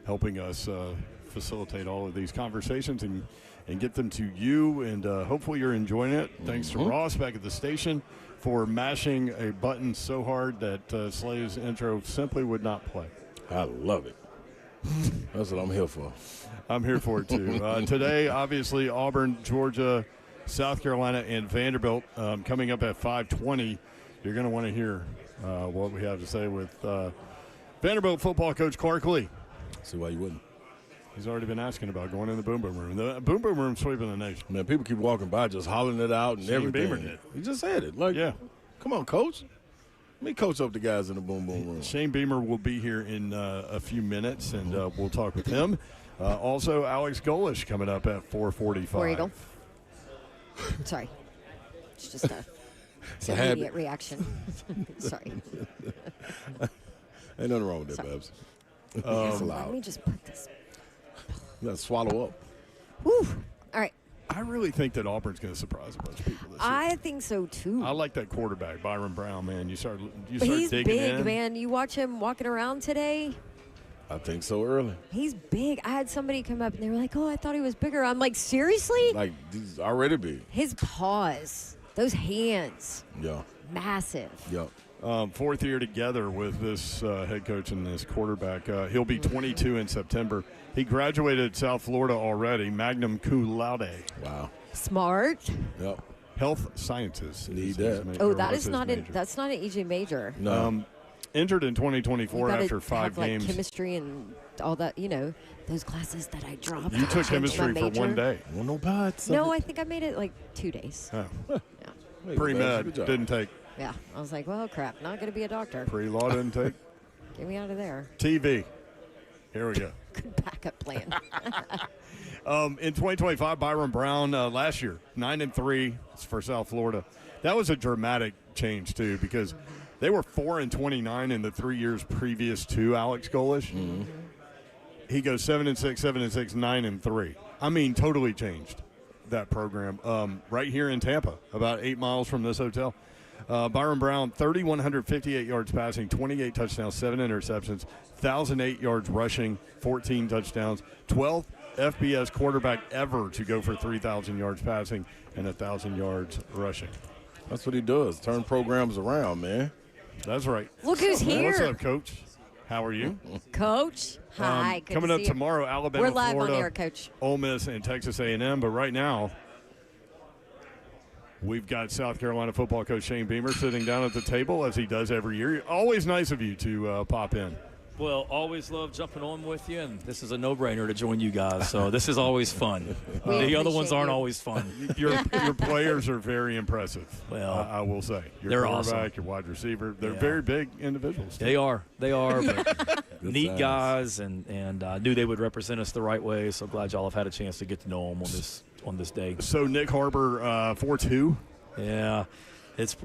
helping us facilitate all of these conversations and get them to you. And hopefully you're enjoying it. Thanks to Ross back at the station for mashing a button so hard that Slade's intro simply would not play. I love it. That's what I'm here for. I'm here for it, too. Today, obviously, Auburn, Georgia, South Carolina, and Vanderbilt coming up at 5:20. You're going to want to hear what we have to say with Vanderbilt football coach Clark Lee. See why you wouldn't. He's already been asking about going in the Boom Boom Room. The Boom Boom Room sweeping the nation. Man, people keep walking by just hollering it out and Shane everything. Beamer did. He just said it. Like, Yeah. come on, coach. Let me coach up the guys in the Boom Boom Room. Shane Beamer will be here in a few minutes, and we'll talk with him. Also, Alex Golish coming up at 4:45. War Eagle. Sorry. It's just a immediate reaction. Sorry. Ain't nothing wrong with that, Sorry. Babs. Let loud. me just put this. You got to swallow up. Whew. All right. I really think that Auburn's going to surprise a bunch of people this year. I think so, too. I like that quarterback, Byron Brown, man. You start He's digging big, in. man. You watch him walking around today. I think so early. He's big. I had somebody come up and they were like, "Oh, I thought he was bigger." I'm like, "Seriously?" Like, he's already big. His paws, those hands, Yeah. massive. Yep. Fourth year together with this head coach and this quarterback. He'll be 22 in September. He graduated South Florida already, magna cum laude. Wow. Smart. Yep. Health sciences. Need is that. his Oh, or that was is his not major. that's not an EJ major. No. Injured in You 2024 gotta after 5 have, like, games. chemistry and all that. You know, those classes that I dropped. You took to change my chemistry for one major. day. Well, no pots. No, I think I made it like 2 days. Oh. Yeah. Pre-med Good job. didn't take. Yeah. I was like, well, crap. Not going to be a doctor. Pre-law didn't take. Get me out of there. TV. Here we go. Good backup plan. In 2025, Byron Brown last year, 9-3 for South Florida. That was a dramatic change, too, because they were 4-29 in the 3 years previous to Alex Golish. Mm-hmm. He goes 7-6, 7-6, 9-3. I mean, totally changed that program. Right here in Tampa, about 8 miles from this hotel. Byron Brown, 3,158 yards passing, 28 touchdowns, 7 interceptions, 1,008 yards rushing, 14 touchdowns, 12th FBS quarterback ever to go for 3,000 yards passing and 1,000 yards rushing. That's what he does. Turn programs around, man. That's right. Look who's here. What's up, Coach? How are you? Coach. Hi. Good Coming to up see you. tomorrow, Alabama, We're live Florida, on air, Coach. Ole Miss, and Texas A&M. But right now, we've got South Carolina football coach Shane Beamer sitting down at the table, as he does every year. Always nice of you to pop in. Well, always love jumping on with you, and this is a no-brainer to join you guys. So this is always fun. The other ones aren't always fun. Your players are very impressive. Well, I will say. Your they're quarterback, awesome. your wide receiver, they're Yeah. very big individuals. They are. But neat size. guys, and I knew they would represent us the right way. So glad y'all have had a chance to get to know them on this day. So Nick Harbor, 4'2". Yeah, it's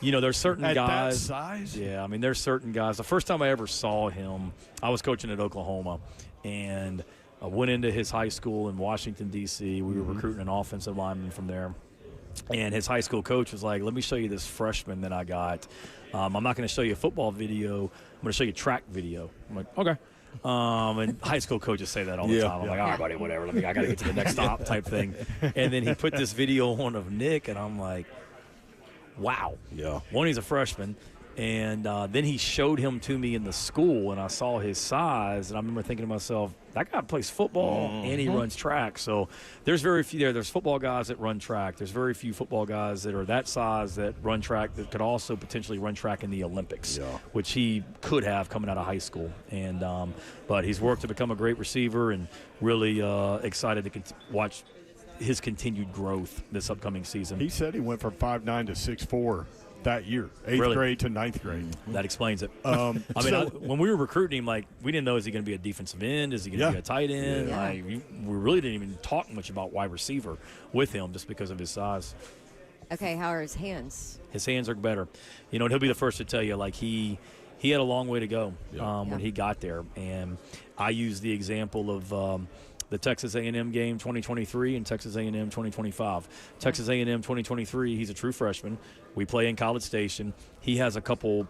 there's certain At guys. that size? Yeah, I mean there's certain guys. The first time I ever saw him, I was coaching at Oklahoma, and I went into his high school in Washington D.C. We were recruiting an offensive lineman from there, and his high school coach was like, "Let me show you this freshman that I got. I'm not going to show you a football video. I'm going to show you track video." I'm like, "Okay." And high school coaches say that all the time. I'm like, all right, buddy, whatever. I got to get to the next stop type thing. And then he put this video on of Nick, and I'm like, wow. Yeah. One, he's a freshman. And then he showed him to me in the school, and I saw his size. And I remember thinking to myself, that guy plays football and he runs track. So there's very few there. There's football guys that run track. There's very few football guys that are that size that run track that could also potentially run track in the Olympics, which he could have coming out of high school. And but he's worked to become a great receiver, and really excited to watch his continued growth this upcoming season. He said he went from 5'9" to 6'4" that year, 8th grade to 9th grade. That explains it. I mean, when we were recruiting him, we didn't know, is he going to be a defensive end? Is he going to be a tight end? Yeah. We really didn't even talk much about wide receiver with him just because of his size. Okay, how are his hands? His hands are better. And he'll be the first to tell you, he had a long way to go when he got there. And I use the example of the Texas A&M game 2023 and Texas A&M 2025. Texas A&M 2023, he's a true freshman. We play in College Station. He has a couple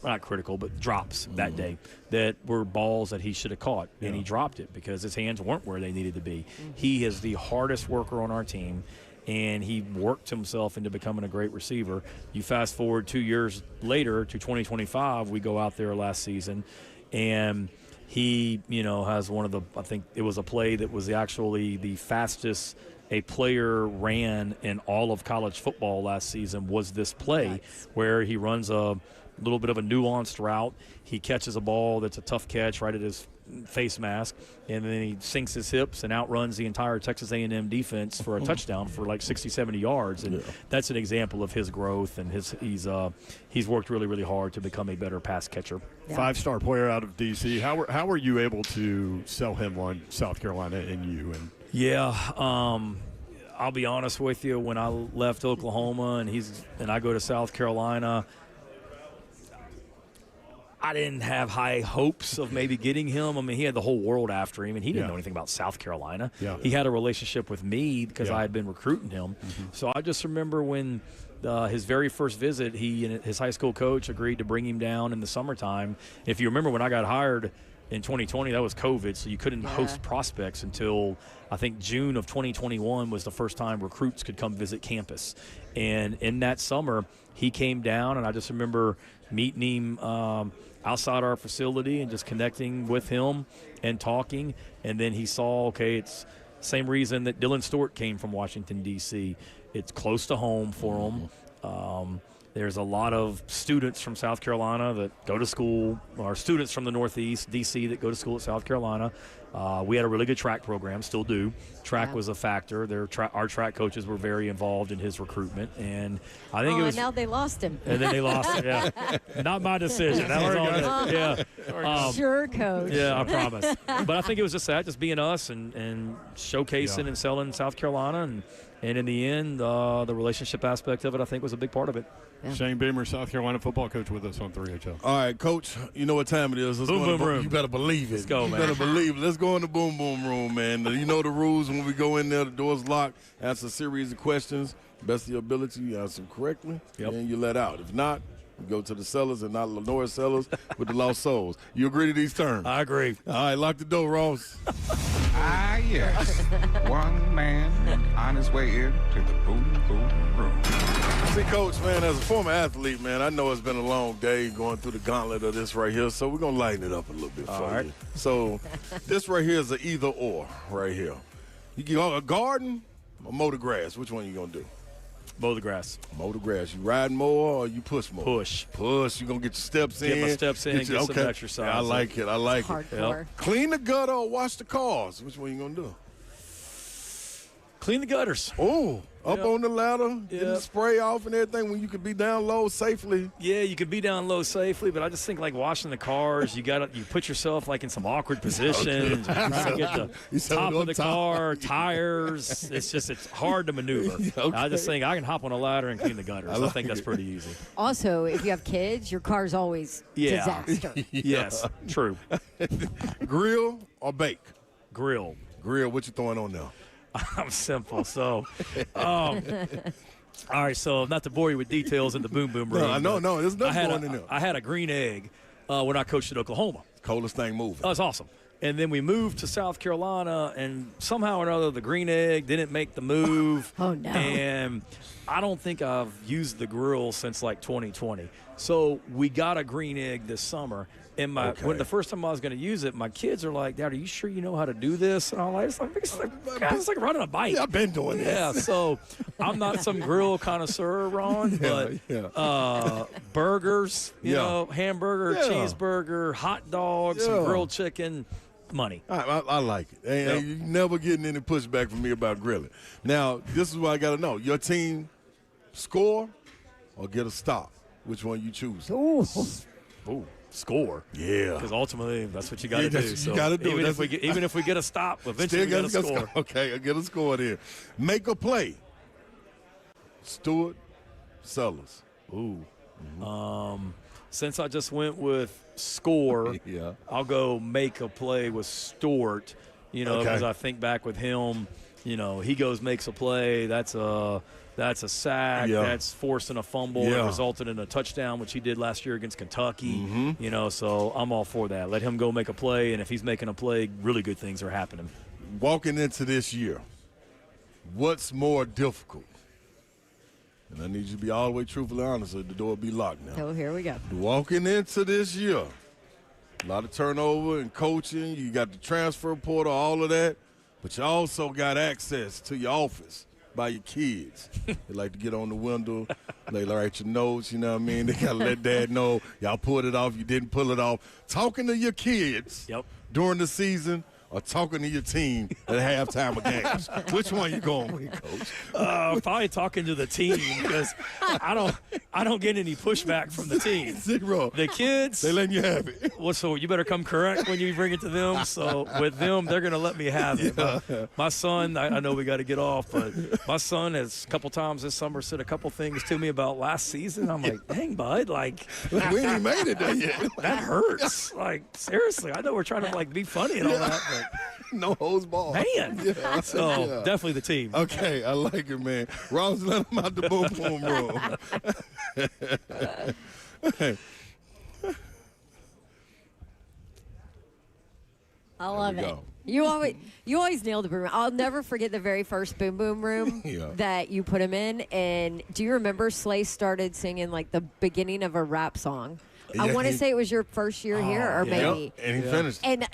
not critical, but drops that day that were balls that he should have caught, and he dropped it because his hands weren't where they needed to be. He is the hardest worker on our team, and he worked himself into becoming a great receiver. You fast forward 2 years later to 2025, we go out there last season, and he, has one of the, I think it was a play that was actually the fastest a player ran in all of college football last season was this play where he runs a little bit of a nuanced route. He catches a ball that's a tough catch right at his face mask, and then he sinks his hips and outruns the entire Texas A&M defense for a touchdown for like 60, 70 yards. And that's an example of his growth, and he's worked really, really hard to become a better pass catcher. Yeah. 5-star player out of D.C. How were you able to sell him on South Carolina and you? And Yeah, I'll be honest with you. When I left Oklahoma and I go to South Carolina, I didn't have high hopes of maybe getting him. I mean, he had the whole world after him, and he didn't know anything about South Carolina. Yeah. He had a relationship with me because I had been recruiting him. So I just remember when his very first visit, he and his high school coach agreed to bring him down in the summertime. If you remember when I got hired in 2020, that was COVID, so you couldn't host prospects until I think June of 2021 was the first time recruits could come visit campus. And in that summer, he came down, and I just remember meeting him outside our facility and just connecting with him and talking. And then he saw, it's the same reason that Dylan Stewart came from Washington, D.C. It's close to home for him. There's a lot of students from South Carolina that go to school, or students from the Northeast, D.C., that go to school at South Carolina. We had a really good track program, still do. Track was a factor. Our track coaches were very involved in his recruitment, and I think it was. And now they lost him. And then they lost him. Yeah, not my decision. That was all. Yeah, sure, coach. Yeah, I promise. But I think it was just that, just being us and showcasing and selling South Carolina, and in the end, the relationship aspect of it, I think, was a big part of it. Yeah. Shane Beamer, South Carolina football coach, with us on 3HL. All right, Coach, you know what time it is. Boom Boom Room. You better believe it. Let's go, man. You better believe it. Let's go in the Boom Boom Room, man. You know the rules. When we go in there, the door's locked. Answer a series of questions. Best of your ability, you answer them correctly, and you let out. If not, you go to the Sellers and not Lenore Sellers with the Lost Souls. You agree to these terms? I agree. All right, lock the door, Ross. Yes. One man on his way in to the Boom Boom Room. See, Coach, man, as a former athlete, man, I know it's been a long day going through the gauntlet of this right here, so we're going to lighten it up a little bit for you. So this right here is an either or right here. You get a garden or mow the grass. Which one you going to do? Mow the grass. Mow the grass. You ride more or you push more? Push. Push. You're going to get your steps in. Get my steps in and get some exercise. Yeah, I like it. I like it. Hardcore. Clean the gutter or wash the cars. Which one you going to do? Clean the gutters. Oh, up on the ladder, getting the spray off and everything when you could be down low safely. Yeah, you could be down low safely, but I just think like washing the cars, you put yourself like in some awkward positions. You get the top of the car, tires. It's hard to maneuver. I just think I can hop on a ladder and clean the gutters. I think that's pretty easy. Also, if you have kids, your car's always disaster. Yes, true. Grill or bake? Grill. Grill, what you throwing on there? I'm simple. So, all right. So, not to bore you with details in the Boom Boom Room. No. There's nothing going in there. I had a green egg when I coached at Oklahoma. Coldest thing moving. That was awesome. And then we moved to South Carolina, and somehow or another, the green egg didn't make the move. Oh, no. And I don't think I've used the grill since like 2020. So we got a green egg this summer. And when the first time I was going to use it, my kids are like, "Dad, are you sure you know how to do this?" And I'm like, "It's like running a bike." Yeah, I've been doing this. Yeah, so I'm not some grill connoisseur, Ron, but burgers, you know, hamburger, cheeseburger, hot dogs, some grilled chicken, money. I like it. And you're never getting any pushback from me about grilling. Now, this is what I got to know. Your team score or get a stop? Which one you choose? Ooh. Score. Yeah. Because ultimately, that's what you got to do. So you got to do even if we get a stop, eventually we got to score. Okay, I get a score there. Make a play. Stewart, Sellers. Ooh. Since I just went with score, I'll go make a play with Stewart. You know, because I think back with him, you know, he goes, makes a play. That's a sack. Yeah. That's forcing a fumble. Yeah. It resulted in a touchdown, which he did last year against Kentucky. Mm-hmm. You know, so I'm all for that. Let him go make a play, and if he's making a play, really good things are happening. Walking into this year, what's more difficult? And I need you to be all the way truthfully honest, or the door will be locked now. Oh, here we go. Walking into this year, a lot of turnover and coaching. You got the transfer portal, all of that. But you also got access to your office by your kids. They like to get on the window. They write your notes, you know what I mean? They got to let dad know y'all pulled it off, you didn't pull it off. Talking to your kids during the season or talking to your team at halftime of games. Which one you going with, Coach? Probably talking to the team because I don't get any pushback from the team. Zero. The kids, they letting you have it. Well, so you better come correct when you bring it to them. So with them, they're gonna let me have it. My son, I know we got to get off, but my son has a couple times this summer said a couple things to me about last season. I'm like, dang, bud, like we ain't even made it there yet. That hurts. Like seriously, I know we're trying to like be funny and all that, but no hose ball. Man. Yeah. So definitely the team. Okay, I like it, man. Ross, let him out the boom boom room. I love it. You always nail the boom room. I'll never forget the very first boom boom room that you put him in. And do you remember Slay started singing like the beginning of a rap song? I want to say it was your first year here, or maybe. And he finished. And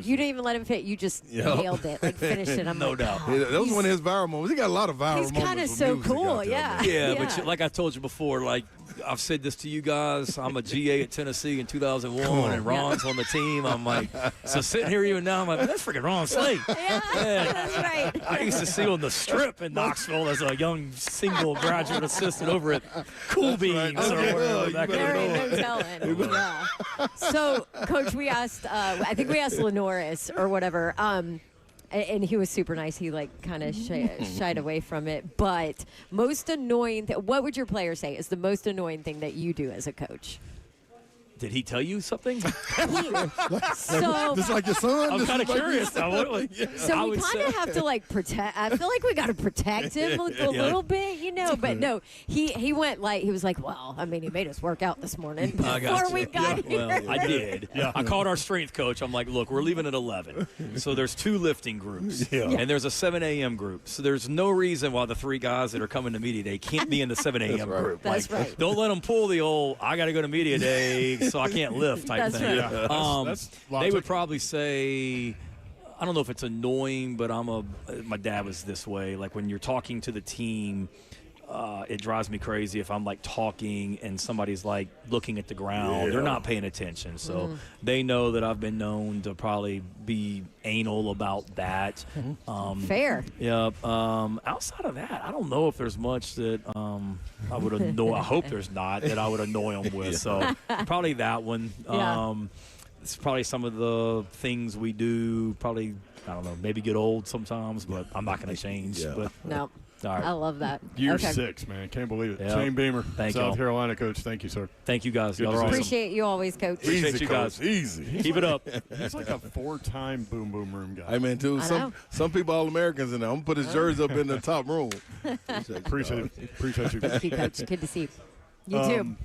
you didn't even let him fit. You just nailed it, like finished it. I'm no like, doubt. God, that was one of his viral moments. He got a lot of viral moments. He's kind of so cool, Yeah, but like I told you before, like I've said this to you guys. I'm a GA at Tennessee in 2001, and Ron's on the team. I'm like, so sitting here even now, I'm like, that's freaking Ron Slade. That's right. I used to see on the strip in Knoxville as a young single graduate assistant over at Cool Beans or whatever. There ain't no telling. Yeah. So, Coach, we asked, I think we asked Lenoris or whatever, and he was super nice. He, like, kind of shied away from it. But most annoying what would your player say is the most annoying thing that you do as a coach? Did he tell you something? So just like your son. I'm kind of curious. So we kind of have to like protect. I feel like we got to protect him a little bit, you know. But no, he went like he was like, well, I mean, he made us work out this morning before we got here. Well, I did. I called our strength coach. I'm like, look, we're leaving at 11, so there's 2 lifting groups, and there's a 7 a.m. group. So there's no reason why the 3 guys that are coming to media day can't be in the 7 a.m. group. That's like, right. Don't let them pull the old I got to go to media day, so I can't lift type That's thing. right. That's they would probably say, I don't know if it's annoying, but my dad was this way. Like when you're talking to the team, it drives me crazy if I'm like talking and somebody's like looking at the ground. They're not paying attention. So they know that I've been known to probably be anal about that. Fair. Yeah. Outside of that, I don't know if there's much that I would annoy. I hope there's not that I would annoy them with. So probably that one. It's probably some of the things we do. Probably, I don't know, maybe get old sometimes, but I'm not going to change. But no. All right. I love that. Year 6, man. Can't believe it. Yep. Shane Beamer, Thank South you. Carolina coach. Thank you, sir. Thank you, guys. Good Y'all to are see awesome. Appreciate you always, Coach. Appreciate Easy, you guys. Easy. Keep it up. He's like a 4-time boom boom room guy. Hey, man, dude, some people All-Americans in there. I'm going to put his jersey up in the top room. Appreciate it. Appreciate you. Thank you, Coach. Good to see you. You too.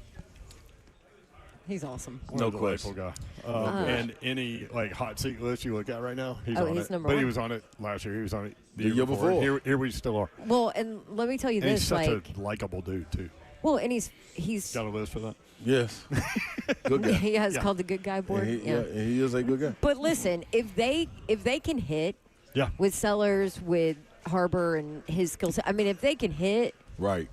He's awesome. No question. Guy. And any like hot seat list you look at right now, he's on he's it. number But one. he was on it last year. He was on it The year before. Here we still are. Well, and let me tell you And this, he's such like, a likable dude too. well, and he's Got a list for that? Yes. Good guy. he has called the good guy board. And he is a good guy. But listen, if they can hit with Sellers, with Harbor and his skill set, I mean, if they can hit, right.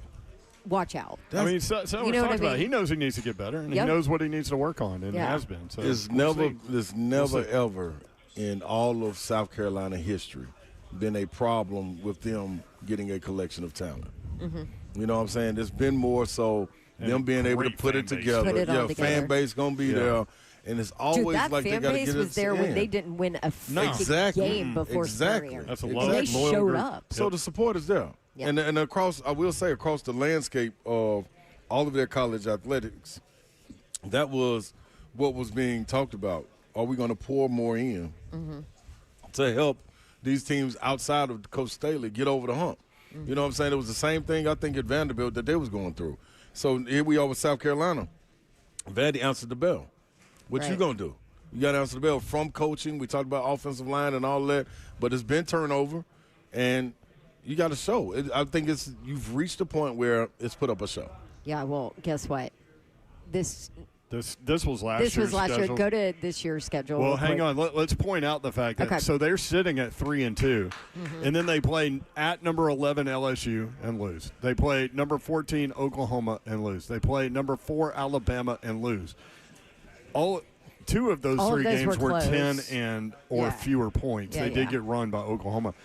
Watch out. I mean, Sellers you know what I talked about it. mean? He knows he needs to get better, and he knows what he needs to work on, and has been. So There's we'll never see. ever in all of South Carolina history been a problem with them getting a collection of talent. You know what I'm saying? There's been more so them being able to put it together. Put it all together. Fan base going to be there. And it's always Dude, that like they fan got to base get was there when they didn't win a freaking game before Spurrier. That's a And loyal they showed group. up. So the support is there. Yep. And across, I will say, across the landscape of all of their college athletics, that was what was being talked about. Are we going to pour more in to help these teams outside of Coach Staley get over the hump. You know what I'm saying? It was the same thing, I think, at Vanderbilt that they was going through. So here we are with South Carolina. Vandy answered the bell. What you going to do? You got to answer the bell from coaching. We talked about offensive line and all that, but it's been turnover, and you got to show. I think you've reached a point where it's put up a show. Yeah, well, guess what? This was last This was last year. schedule. Go to this year's schedule. Well, real hang quick. on. Let's point out the fact that Okay. so they're sitting at 3-2, and then they play at number 11 LSU and lose. They play number 14 Oklahoma and lose. They play number 4 Alabama and lose. Two of those All of three those games were were close. 10 and or Yeah. fewer points. Yeah, They did yeah. get run by Oklahoma.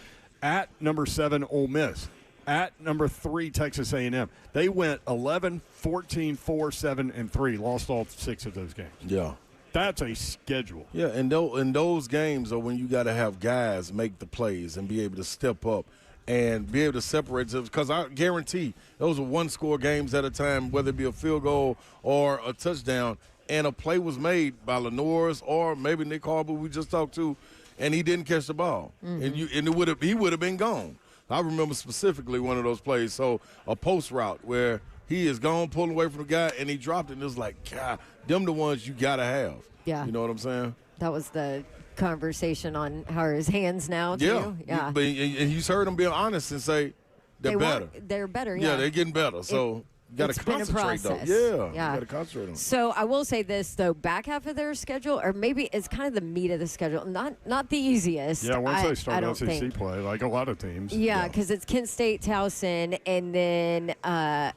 At number 7 Ole Miss. At number 3 Texas A&M. They went 11, 14, 4, 7, and 3. Lost all 6 of those games. Yeah. That's a schedule. Yeah, and those games are when you got to have guys make the plays and be able to step up and be able to separate them. Because I guarantee those are one-score games at a time, whether it be a field goal or a touchdown, and a play was made by Lenore's or maybe Nick Harbaugh we just talked to, and he didn't catch the ball, and he would have been gone. I remember specifically one of those plays. So a post route where he is gone, pulling away from the guy, and he dropped it. And it was like, God, them the ones you got to have. Yeah. You know what I'm saying? That was the conversation on how are his hands now, too. Yeah. But and you heard him being honest and say they're better. They're better, Yeah, yeah. they're getting better. So you got to It's been a concentrate, though. process. Yeah. Yeah. You got to concentrate on it. So I will say this, though, back half of their schedule, or maybe it's kind of the meat of the schedule, not the easiest. Yeah, once I they start don't SEC think. play, like a lot of teams. Yeah, because it's Kent State, Towson, and then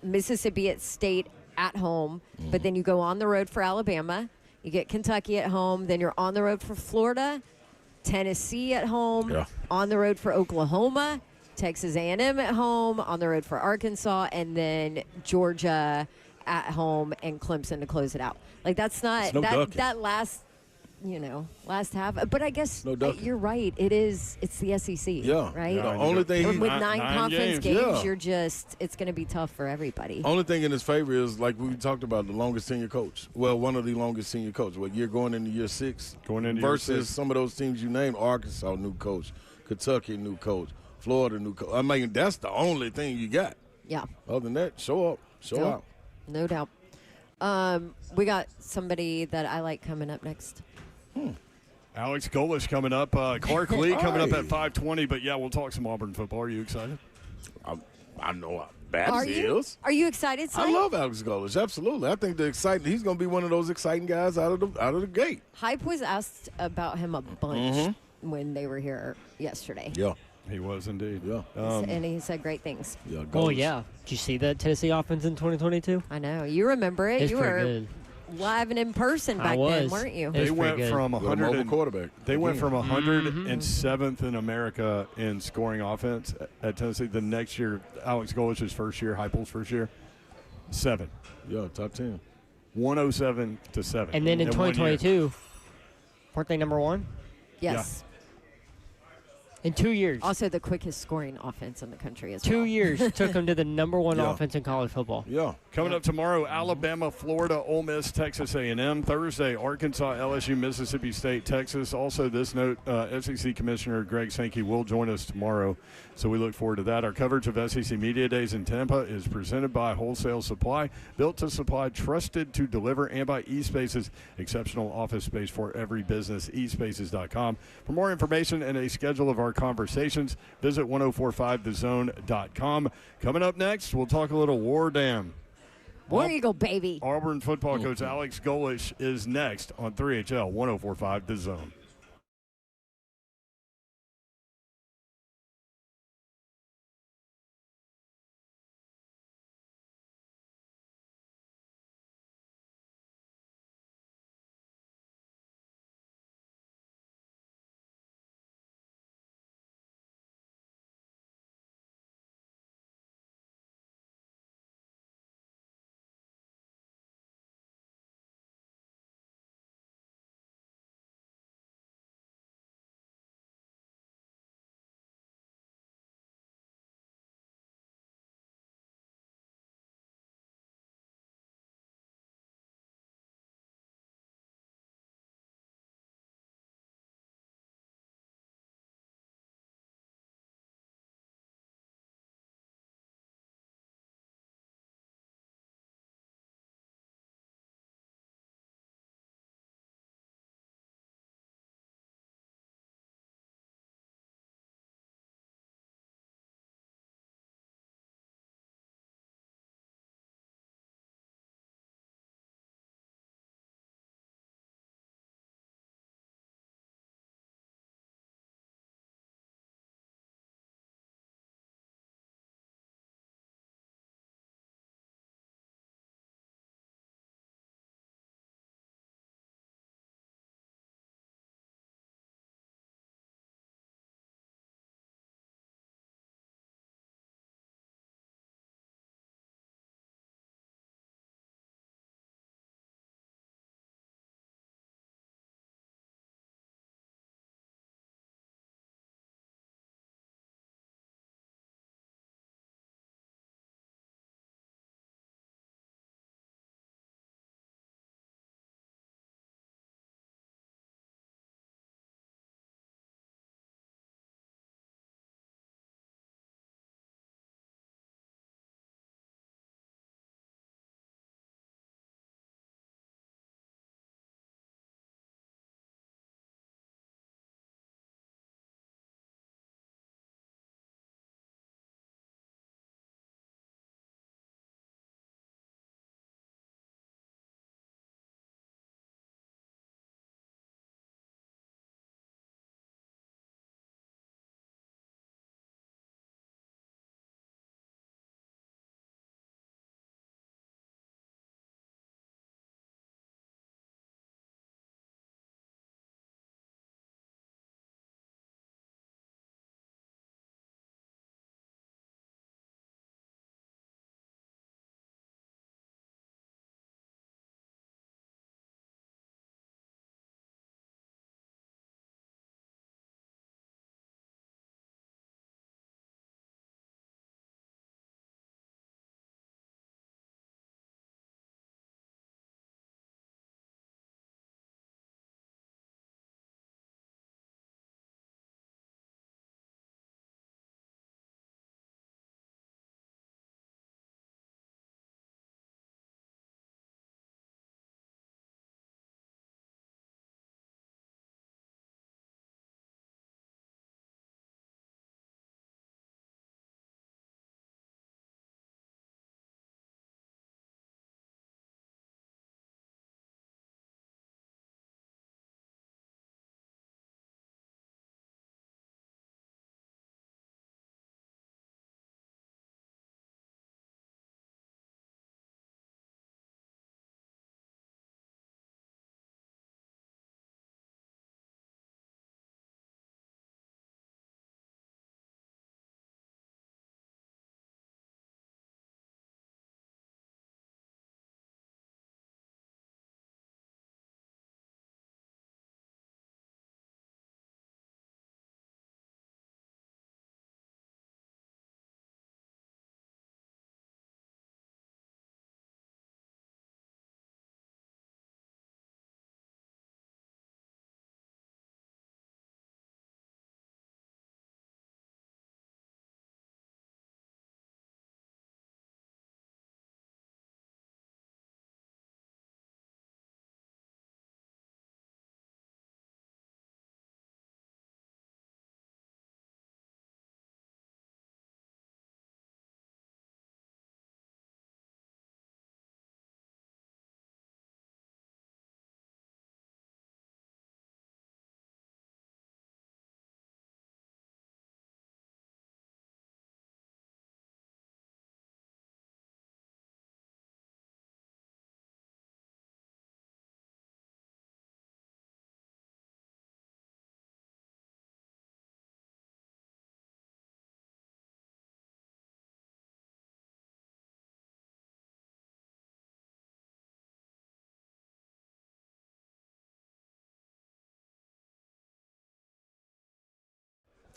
Mississippi State at home. But then you go on the road for Alabama. You get Kentucky at home. Then you're on the road for Florida, Tennessee at home, on the road for Oklahoma, Texas A&M at home, on the road for Arkansas, and then Georgia at home and Clemson to close it out. Like that's not no ducking. that last half. But I guess No ducking. you're right. It's the SEC. Yeah. Right. The only thing With nine conference games, yeah. it's going to be tough for everybody. Only thing in his favor is, like we talked about, the longest senior coach. Well, one of the longest senior coaches. What year going into year 6? Going into year versus 6. some of those teams you named. Arkansas, new coach. Kentucky, new coach. Florida, new coach. I mean, that's the only thing you got. Yeah. Other than that, show up. Show out. No doubt. We got somebody that I like coming up next. Alex Golish coming up. Clark Lee coming up at 5:20. But, yeah, we'll talk some Auburn football. Are you excited? I know how bad Are he you? is. Are you excited, I Cy? love Alex Golish. Absolutely. I think he's going to be one of those exciting guys out of the gate. Hype was asked about him a bunch when they were here yesterday. Yeah. He was indeed. Yeah. And he said great things. Yeah. Oh, Golish. yeah. Did you see that Tennessee offense in 2022? I know. You remember it. It's You pretty were good. live and in person back then, weren't you? They It's went pretty good. from With a mobile 100 quarterback. They went from 107th in America in scoring offense at Tennessee. The next year, Alex Golish's first year, Heupel's first year, 7. Yeah, top 10. 107 to 7. And then in 1 year. 2022, weren't they number 1? Yes. In 2 years. Also the quickest scoring offense in the country as 2 well. years took them to the number 1 Yeah. offense in college football. Yeah. Coming up tomorrow, Alabama, Florida, Ole Miss, Texas A&M. Thursday, Arkansas, LSU, Mississippi State, Texas. Also, this note, SEC Commissioner Greg Sankey will join us tomorrow, so we look forward to that. Our coverage of SEC Media Days in Tampa is presented by Wholesale Supply, built to supply, trusted to deliver, and by eSpaces, exceptional office space for every business, eSpaces.com. For more information and a schedule of our conversations, visit 1045thezone.com. Coming up next, we'll talk a little War Dam. War Eagle, baby. Auburn football coach Alex Golish is next on 3HL 1045 The Zone.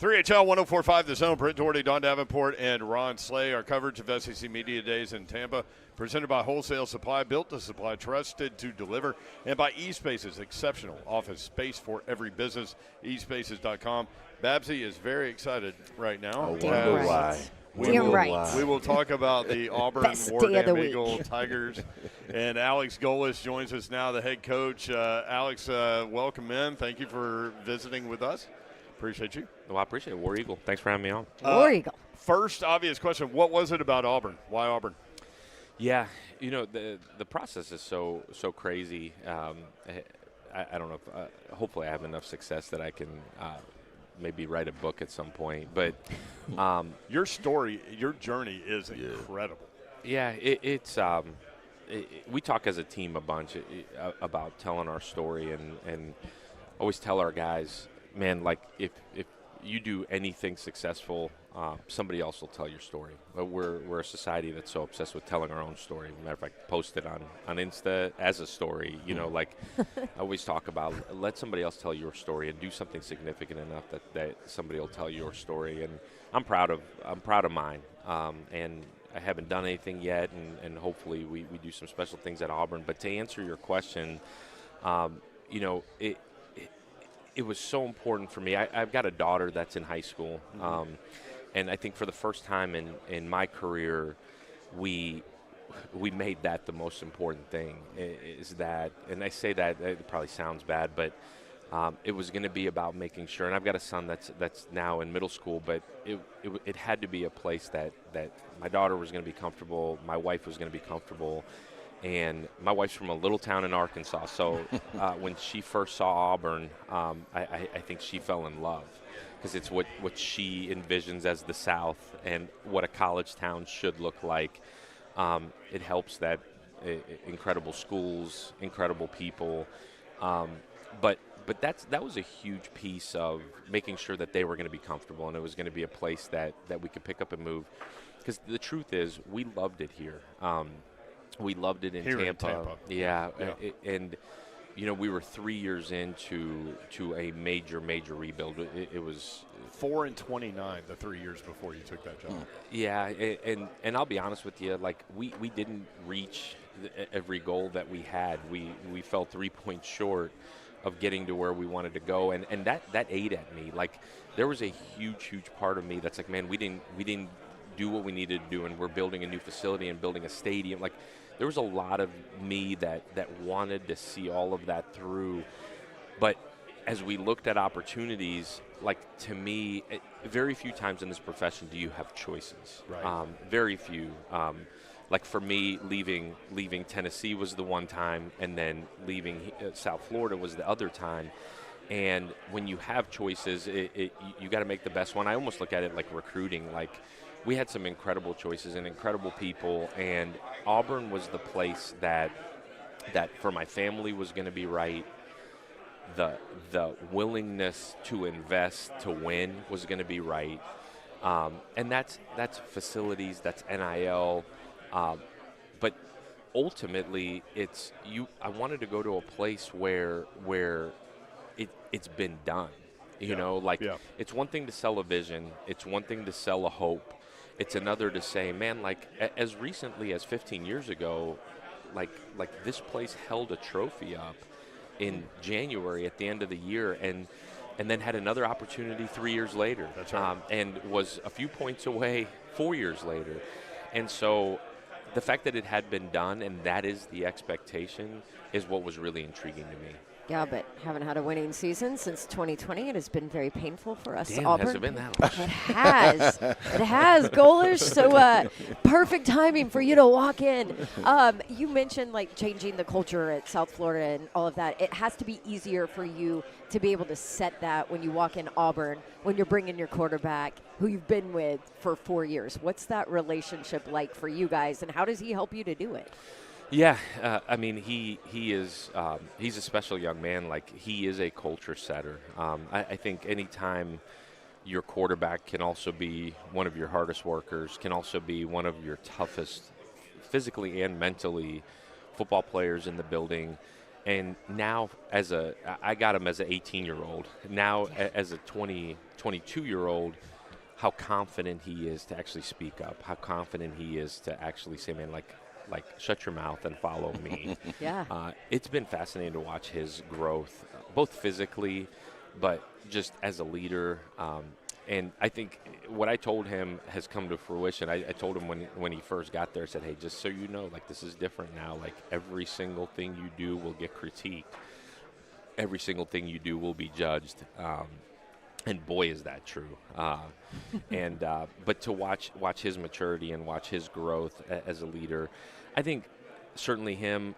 3HL 104.5 The Zone. Britt Doherty, Don Davenport, and Ron Slay. Our coverage of SEC Media Days in Tampa, presented by Wholesale Supply, built to supply, trusted to deliver, and by eSpaces, exceptional office space for every business. eSpaces.com. Babsy is very excited right now. Damn right. We will talk about the Auburn Best War day of the Damn week. Eagle Tigers. And Alex Golis joins us now, the head coach. Alex, welcome in. Thank you for visiting with us. Appreciate you. Well, I appreciate it. War Eagle. Thanks for having me on. War Eagle. First obvious question, what was it about Auburn? Why Auburn? Yeah, the process is so crazy. I don't know if hopefully I have enough success that I can maybe write a book at some point. But your story, your journey is incredible. Yeah, we talk as a team a bunch about telling our story and always tell our guys, man, like if you do anything successful, somebody else will tell your story. But we're a society that's so obsessed with telling our own story. Matter of fact, post it on Insta as a story. Like I always talk about, let somebody else tell your story and do something significant enough that somebody will tell your story. And I'm proud of mine. And I haven't done anything yet, and hopefully we do some special things at Auburn. But to answer your question, it was so important for me. I've got a daughter that's in high school, and I think for the first time in my career, we made that the most important thing. Is that, and I say that it probably sounds bad, but it was going to be about making sure. And I've got a son that's now in middle school, but it had to be a place that my daughter was going to be comfortable, my wife was going to be comfortable. And my wife's from a little town in Arkansas, so when she first saw Auburn, I think she fell in love because it's what she envisions as the South and what a college town should look like. It helps that incredible schools, incredible people, but that was a huge piece of making sure that they were going to be comfortable and it was going to be a place that we could pick up and move. Because the truth is, we loved it here. We loved it in Tampa. Yeah. And we were 3 years into a major rebuild. It was 4-29 the 3 years before you took that job. Yeah, and I'll be honest with you, like we didn't reach every goal that we had. We fell 3 points short of getting to where we wanted to go, and that ate at me. Like there was a huge part of me that's like, man, we didn't do what we needed to do, and we're building a new facility and building a stadium. Like there was a lot of me that wanted to see all of that through. But as we looked at opportunities, like to me, very few times in this profession do you have choices. Right. Very few. Like for me, leaving Tennessee was the one time, and then leaving South Florida was the other time. And when you have choices, you got to make the best one. I almost look at it like recruiting. Like we had some incredible choices and incredible people, and Auburn was the place that for my family was going to be right. The willingness to invest to win was going to be right, and that's facilities, that's NIL, but ultimately it's you. I wanted to go to a place where it's been done. It's one thing to sell a vision, it's one thing to sell a hope. It's another to say, man, like as recently as 15 years ago, like this place held a trophy up in January at the end of the year, and then had another opportunity 3 years later. That's right. And was a few points away 4 years later. And so the fact that it had been done and that is the expectation is what was really intriguing to me. Yeah, but haven't had a winning season since 2020. It has been very painful for us. Damn, Auburn. has it been that long? It has. It has. Goalers. So perfect timing for you to walk in. You mentioned like changing the culture at South Florida and all of that. It has to be easier for you to be able to set that when you walk in Auburn, when you're bringing your quarterback who you've been with for 4 years. What's that relationship like for you guys, and how does he help you to do it? Yeah, I mean, he is he's a special young man. Like, he is a culture setter. I think anytime your quarterback can also be one of your hardest workers, can also be one of your toughest physically and mentally football players in the building, And now, I got him as an 18-year-old. Now, as a 22-year-old, how confident he is to actually speak up. How confident he is to actually say, "Man, like shut your mouth and follow me." Yeah. It's been fascinating to watch his growth, both physically, but just as a leader. And I think what I told him has come to fruition. I told him when he first got there, I said, "Hey, just so you know, like, this is different now. Like, every single thing you do will get critiqued. Every single thing you do will be judged." And boy, is that true. But to watch his maturity and watch his growth as a leader, I think certainly him.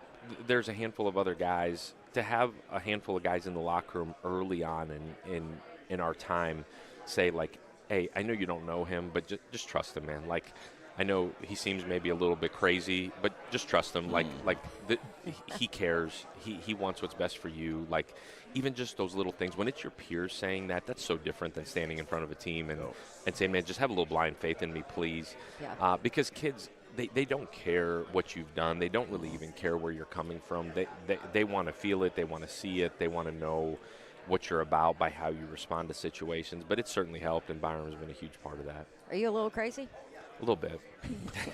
There's a handful of other guys. To have a handful of guys in the locker room early on in our time say, like, "Hey, I know you don't know him, but just trust him, man. Like, I know he seems maybe a little bit crazy, but just trust him. He cares. He wants what's best for you. Like, even just those little things. When it's your peers saying that, that's so different than standing in front of a team and saying, "Man, just have a little blind faith in me, please." Yeah. Because kids, they don't care what you've done. They don't really even care where you're coming from. They want to feel it. They want to see it. They want to know what you're about by how you respond to situations. But it's certainly helped, and Byron's been a huge part of that. Are you a little crazy? A little bit.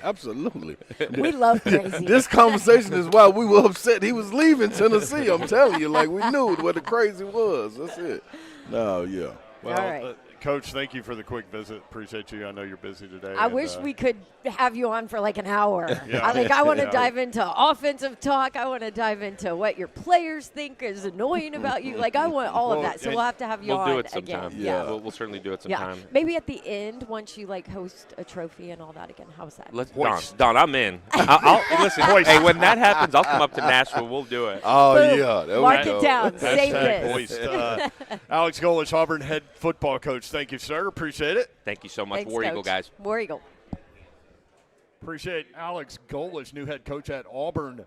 Absolutely. We love crazy. This conversation is why we were upset he was leaving Tennessee. I'm telling you, like, we knew what the crazy was. That's it. No, yeah. Well, All right. Coach, thank you for the quick visit. Appreciate you. I know you're busy today. I wish we could have you on for like an hour. Yeah. I want to Yeah. dive into offensive talk. I want to dive into what your players think is annoying about you. Like, I want all of that. So we'll have to have you on We'll do it sometime. again. Yeah. We'll certainly do it sometime. Yeah. Maybe at the end, once you like host a trophy and all that again. How's that? Don, I'm in. Listen, hey, when that happens, I'll come up to Nashville. We'll do it. Oh, Boom. yeah. There Mark we go. it down. Save Hashtag this. hoist. Alex Golich, Auburn head football coach. Thank you, sir. Appreciate it. Thank you so much. Thanks, War Eagle, Coach. guys. War Eagle. Appreciate Alex Golich, new head coach at Auburn,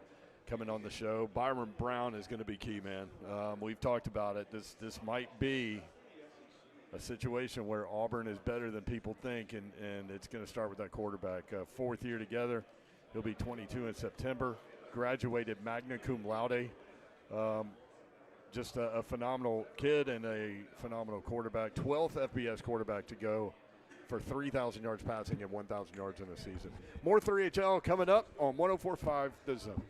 coming on the show. Byron Brown is going to be key, man. We've talked about it. This might be a situation where Auburn is better than people think, and it's going to start with that quarterback. Fourth year together. He'll be 22 in September. Graduated magna cum laude. Just a phenomenal kid and a phenomenal quarterback. 12th FBS quarterback to go for 3,000 yards passing and 1,000 yards in a season. More 3HL coming up on 104.5 The Zone.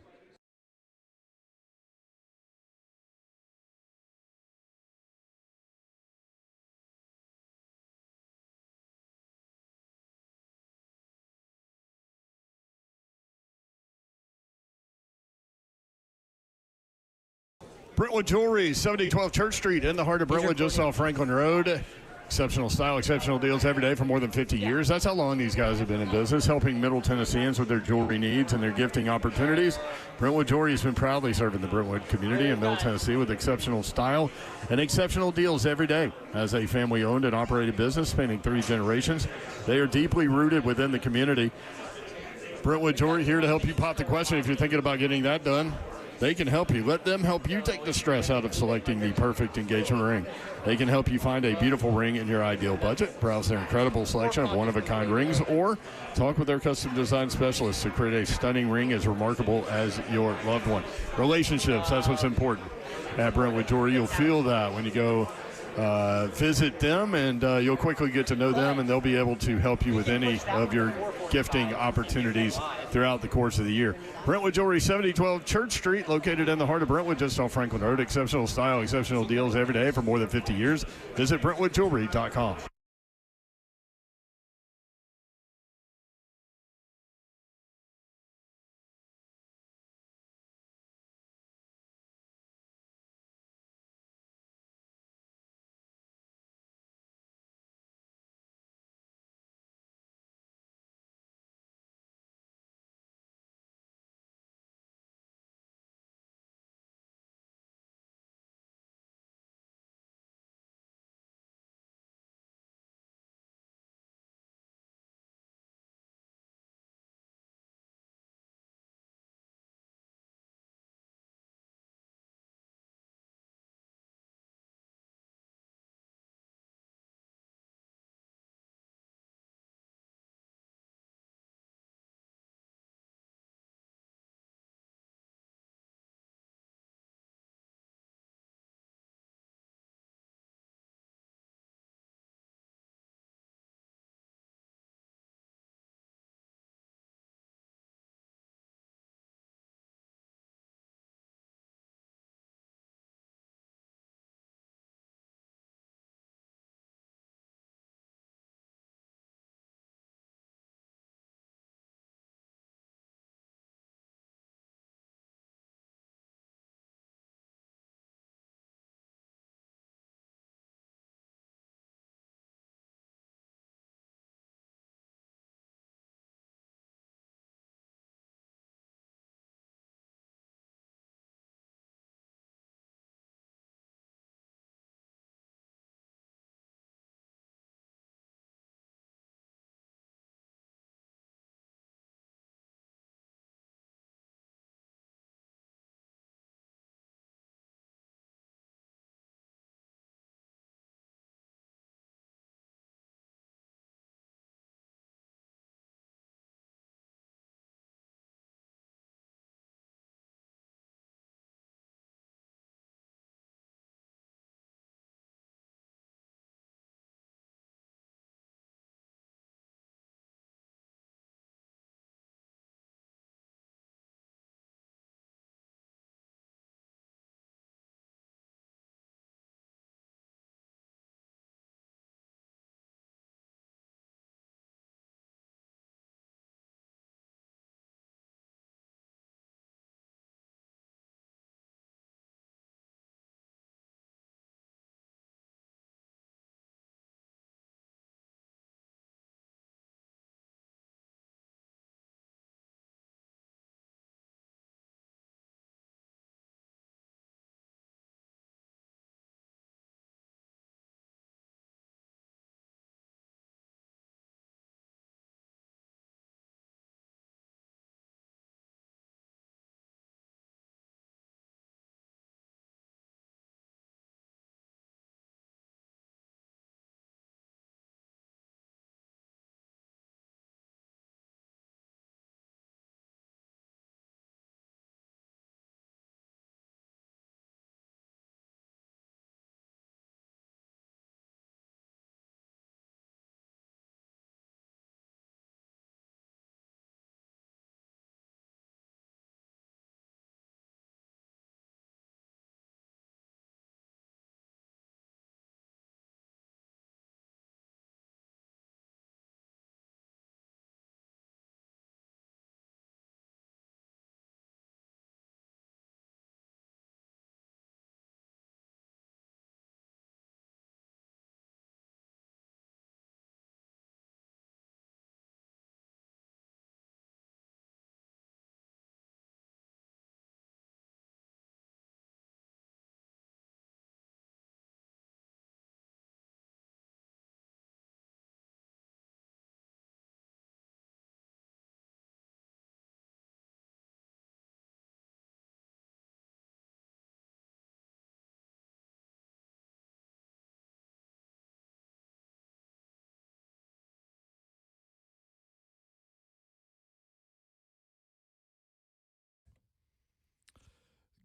Brentwood Jewelry, 7012 Church Street in the heart of Brentwood, just off Franklin Road. Exceptional style, exceptional deals every day for more than 50 years. That's how long these guys have been in business, helping Middle Tennesseans with their jewelry needs and their gifting opportunities. Brentwood Jewelry has been proudly serving the Brentwood community in Middle Tennessee with exceptional style and exceptional deals every day. As a family-owned and operated business spanning 3 generations, they are deeply rooted within the community. Brentwood Jewelry here to help you pop the question if you're thinking about getting that done. They can help you. Let them help you take the stress out of selecting the perfect engagement ring. They can help you find a beautiful ring in your ideal budget. Browse their incredible selection of one-of-a-kind rings, or talk with their custom design specialists to create a stunning ring as remarkable as your loved one. Relationships, that's what's important. At Brentwood Jewelry, you'll feel that when you go visit them, and you'll quickly get to know them, and they'll be able to help you with any of your gifting opportunities throughout the course of the year. Brentwood Jewelry, 7012 Church Street, located in the heart of Brentwood, just off Franklin Road. Exceptional style, exceptional deals every day for more than 50 years. Visit BrentwoodJewelry.com.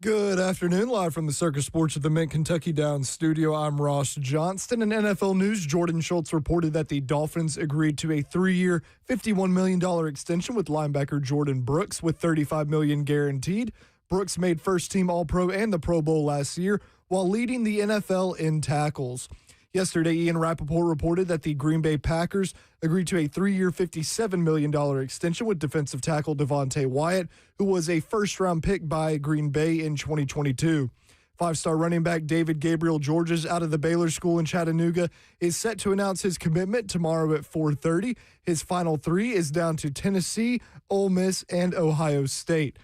Good afternoon, live from the Circus Sports at the Mint Kentucky Downs studio. I'm Ross Johnston. In NFL news, Jordan Schultz reported that the Dolphins agreed to a 3-year, $51 million extension with linebacker Jordan Brooks, with $35 million guaranteed. Brooks made first-team All-Pro and the Pro Bowl last year, while leading the NFL in tackles. Yesterday, Ian Rappaport reported that the Green Bay Packers agreed to a 3-year, $57 million extension with defensive tackle Devontae Wyatt, who was a first-round pick by Green Bay in 2022. Five-star running back David Gabriel Georges out of the Baylor School in Chattanooga is set to announce his commitment tomorrow at 4:30. His final three is down to Tennessee, Ole Miss, and Ohio State.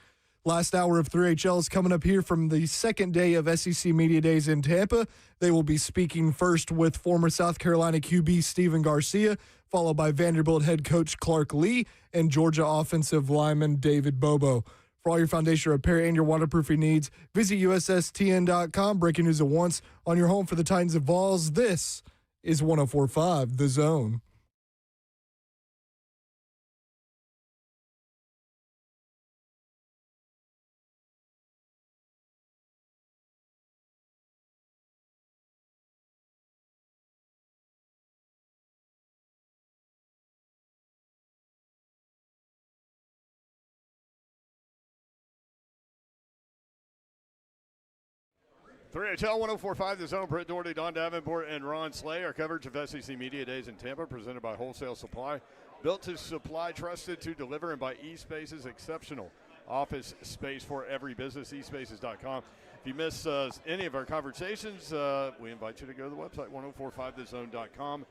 Last hour of 3HL is coming up here from the second day of SEC Media Days in Tampa. They will be speaking first with former South Carolina QB Stephen Garcia, followed by Vanderbilt head coach Clark Lee and Georgia offensive lineman David Bobo. For all your foundation repair and your waterproofing needs, visit USSTN.com. Breaking news at once on your home for the Titans of Vols. This is 104.5 The Zone. HL 104.5 The Zone. Britt Doherty, Don Davenport, and Ron Slay. Our coverage of SEC Media Days in Tampa, presented by Wholesale Supply. Built to supply, trusted to deliver, and by eSpaces, exceptional office space for every business. eSpaces.com. If you miss any of our conversations, we invite you to go to the website, 1045thezone.com.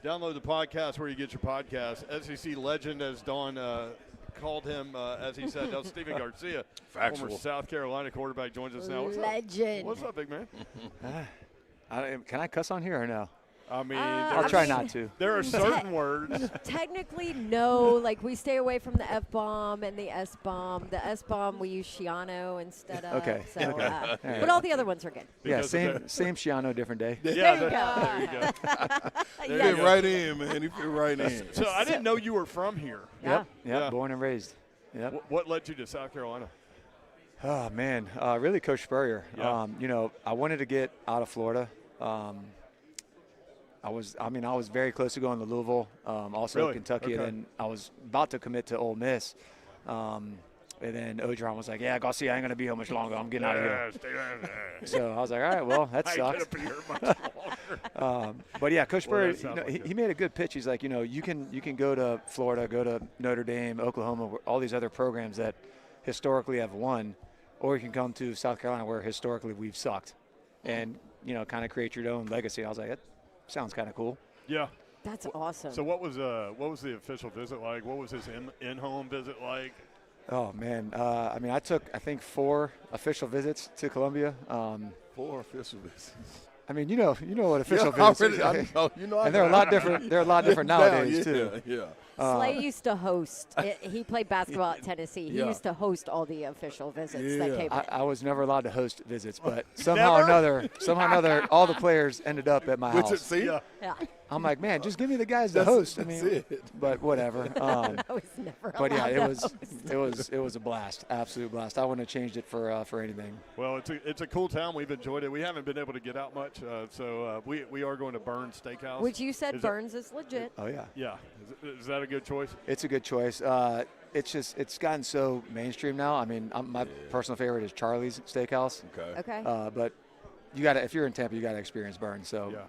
Download the podcast where you get your podcast. SEC legend, as Don called him, as he said. Now, Stephen Garcia, Factual. former South Carolina quarterback, joins us now. What's Legend. up? What's up, big man? Can I cuss on here or no? I mean, I'll try not to. There are certain words. Technically, no. Like, we stay away from the F-bomb and the S-bomb. The S-bomb, we use Shiano instead of. Okay. So, Okay. But all the other ones are good. Yeah, same Shiano, different day. Yeah, There you there you go. He There you fit go. right in, man. He fit right in. So I didn't know you were from here. Yep. Yeah. Born and raised. Yep. What led you to South Carolina? Oh man, really Coach Spurrier. Yeah. I wanted to get out of Florida. I was very close to going to Louisville, also Really? Kentucky, Okay. and then I was about to commit to Ole Miss. And then Odron was like, "Yeah, Garcia, I ain't gonna be here much longer. I'm getting out of here." So I was like, "All right, well, that I ain't sucks." gonna be here much longer. But yeah, Coach Well, Spurrier, that sounds like it. he made a good pitch. He's like, you can go to Florida, go to Notre Dame, Oklahoma, all these other programs that historically have won, or you can come to South Carolina where historically we've sucked, and kind of create your own legacy. I was like, that sounds kind of cool. Yeah. That's awesome. So what was the official visit like? What was his in-home visit like? Oh man, I took 4 official visits to Columbia. 4 official visits. I mean, you know what official Yeah, visits I is. know, And they're a lot different. They're a lot different nowadays too. Yeah. Slay used to host. He played basketball at Tennessee. He Yeah. used to host all the official visits that came in. I was never allowed to host visits, but somehow or another, all the players ended up at my house. See? Yeah. I'm like, man, just give me the guys to host. I mean, it. but whatever. I was never But yeah, allowed to host. it was a blast, absolute blast. I wouldn't have changed it for anything. Well, it's a cool town. We've enjoyed it. We haven't been able to get out much, so we are going to Burns Steakhouse. Which you said Is that- Burns is legit. Oh yeah. Yeah. Is that a good choice? It's a good choice. It's gotten so mainstream now. I mean, my personal favorite is Charlie's Steakhouse. Okay. But if you're in Tampa, you gotta experience Burns. So Yeah.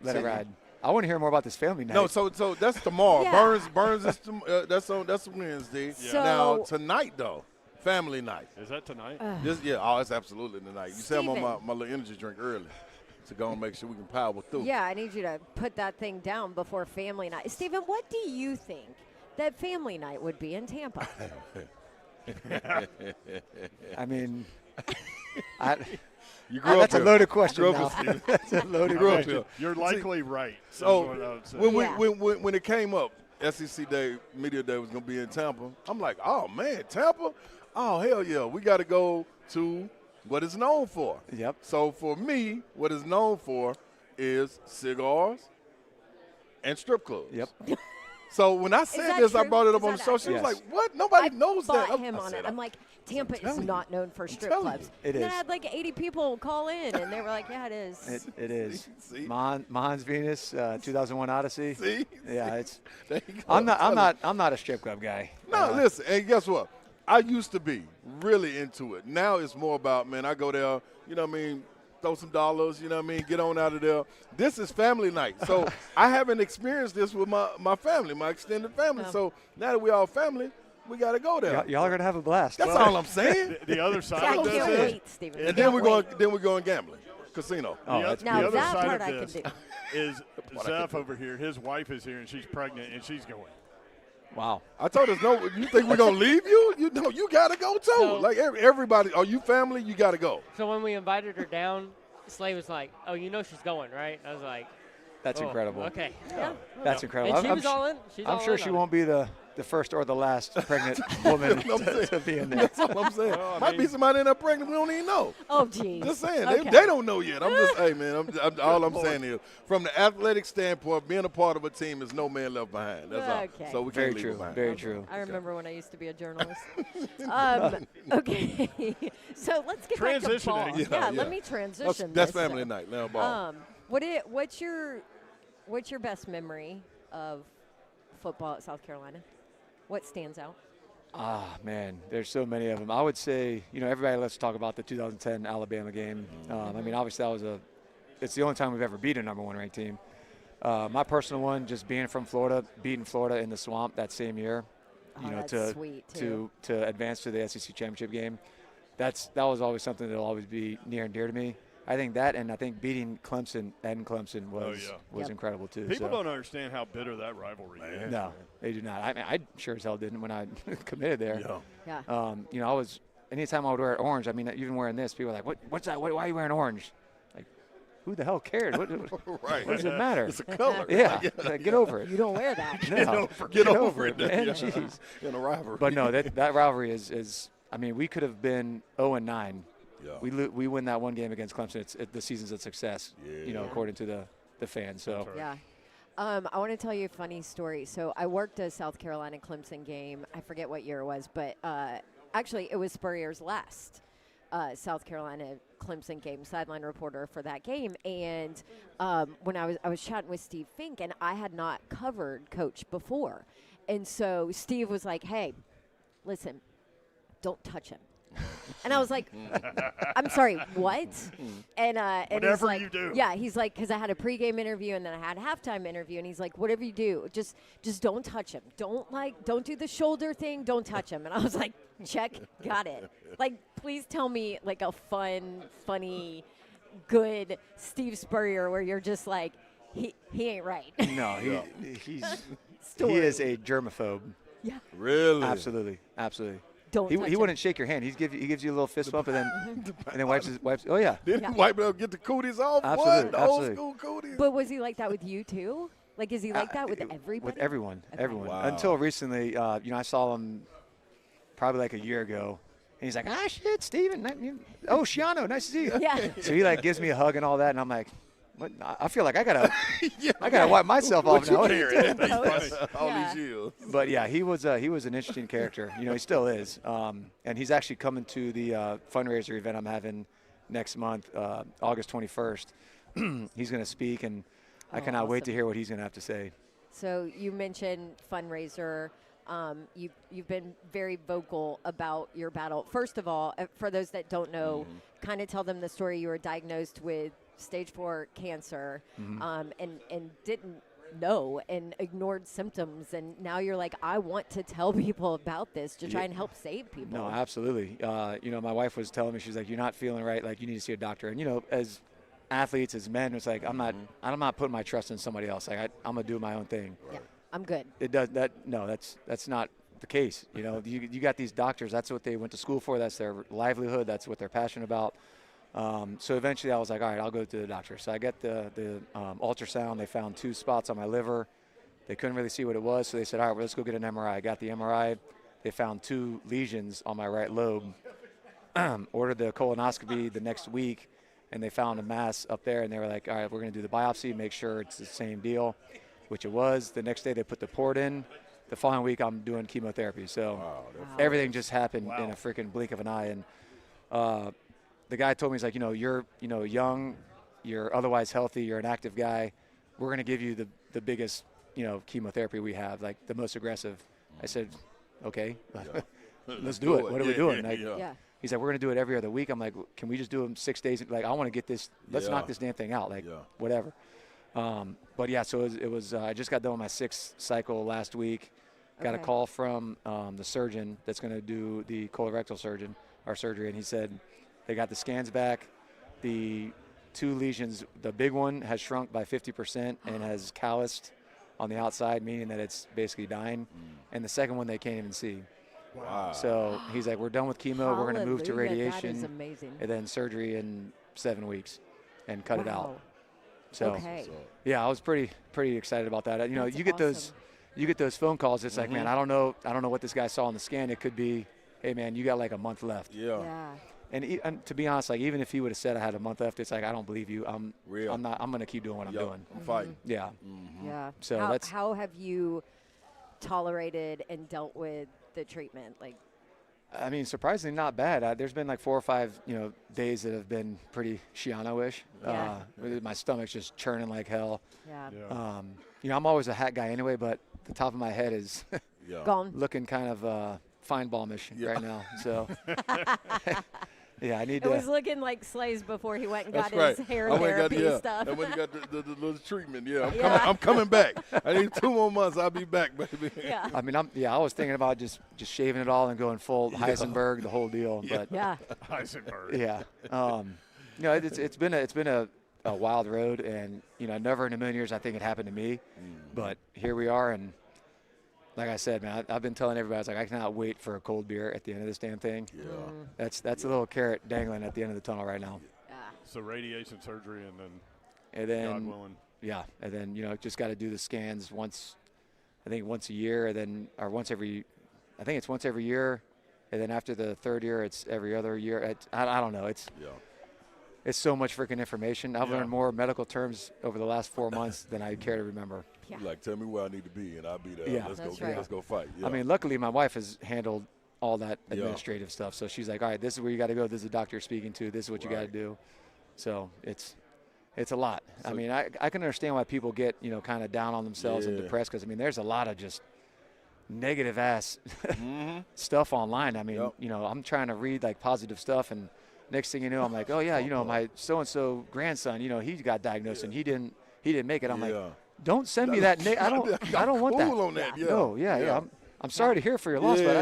let it ride. I want to hear more about this family night. No, so that's tomorrow. Yeah. Burns is that's Wednesday. So- Now tonight though, family night. Is that tonight? It's absolutely tonight. You said I'm on Steven. my little energy drink early to go and make sure we can power through. Yeah, I need you to put that thing down before family night. Stephen, what do you think that family night would be in Tampa? I mean, You grew up that's a here. loaded question. Grew Now. up here. That's a loaded Grew up question. here. You're likely right. is So what I would say. when it came up, SEC Day, Media Day was going to be in Tampa. I'm like, oh man, Tampa? Oh hell yeah, we got to go to what it's known for. Yep. So for me, what it's known for is cigars and strip clubs. Yep. So when I said this, I brought it up on the show. She was like, "What? Nobody knows that." I him on it. I'm like, Tampa is not known for strip clubs. It and is. then I had like 80 people call in, and they were like, "Yeah, it is." It is. See? Mons Venus, 2001 Odyssey. See? Yeah, it's. There you go. I'm not a strip club guy. No, listen, and guess what? I used to be really into it. Now it's more about, man, I go there, you know what I mean, throw some dollars, you know what I mean, get on out of there. This is family night. So I haven't experienced this with my family, my extended family. Yeah. So now that we all family, we got to go there. Y'all are gonna have a blast. That's all I'm saying. The other side I of can't this wait, Stephen. And then we're going gambling, casino. Oh, the, that's Now the other that side part of I can this do. is Zeph over here. His wife is here, and she's pregnant, and she's going. Wow. I told us, no, you think we're going to leave you? You know, you got to go too. So- Like everybody, are you family? You got to go. So when we invited her down, Slay was like, "Oh, you know she's going, right?" I was like, That's "Oh, incredible. Okay. That's incredible. And she I'm was su- all in. She's I'm all sure in she on won't be the first or the last pregnant woman to be in there. That's all I'm saying. Might be somebody in there pregnant we don't even know. Oh, geez. Just saying. Okay. They don't know yet. I'm just, hey, man, all I'm saying is, from the athletic standpoint, being a part of a team is no man left behind. That's Okay. all. So we Very can't leave true. it behind. Very true. I remember when I used to be a journalist. Okay, so let's get back to Transitioning. ball. Yeah. Let me transition. That's this, family though. night. Now, ball. What's your best memory of football at South Carolina? What stands out? Ah, man, there's so many of them. I would say, everybody let's talk about the 2010 Alabama game. I mean, obviously it's the only time we've ever beat a number one ranked team. My personal one, just being from Florida, beating Florida in the swamp that same year, That's sweet too. to advance to the SEC championship game. That was always something that'll always be near and dear to me. I think that, and I think beating Clemson and Clemson was incredible too. People don't understand how bitter that rivalry is. No, they do not. I sure as hell didn't when I committed there. Yeah. I was anytime I would wear orange. I mean, even wearing this, people were like, "What's that? Why are you wearing orange?" Like, who the hell cared? What Right. does it matter? It's a color. Yeah, like, get over it. You don't wear that. No, Get over it, man. yeah. Jeez. In a rivalry. But no, that rivalry is. I mean, we could have been 0-9. Yeah. We win that one game against Clemson. The season's a success. According to the fans. So Yeah. I want to tell you a funny story. So I worked a South Carolina Clemson game. I forget what year it was, but actually it was Spurrier's last South Carolina Clemson game, sideline reporter for that game. And when I was chatting with Steve Fink, and I had not covered Coach before. And so Steve was like, "Hey, listen, don't touch him." And I was like, "I'm sorry, what?" And Whatever he's like, you do. Yeah, he's like, because I had a pregame interview and then I had a halftime interview, and he's like, "Whatever you do, just don't touch him. Don't do the shoulder thing. Don't touch him." And I was like, "Check, got it." Like, please tell me like a fun, funny, good Steve Spurrier where you're just like, he ain't right. no, he Story. is a germaphobe. Yeah. Really? Absolutely. Don't touch He him. wouldn't shake your hand. He gives you a little fist bump and then wipes. Oh yeah. Didn't Yeah. wipe it up, get the cooties off? Absolutely, What? The absolutely. old school cooties? But was he like that with you too? Like, is he like that with everybody? With everyone. Okay. Everyone. Wow. Until recently, I saw him probably like a year ago. And he's like, "Ah, shit, Steven. Oh, Shiano, nice to see you." Yeah. So he like gives me a hug and all that, and I'm like, "What? I feel like I gotta wipe myself off now." All Yeah. these years. But yeah, he was an interesting character. He still is. And he's actually coming to the fundraiser event I'm having next month, August 21st. He's going to speak, and I cannot wait to awesome. hear what he's going to have to say. So you mentioned fundraiser. You've been very vocal about your battle. First of all, for those that don't know, kind of tell them the story. You were diagnosed with stage 4 cancer, and didn't know and ignored symptoms, and now you're like, I want to tell people about this to try and help save people. No, absolutely. My wife was telling me, she's like, "You're not feeling right. Like, you need to see a doctor." And as athletes, as men, it's like I'm not putting my trust in somebody else. Like I'm gonna do my own thing. Yeah, I'm good. It does that. No, that's not the case. You got these doctors. That's what they went to school for. That's their livelihood. That's what they're passionate about. So eventually I was like, all right, I'll go to the doctor. So I got the ultrasound. They found 2 spots on my liver. They couldn't really see what it was. So they said, all right, well, let's go get an MRI. I got the MRI. They found 2 lesions on my right lobe. Ordered the colonoscopy the next week, and they found a mass up there. And they were like, all right, we're going to do the biopsy, make sure it's the same deal. which it was. The next day they put the port in. The following week I'm doing chemotherapy. So everything just happened in a freaking blink of an eye. And the guy told me, he's like, you're young, you're otherwise healthy, you're an active guy. We're going to give you the biggest, chemotherapy we have, like the most aggressive. I said, okay, let's do it. What are we doing? He's like, we're going to do it every other week. I'm like, can we just do them 6 days? Like, I want to get this. Let's knock this damn thing out. Like, whatever. But yeah, so it was. I just got done with my 6th cycle last week. Got a call from the surgeon that's going to do the colorectal surgery, and he said they got the scans back. The 2 lesions, the big one has shrunk by 50% and has calloused on the outside, meaning that it's basically dying. And the second one they can't even see. Wow. So he's like, we're done with chemo. We're going to move to radiation. That is amazing. And then surgery in 7 weeks and cut it out. So, okay. Yeah, I was pretty excited about that. That's you get awesome. you get those phone calls. It's like, man, I don't know what this guy saw on the scan. It could be, hey, man, you got like a month left. Yeah. And to be honest, like even if he would have said I had a month left, it's like I don't believe you. I'm not. I'm going to keep doing what I'm doing. I'm fighting. Yeah. Yeah. So how have you tolerated and dealt with the treatment? Like, I mean, surprisingly not bad. There's been like 4 or 5 days that have been pretty Shiano-ish. Yeah. My stomach's just churning like hell. Yeah. I'm always a hat guy anyway, but the top of my head is gone, looking kind of fine balmish right now. So yeah, I need to. It was looking like Slays before he went and got That's his hair right. therapy stuff. And when he got the little treatment, I'm coming back. I need 2 more months. I'll be back, baby. Yeah. I mean, I was thinking about just shaving it all and going full Heisenberg, the whole deal. But Heisenberg. Yeah. It's been a wild road, and never in a million years I think it happened to me, but here we are. And like I said, man, I've been telling everybody, I was like, I cannot wait for a cold beer at the end of this damn thing. Yeah. That's a little carrot dangling at the end of the tunnel right now. Yeah. So radiation surgery and then God willing. Yeah, and then just got to do the scans once a year, and then once every year, and then after the 3rd year, it's every other year. I don't know. It's so much freaking information. I've learned more medical terms over the last 4 months than I care to remember. Yeah. Like, tell me where I need to be, and I'll be there. Yeah. Let's go fight. Yeah. I mean, luckily my wife has handled all that administrative stuff, so she's like, all right, this is where you got to go. This is the doctor you're speaking to. This is what you got to do. So it's a lot. So I mean, I can understand why people get kind of down on themselves and depressed, because I mean, there's a lot of just negative ass stuff online. I mean, I'm trying to read like positive stuff, and next thing you know, I'm like, oh yeah, my so-and-so grandson, he got diagnosed and he didn't make it. I'm like, don't send me that. I don't want that. On that. No, I'm sorry to hear for your loss, but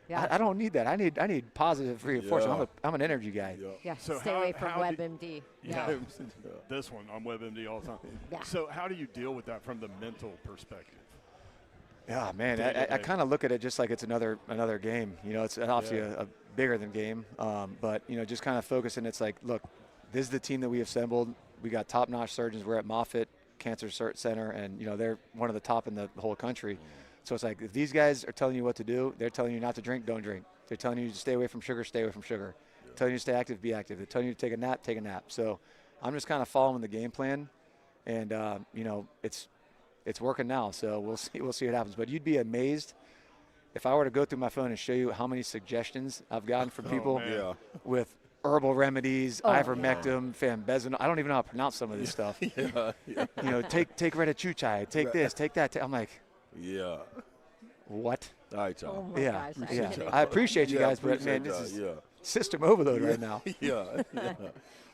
I don't need that. I need positive reinforcement. I'm an energy guy. Yeah. So stay away from WebMD. Yeah. This one on WebMD all the time. Yeah. So how do you deal with that from the mental perspective? Yeah, man, I kind of look at it just like it's another game. It's obviously a bigger than game, but just kind of focusing. It's like, look, this is the team that we assembled. We got top-notch surgeons. We're at Moffitt Cancer Center, and they're one of the top in the whole country. So it's like, if these guys are telling you what to do, they're telling you not to drink, don't drink. They're telling you to stay away from sugar, stay away from sugar. They're telling you to stay active, be active. They're telling you to take a nap, take a nap. So I'm just kind of following the game plan, and it's working now. So we'll see what happens. But you'd be amazed if I were to go through my phone and show you how many suggestions I've gotten from people with herbal remedies, ivermectin, fambezanol. I don't even know how to pronounce some of this stuff. Take retachuchai, take this, take that. I'm like, what? All right, y'all. Oh my gosh. I appreciate you guys, but man, this is system overload right now.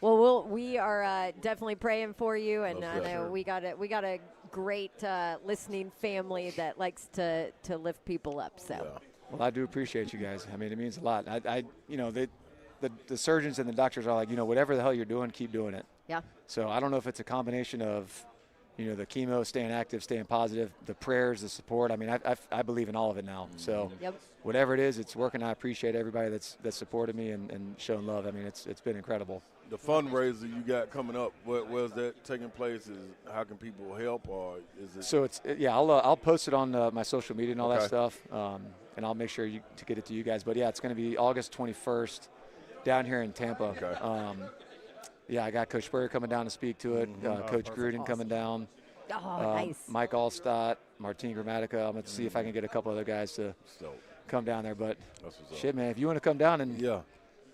Well, we are definitely praying for you, and I know we got a great listening family that likes to lift people up. So. Well, I do appreciate you guys. I mean, it means a lot. The surgeons and the doctors are like, whatever the hell you're doing, keep doing it. Yeah. So I don't know if it's a combination of, the chemo, staying active, staying positive, the prayers, the support. I mean, I believe in all of it now. So whatever it is, it's working. I appreciate everybody that's supported me and showing love. I mean, it's been incredible. The fundraiser you got coming up, where's that taking place? How can people help, or is it? So I'll post it on my social media and all that stuff, and I'll make sure to get it to you guys. But it's going to be August 21st down here in Tampa. Okay. I got Coach Spurrier coming down to speak to it. Coach Gruden coming down. nice. Mike Allstott, Martin Gramatica. I'm going to see if I can get a couple other guys to come down there. But shit, man, if you want to come down and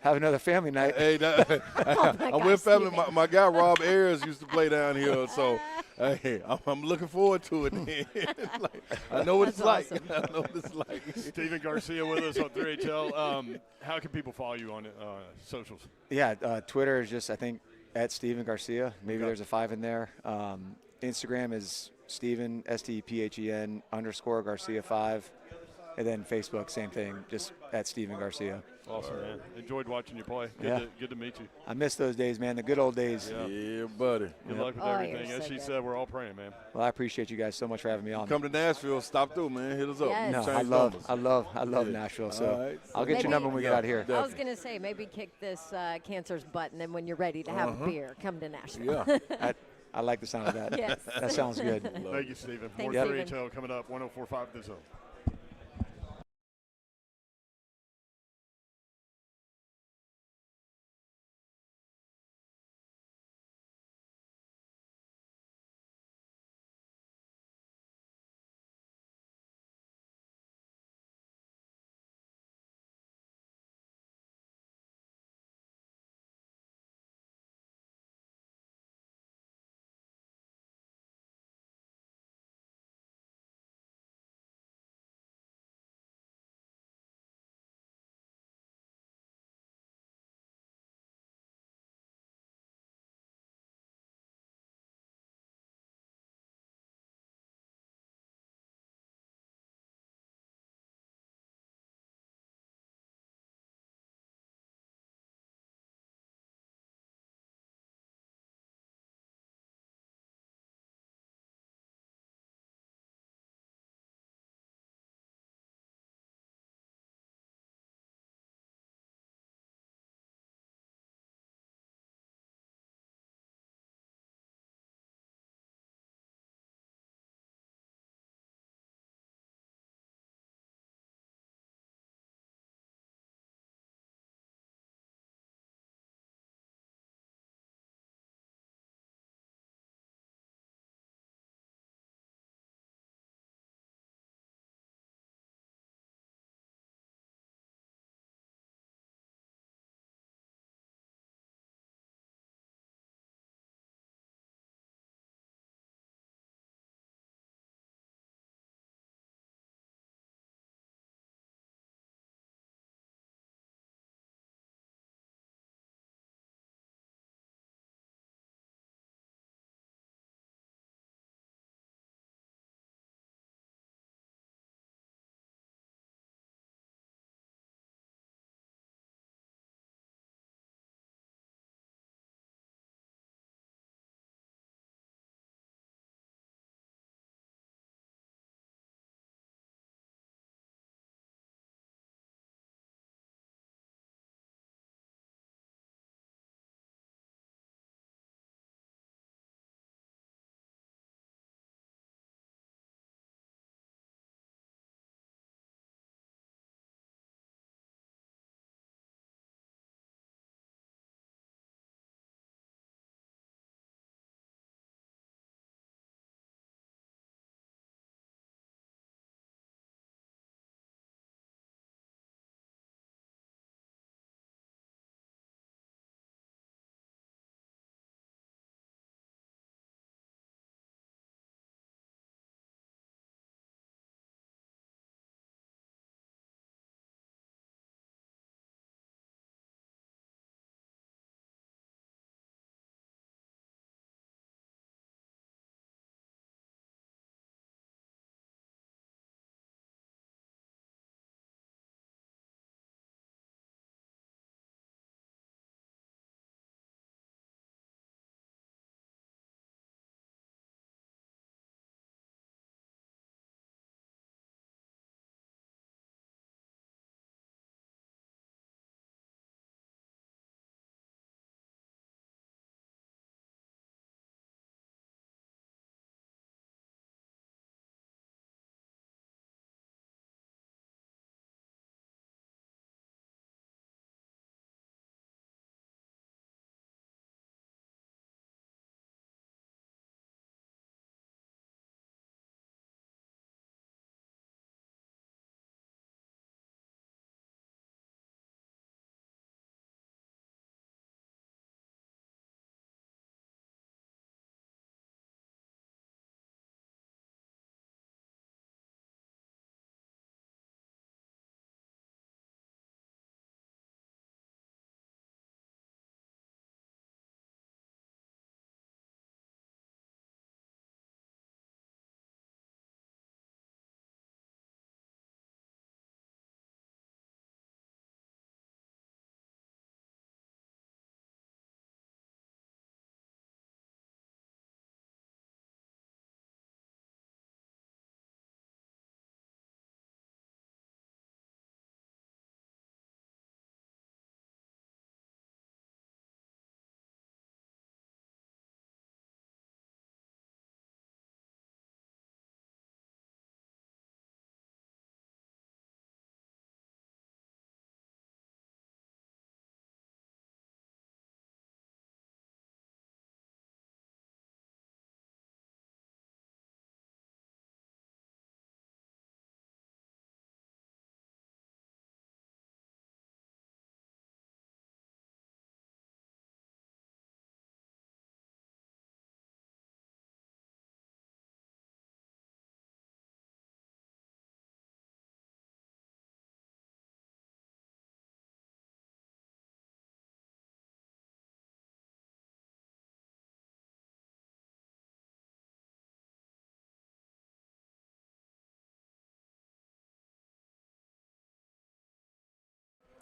have another family night. Hey, I'm with family. My guy Rob Ayers used to play down here, so hey, I'm looking forward to it. Like, I know what it's like. I know what it's like. Steven Garcia with us on 3HL. How can people follow you on socials? Yeah, Twitter is just, I think, at Steven Garcia. Maybe there's a 5 in there. Instagram is Steven, STPHEN _ Garcia 5. And then Facebook, same thing, just at Steven Garcia. Awesome, man. Enjoyed watching you play. Good to meet you. I miss those days, man, the good old days. Yeah buddy. Good luck with everything. As she said, we're all praying, man. Well, I appreciate you guys so much for having me on. Come to Nashville, stop through, man. Hit us up. Yes. No, I love Nashville. So I'll get your number when we get out here. I was going to say, maybe kick this cancer's butt, and then when you're ready to have a beer, come to Nashville. Yeah. I like the sound of that. Yes. That sounds good. Thank you, Steven. Thanks, More Steven. 3HL coming up, 104.5 The Zone.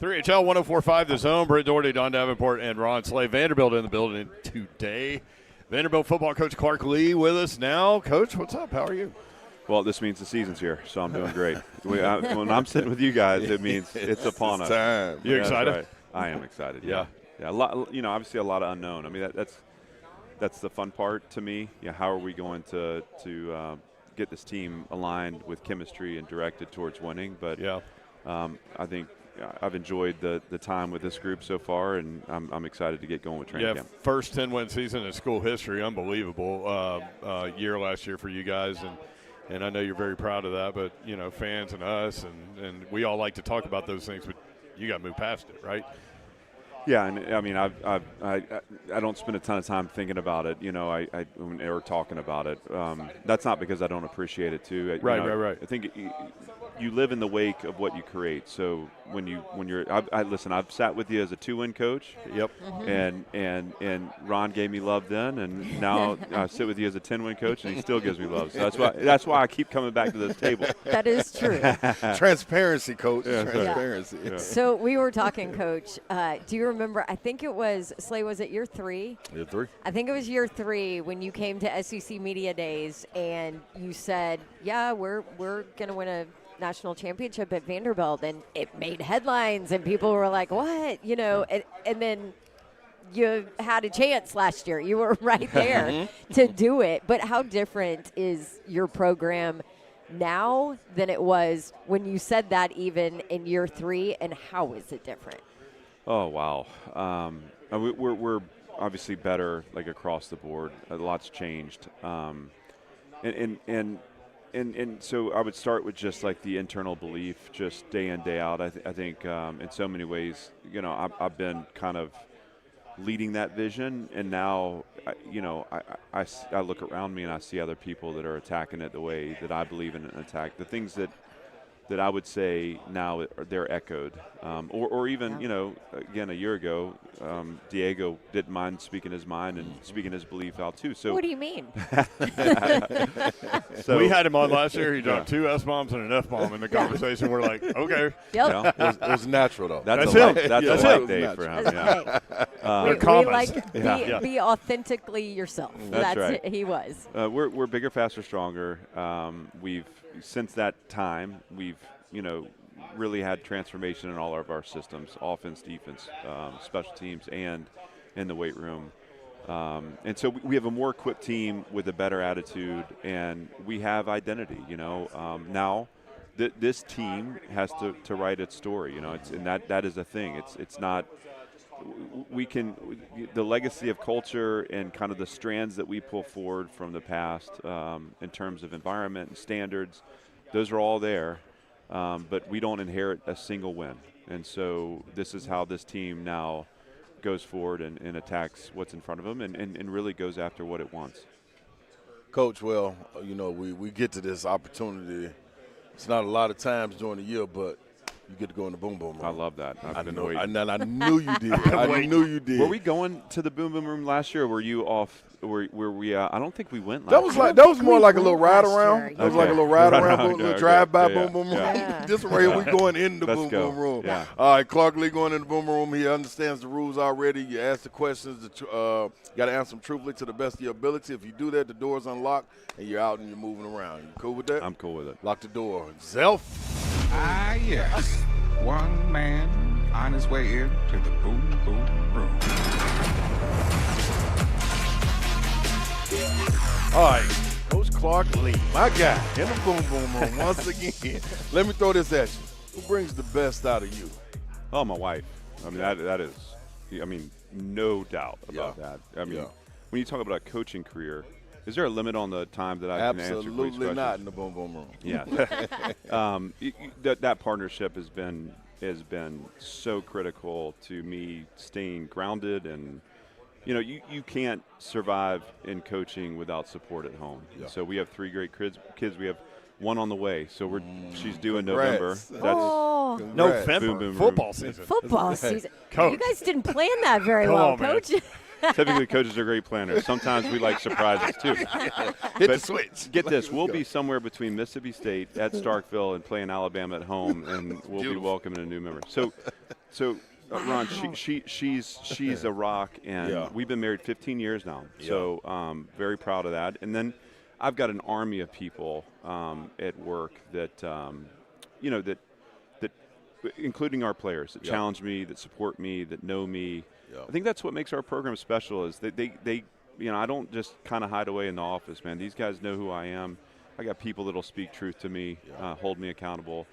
3HL 104.5 The Zone. Britt Doherty, Don Davenport, and Ron Slay. Vanderbilt in the building today. Vanderbilt football coach Clark Lee with us now. Coach, what's up? How are you? Well, this means the season's here, so I'm doing great. When I'm sitting with you guys, it means it's upon us. Time. You excited? Right. I am excited. Yeah. A lot. Obviously a lot of unknown. I mean, that's the fun part to me. Yeah. How are we going to get this team aligned with chemistry and directed towards winning? But I think I've enjoyed the time with this group so far, and I'm excited to get going with training camp. First 10-win season in school history. Unbelievable year last year for you guys, and I know you're very proud of that. But fans and us and we all like to talk about those things, but you got to move past it, right? Yeah, and I mean, I don't spend a ton of time thinking about it, or talking about it. That's not because I don't appreciate it too. Right. I think you live in the wake of what you create. So when you're, listen, I've sat with you as a 2-win coach. Yep. And Ron gave me love then, and now I sit with you as a 10-win coach, and he still gives me love. So that's why I keep coming back to this table. That is true. Transparency, Coach. Yeah, Transparency. Yeah. So we were talking, Coach. Do you remember? I think it was Slay. Was it year 3? Year 3. I think it was year 3 when you came to SEC Media Days and you said, "Yeah, we're gonna win a national championship at Vanderbilt," and it made headlines, and people were like, "What?" And then you had a chance last year. You were right there to do it. But how different is your program now than it was when you said that even in year 3, and how is it different? Oh, wow. We're obviously better, like, across the board. A lot's changed. And so I would start with just like the internal belief, just day in, day out. I think in so many ways, I've been kind of leading that vision, and now, I look around me and I see other people that are attacking it the way that I believe in an attack. The things that I would say now they're echoed, or even again a year ago, Diego didn't mind speaking his mind and speaking his belief out too. So what do you mean? So we had him on last year. He dropped 2 S-bombs and an F-bomb in the conversation. We're like, okay, yep. It was natural though. That's him. That's a light day for him. We like be authentically yourself. That's right. He was. We're bigger, faster, stronger. Since that time, we've really had transformation in all of our systems: offense, defense, special teams, and in the weight room. And so we have a more equipped team with a better attitude, and we have identity. Now this team has to write its story. And that is a thing. It's not. The legacy of culture and kind of the strands that we pull forward from the past in terms of environment and standards, those are all there, but we don't inherit a single win. And so this is how this team now goes forward and attacks what's in front of them and really goes after what it wants. Coach, well, we get to this opportunity. It's not a lot of times during the year, but you get to go in the boom boom room. I love that. I knew you did. I knew you did. Were we going to the boom boom room last year, or were you off? Were we? I don't think we went last year. That was more like a little ride around. That was like a little ride around, little drive by boom boom room. This right here, we going in the boom boom room. Yeah. All right, Clark Lee going in the boom room. He understands the rules already. You ask the questions. You got to answer them truthfully to the best of your ability. If you do that, the door's unlocked and you're out and you're moving around. You cool with that? I'm cool with it. Lock the door. Zelf. Ah, yes. One man on his way in to the boom boom room. All right, Coach Clark Lee, my guy, in the boom boom room once again. Let me throw this at you. Who brings the best out of you? Oh, my wife. I mean, that is, no doubt about that. I mean, when you talk about a coaching career, is there a limit on the time that I can answer questions? Absolutely not in the boom boom room. Yeah. That partnership has been so critical to me staying grounded, and you can't survive in coaching without support at home. Yeah. So we have 3 great kids. We have 1 on the way. So she's due in November. That's November. Boom, boom, football season. Football season. Coach. You guys didn't plan that very well, Coach. Typically, coaches are great planners. Sometimes we like surprises, too. Hit the switch. Get this. We'll be somewhere between Mississippi State at Starkville and playing Alabama at home, and we'll be welcoming a new member. So So, Ron, she's a rock, and we've been married 15 years now. Yeah. So, very proud of that. And then I've got an army of people at work that, that including our players that challenge me, that support me, that know me. Yeah. I think that's what makes our program special. Is that they I don't just kind of hide away in the office, man. These guys know who I am. I got people that'll speak truth to me, hold me accountable.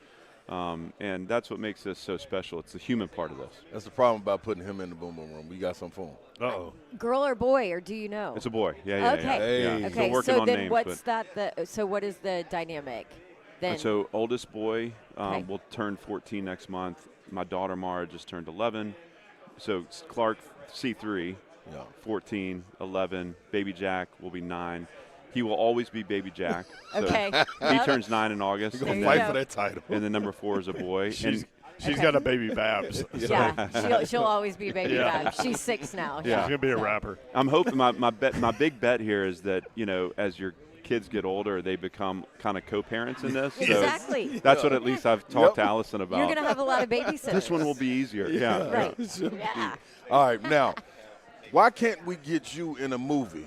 And that's what makes this so special. It's the human part of this. That's the problem about putting him in the boom boom room. We got something for him. Uh-oh. Girl or boy, or do you know? It's a boy. Yeah. Okay. Yeah. Okay. Working so on then, names, what's that? So what is the dynamic? Then. So oldest boy will turn 14 next month. My daughter Mara just turned 11. So Clark C3, 14, 11. Baby Jack will be 9. He will always be Baby Jack. So he turns 9 in August. You're going to fight for that title. And the number 4 is a boy. She's got a Baby Babs. Yeah, she'll always be Baby Babs. She's 6 now. Yeah. She's going to be a rapper. I'm hoping my big bet here is that, as your kids get older, they become kind of co-parents in this. Exactly. So that's what at least I've talked to Allison about. You're going to have a lot of babysitters. This one will be easier. Yeah. Right. Yeah. All right, now, why can't we get you in a movie?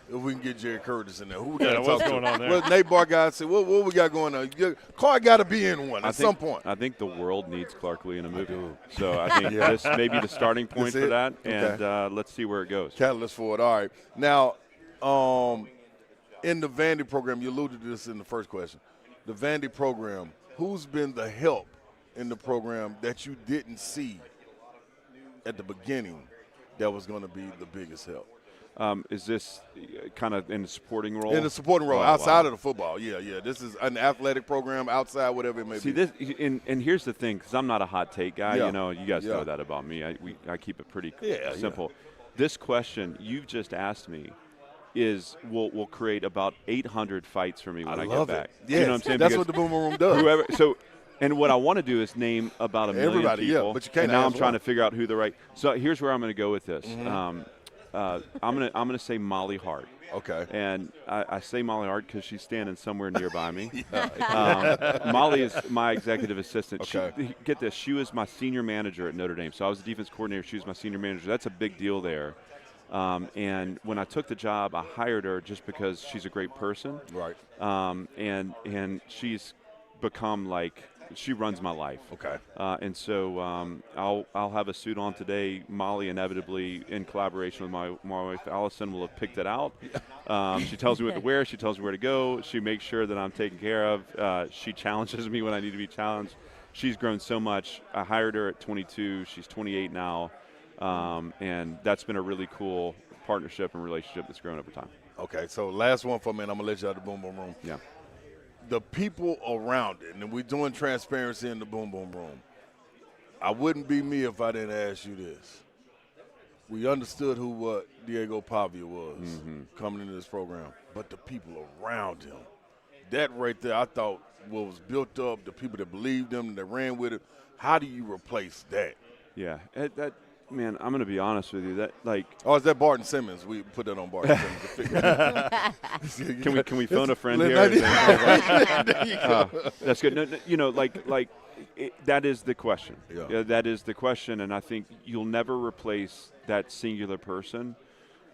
If we can get Jerry Curtis in there, who we got to what's talk going to? on there? Well, Nate Bargott said, what we got going on? Clark got to be in one at some point. I think the world needs Clark Lee in a movie. So I think this may be the starting point for that, and let's see where it goes. Catalyst for it. All right. Now, in the Vandy program, you alluded to this in the first question. The Vandy program, who's been the help in the program that you didn't see at the beginning that was going to be the biggest help? Is this kind of in a supporting role? In a supporting role, outside of the football. Yeah. This is an athletic program, outside, whatever it may be. This, and here's the thing, because I'm not a hot take guy. You guys know that about me. I keep it pretty simple. This question you've just asked me will create about 800 fights for me when I get back. Yes. You know what I'm saying? That's because what the Boom Room does. And what I want to do is name about a million people. But you can't. And now I'm trying to figure out who the right. So here's where I'm going to go with this. Mm-hmm. I'm gonna say Molly Hart. Okay. And I say Molly Hart because she's standing somewhere nearby me. Molly is my executive assistant. Okay. Get this, she was my senior manager at Notre Dame. So I was the defense coordinator. She was my senior manager. That's a big deal there. And when I took the job, I hired her just because she's a great person. Right. And she's become like. She runs my life. Okay. And so I'll have a suit on today. Molly, inevitably, in collaboration with my wife, Allison, will have picked it out. She tells me what to wear. She tells me where to go. She makes sure that I'm taken care of. She challenges me when I need to be challenged. She's grown so much. I hired her at 22. She's 28 now. And that's been a really cool partnership and relationship that's grown over time. Okay, so last one for me, and I'm going to let you out of the Boom Boom Room. Yeah. The people around it, and we're doing transparency in the Boom Boom Room. I wouldn't be me if I didn't ask you this. We understood who Diego Pavia was coming into this program, but the people around him, that right there, I thought what was built up, the people that believed him, that ran with it, how do you replace that? Yeah, man, I'm going to be honest with you. That is that Barton Simmons? We put that on Barton Simmons. Can we phone a friend here? That's good. No, that is the question. Yeah, that is the question, and I think you'll never replace that singular person.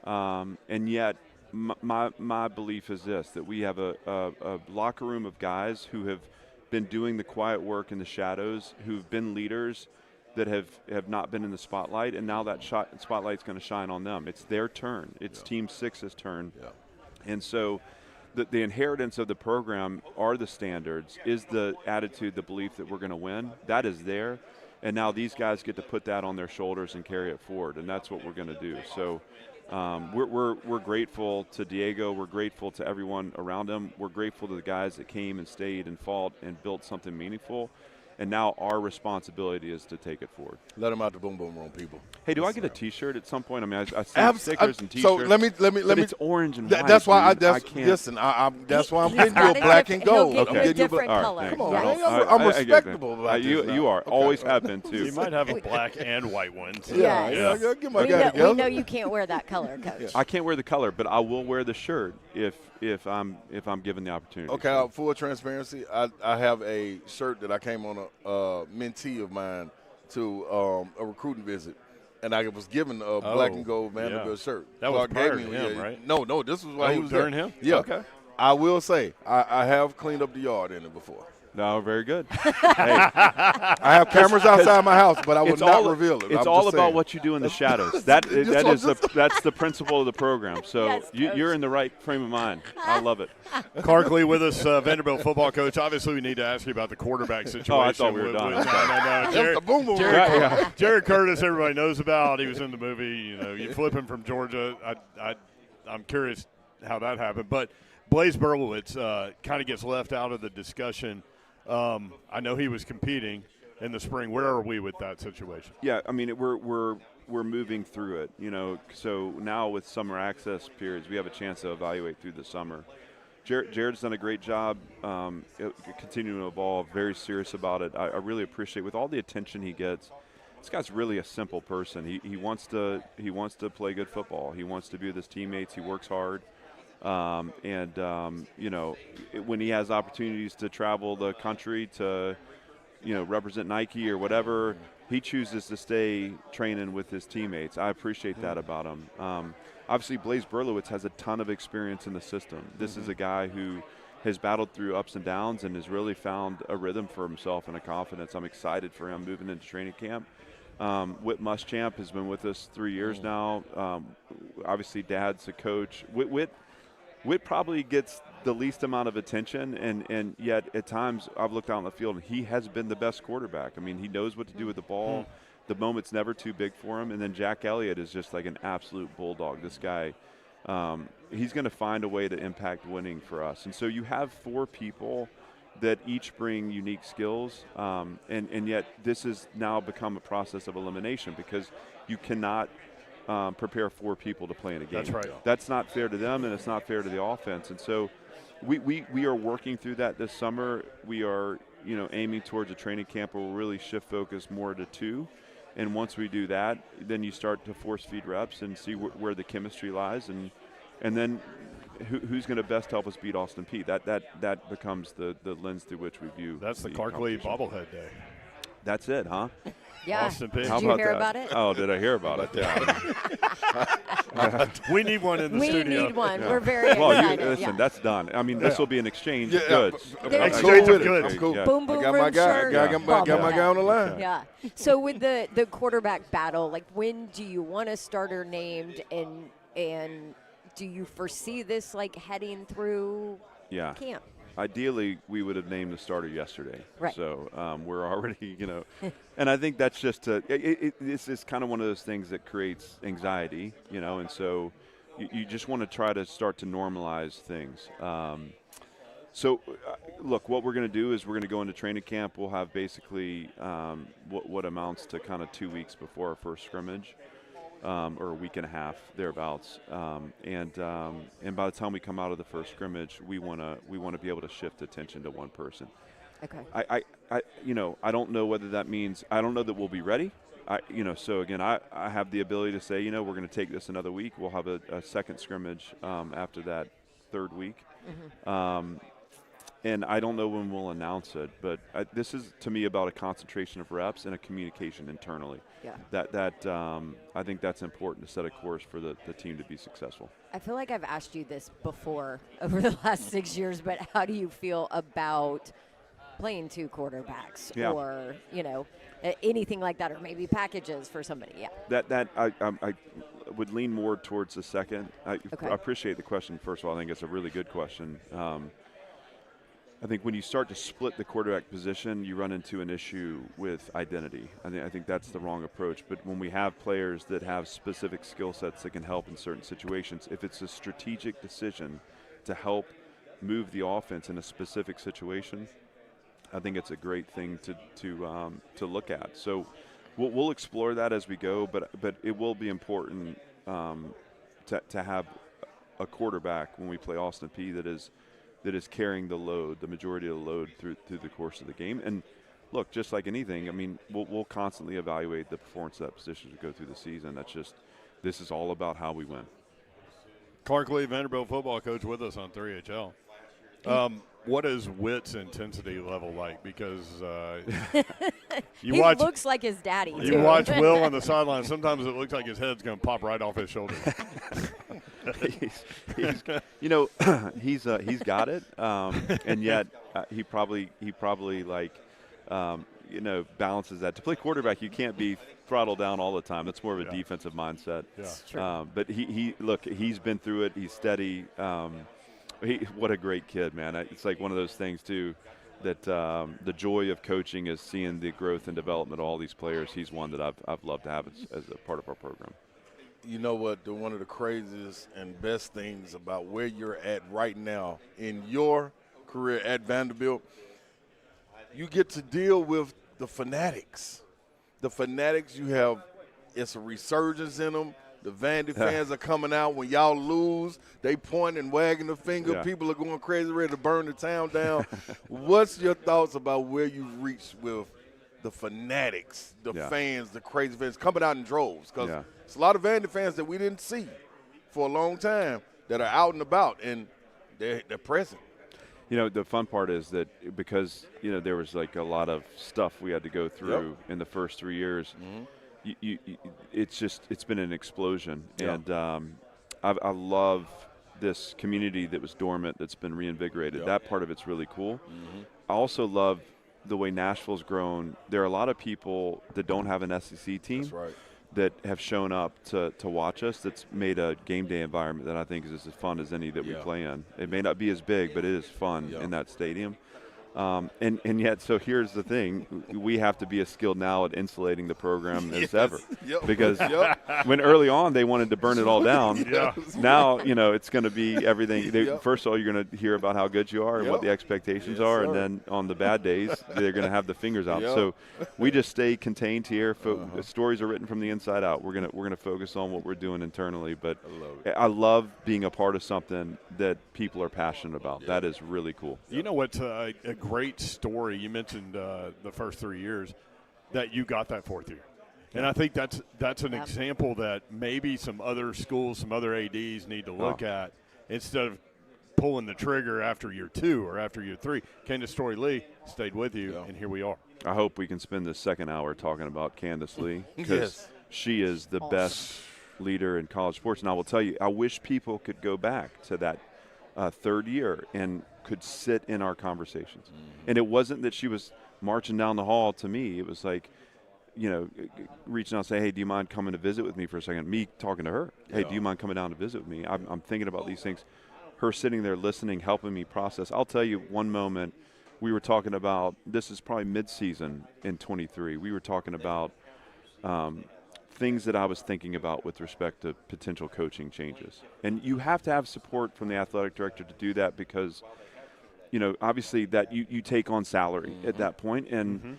And yet, my belief is this: that we have a locker room of guys who have been doing the quiet work in the shadows, who've been leaders. That have not been in the spotlight, and now that spotlight's going to shine on them. It's their turn. It's Team 6's turn. Yeah. And so the inheritance of the program are the standards, is the attitude, the belief that we're going to win. That is there. And now these guys get to put that on their shoulders and carry it forward, and that's what we're going to do. So we're grateful to Diego. We're grateful to everyone around him. We're grateful to the guys that came and stayed and fought and built something meaningful. And now our responsibility is to take it forward. Let them out the Boom Boom Room, people. Hey, do I get a T-shirt at some point? I mean, I see stickers and T-shirts. So let me. It's orange and white. That's why I can't. Listen, that's why I'm getting you a black and gold. He'll get you a different color. Come on, I'm respectable about this. You are. Always have been, too. You might have a black and white one. Yeah. Get my guy together. We know you can't wear that color, Coach. I can't wear the color, but I will wear the shirt if I'm given the opportunity. Okay, full transparency, I have a shirt that I came on a mentee of mine to a recruiting visit, and I was given a black and gold Vanderbilt shirt. That was prior gave to me, him, right? No, this was why he was during there. him? Yeah. Okay. I will say I have cleaned up the yard in it before. No, very good. Hey, I have cameras outside my house, but I will not reveal it. It's all about what you do in the shadows. That's the principle of the program. So Yes, you're in the right frame of mind. I love it. Clarkley with us, Vanderbilt football coach. Obviously, we need to ask you about the quarterback situation. Oh, I thought we were done. No. Jared Curtis, everybody knows about. He was in the movie. You flip him from Georgia. I'm curious how that happened. But Blaze Berlowitz kind of gets left out of the discussion. I know he was competing in the spring. Where are we with that situation? Yeah, I mean we're moving through it. So now with summer access periods, we have a chance to evaluate through the summer. Jared's done a great job, continuing to evolve. Very serious about it. I really appreciate with all the attention he gets. This guy's really a simple person. He wants to play good football. He wants to be with his teammates. He works hard. When he has opportunities to travel the country to, represent Nike or whatever, he chooses to stay training with his teammates. I appreciate that about him. Obviously, Blaze Berlowitz has a ton of experience in the system. This is a guy who has battled through ups and downs and has really found a rhythm for himself and a confidence. I'm excited for him moving into training camp. Whit Muschamp has been with us 3 years now. Obviously, Dad's a coach. Whit probably gets the least amount of attention, and yet at times I've looked out on the field and he has been the best quarterback. I mean, he knows what to do with the ball. The moment's never too big for him. And then Jack Elliott is just like an absolute bulldog. This guy, he's going to find a way to impact winning for us. And so you have 4 people that each bring unique skills, and yet this has now become a process of elimination because you cannot prepare 4 people to play in a game. That's right. That's not fair to them, and it's not fair to the offense. And so we are working through that this summer. We are aiming towards a training camp where we'll really shift focus more to 2. And once we do that, then you start to force feed reps and see where the chemistry lies, and then who's going to best help us beat Austin Peay. That becomes the lens through which we view. That's the Clarkley bobblehead day. That's it, huh? Yeah. Austin Peay. Did you hear about it? Oh, did I hear about it? Yeah. We need one in the studio. We need one. Yeah. We're very well, excited. Listen, that's done. I mean, this will be an exchange of goods. Exchange of goods. I'm cool. Yeah. Boom, boom, I got my room guy. shirt, I got my guy on the line. Yeah. So with the quarterback battle, like when do you want a starter named, and do you foresee this like heading through camp? Ideally, we would have named the starter yesterday. Right. So we're already, and I think that's just it's just kind of one of those things that creates anxiety, and so you just want to try to start to normalize things. Look, what we're going to do is we're going to go into training camp. We'll have basically what amounts to kind of 2 weeks before our first scrimmage. Or a week and a half thereabouts, and by the time we come out of the first scrimmage, we want to be able to shift attention to one person. Okay. I don't know whether that means I don't know that we'll be ready. So again, I have the ability to say, we're going to take this another week. We'll have a second scrimmage after that third week. Mm-hmm. And I don't know when we'll announce it, but this is, to me, about a concentration of reps and a communication internally. Yeah. I think that's important to set a course for the team to be successful. I feel like I've asked you this before over the last 6 years, but how do you feel about playing 2 quarterbacks or, anything like that, or maybe packages for somebody? Yeah. That I would lean more towards the second. I appreciate the question, first of all. I think it's a really good question. I think when you start to split the quarterback position, you run into an issue with identity. I think that's the wrong approach. But when we have players that have specific skill sets that can help in certain situations, if it's a strategic decision to help move the offense in a specific situation, I think it's a great thing to look at. So we'll explore that as we go, but it will be important to have a quarterback when we play Austin Peay that is carrying the load, the majority of the load through the course of the game. And look, just like anything, I mean, we'll constantly evaluate the performance of that position as we go through the season. This is all about how we win. Clarkley, Vanderbilt football coach, with us on 3HL. what is Witt's intensity level like? Because he looks like his daddy. You watch Will on the sideline. Sometimes it looks like his head's going to pop right off his shoulder. he's got it, and yet he probably like balances that. To play quarterback, you can't be throttled down all the time. That's more of a defensive mindset. Yeah. But he's been through it. He's steady. What a great kid, man. It's like one of those things too, that the joy of coaching is seeing the growth and development of all these players. He's one that I've loved to have as a part of our program. You know what? One of the craziest and best things about where you're at right now in your career at Vanderbilt, you get to deal with the fanatics. The fanatics, it's a resurgence in them. The Vandy fans are coming out when y'all lose. They point and wagging the finger. Yeah. People are going crazy, ready to burn the town down. What's your thoughts about where you've reached with the fanatics, the fans, the crazy fans coming out in droves? Because it's a lot of Vandy fans that we didn't see for a long time that are out and about, and they're present. The fun part is that because, there was like a lot of stuff we had to go through in the first 3 years, it's been an explosion. And I love this community that was dormant that's been reinvigorated. That part of it's really cool. I also love the way Nashville's grown. There are a lot of people that don't have an SEC team. That's right. That have shown up to watch us. That's made a game day environment that I think is as fun as any that we play in. It may not be as big, but it is fun in that stadium. And yet, so here's the thing. We have to be as skilled now at insulating the program as ever. Because when early on they wanted to burn it all down, now, it's going to be everything. First of all, you're going to hear about how good you are and what the expectations are, and then on the bad days, they're going to have the fingers out. So we just stay contained here. The stories are written from the inside out. We're going to focus on what we're doing internally. But I love being a part of something that people are passionate about. That is really cool. You know what? A great story. You mentioned the first 3 years that you got that fourth year. And I think that's an example that maybe some other schools, some other ADs need to look at instead of pulling the trigger after year 2 or after year 3. Candace Story-Lee stayed with you, and here we are. I hope we can spend the second hour talking about Candace Lee because she is the best leader in college sports. And I will tell you, I wish people could go back to that third year and could sit in our conversations. And it wasn't that she was marching down the hall to me. It was like, reaching out and say, hey, do you mind coming to visit with me for a second? Me talking to her. Hey, do you mind coming down to visit with me? I'm thinking about these things. Her sitting there listening, helping me process. I'll tell you one moment. We were talking about, this is probably mid-season in 23. We were talking about things that I was thinking about with respect to potential coaching changes. And you have to have support from the athletic director to do that because, obviously that you take on salary at that point. And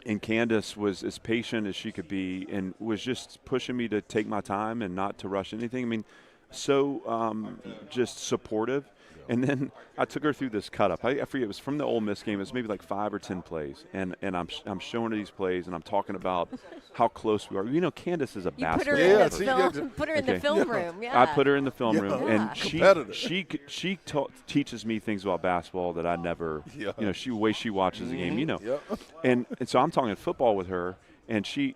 and Candace was as patient as she could be and was just pushing me to take my time and not to rush anything. I mean, so just supportive. And then I took her through this cut-up. I forget, it was from the Ole Miss game. It was maybe like 5 or 10 plays. And I'm showing her these plays, and I'm talking about how close we are. Candace is a basketball player. Put her in the film room. I put her in the film room, and she teaches me things about basketball that I never, the way she watches the game, And so I'm talking football with her, and she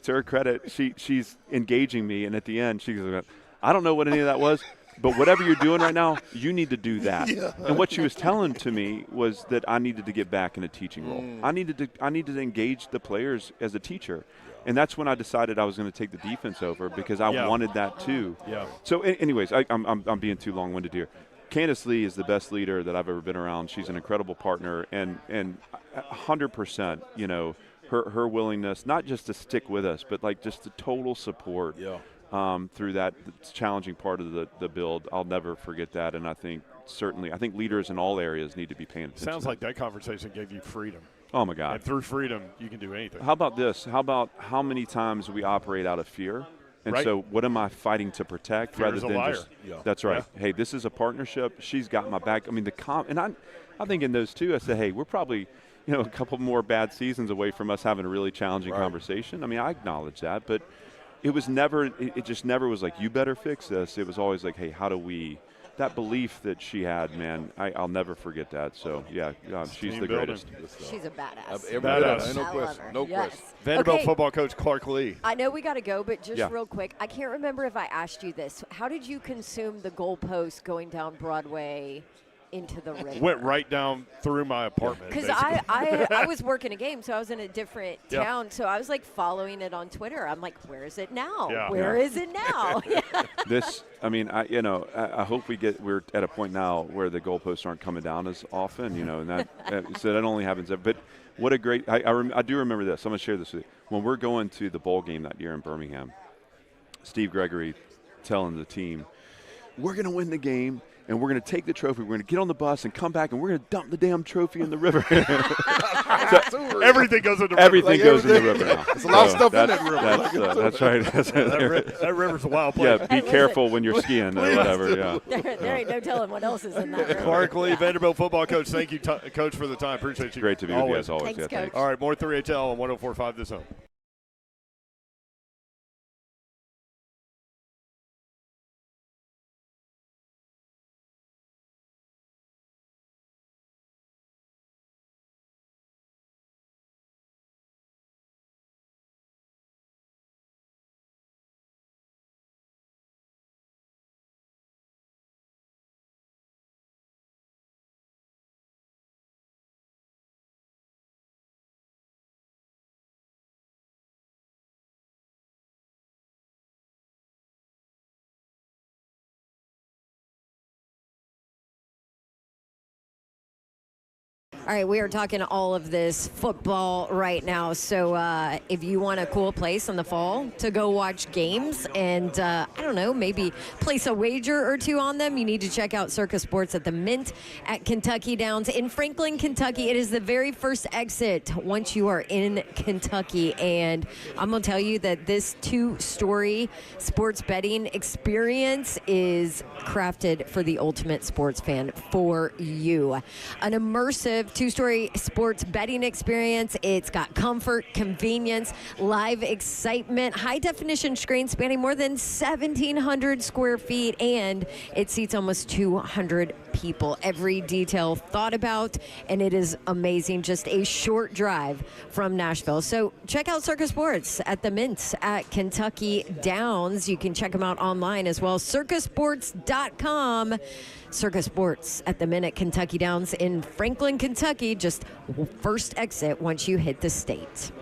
to her credit, she's engaging me, and at the end, she goes, I don't know what any of that was. But whatever you're doing right now, you need to do that. And what she was telling to me was that I needed to get back in a teaching role. I needed to engage the players as a teacher. And that's when I decided I was going to take the defense over because I wanted that too. So anyways, I'm being too long-winded here. Candace Lee is the best leader that I've ever been around. She's an incredible partner and 100%, her willingness, not just to stick with us, but like just the total support. Through that challenging part of the build. I'll never forget that, and I think leaders in all areas need to be paying attention. Sounds like that conversation gave you freedom. Oh, my God. And through freedom, you can do anything. How about this? How about how many times we operate out of fear? And so what am I fighting to protect Fear rather is a than liar. just – That's right. Yeah. Hey, this is a partnership. She's got my back. I mean, and I think in those two, I said, hey, we're probably – a couple more bad seasons away from us having a really challenging conversation. I mean, I acknowledge that, but – it was never – it just never was like, you better fix this. It was always like, hey, how do we – that belief that she had, man, I'll never forget that. So, yeah, she's the greatest. She's a badass. Badass. No question. No question. Vanderbilt Okay. football coach Clark Lee. I know we got to go, but just Yeah. real quick, I can't remember if I asked you this. How did you consume the goalpost going down Broadway into the river? Went right down through my apartment. Because basically. I was working a game, so I was in a different Yeah. town, so I was like following it on Twitter. I'm like, where is it now? Yeah. Where Yeah. is it now? This, I mean, I hope we're at a point now where the goalposts aren't coming down as often, and that so that only happens. But what a great, I do remember this. I'm going to share this with you. When we're going to the bowl game that year in Birmingham, Steve Gregory telling the team, we're going to win the game. And we're going to take the trophy. We're going to get on the bus and come back, and we're going to dump the damn trophy in the river. Everything goes in the river. Everything goes in the river now. There's a lot of stuff in that's, that river. That's right. That river's a wild place. Yeah, be careful when you're skiing or whatever. Yeah. there ain't no telling what else is in that river. Clark Lee, Vanderbilt football coach. Thank you, Coach, for the time. Appreciate you. Great to be with you as always. Thanks, Coach. All right, more 3HL on 104.5 The Zone. All right, we are talking all of this football right now. So if you want a cool place in the fall to go watch games and, I don't know, maybe place a wager or two on them, you need to check out Circus Sports at the Mint at Kentucky Downs in Franklin, Kentucky. It is the very first exit once you are in Kentucky. And I'm going to tell you that this two-story sports betting experience is crafted for the ultimate sports fan for you. An immersive two-story sports betting experience. It's got comfort, convenience, live excitement, high-definition screen spanning more than 1,700 square feet, and it seats almost 200 people. Every detail thought about, and it is amazing. Just a short drive from Nashville. So check out Circus Sports at the Mint at Kentucky Downs. You can check them out online as well. Circusports.com. Circus Sports at the Mint at Kentucky Downs in Franklin, Kentucky. Just first exit once you hit the state.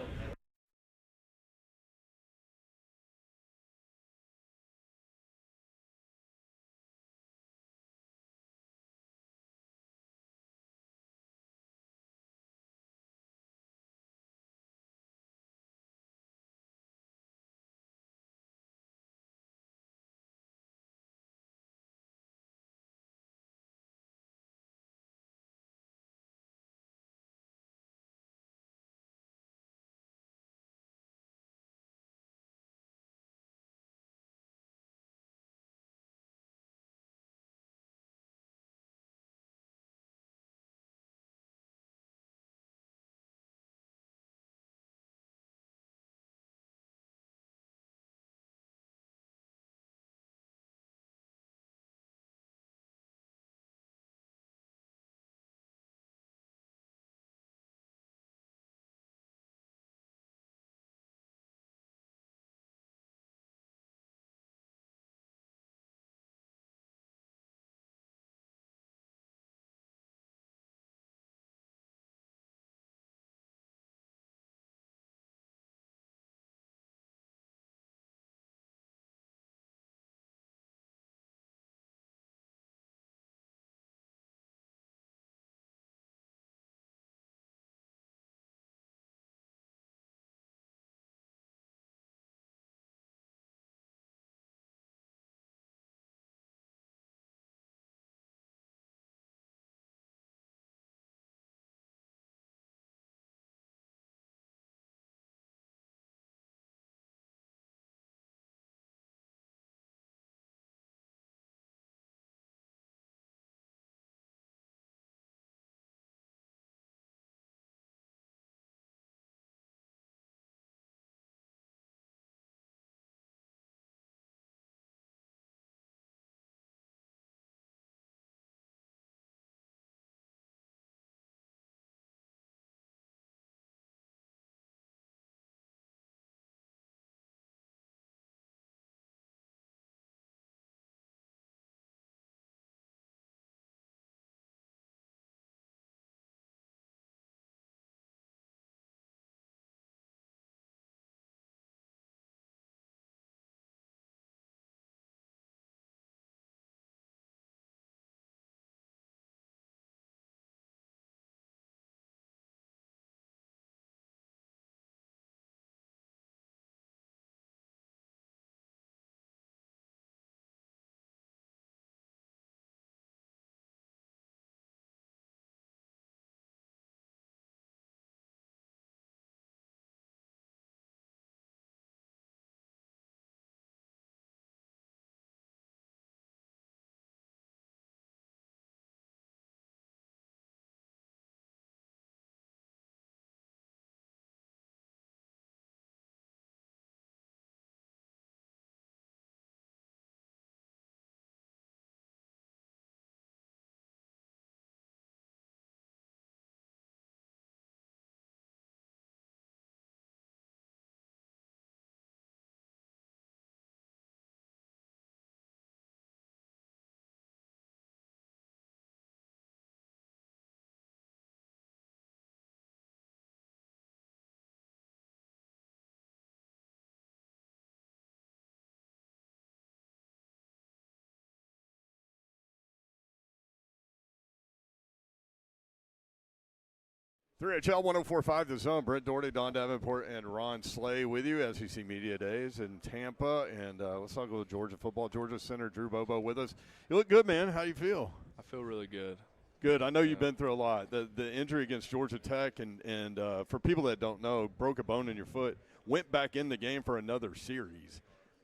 3HL 104.5 The Zone. Brent Doherty, Don Davenport, and Ron Slay with you. SEC Media Days in Tampa. And let's talk about Georgia football. Georgia center Drew Bobo with us. You look good, man. How you feel? I feel really good. Good. I know you've been through a lot. The injury against Georgia Tech, and for people that don't know, broke a bone in your foot, went back in the game for another series.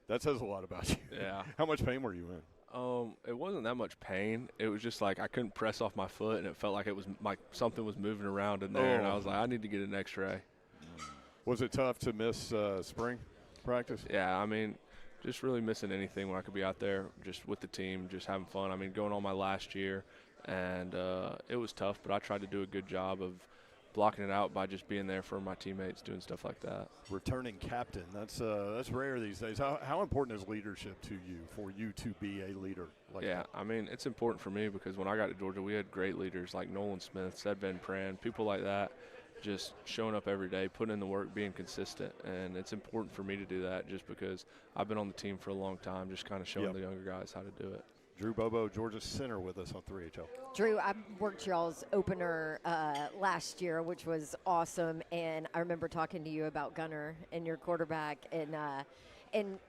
That says a lot about you. Yeah. How much pain were you in? It wasn't that much pain. It was just like I couldn't press off my foot, and it felt like it was like something was moving around in there, and I was like, I need to get an X-ray. Was it tough to miss spring practice? Yeah, I mean, just really missing anything when I could be out there just with the team, just having fun. I mean, going on my last year, and it was tough, but I tried to do a good job of blocking it out by just being there for my teammates, doing stuff like that. Returning captain, that's rare these days. How important is leadership to you, for you to be a leader like that? I mean, it's important for me because when I got to Georgia, we had great leaders like Nolan Smith, Sed Van Pran, people like that, just showing up every day, putting in the work, being consistent. And it's important for me to do that just because I've been on the team for a long time, just kind of showing the younger guys how to do it. Drew Bobo, Georgia center, with us on 3HL. Drew, I worked y'all's opener last year, which was awesome, and I remember talking to you about Gunner and your quarterback, and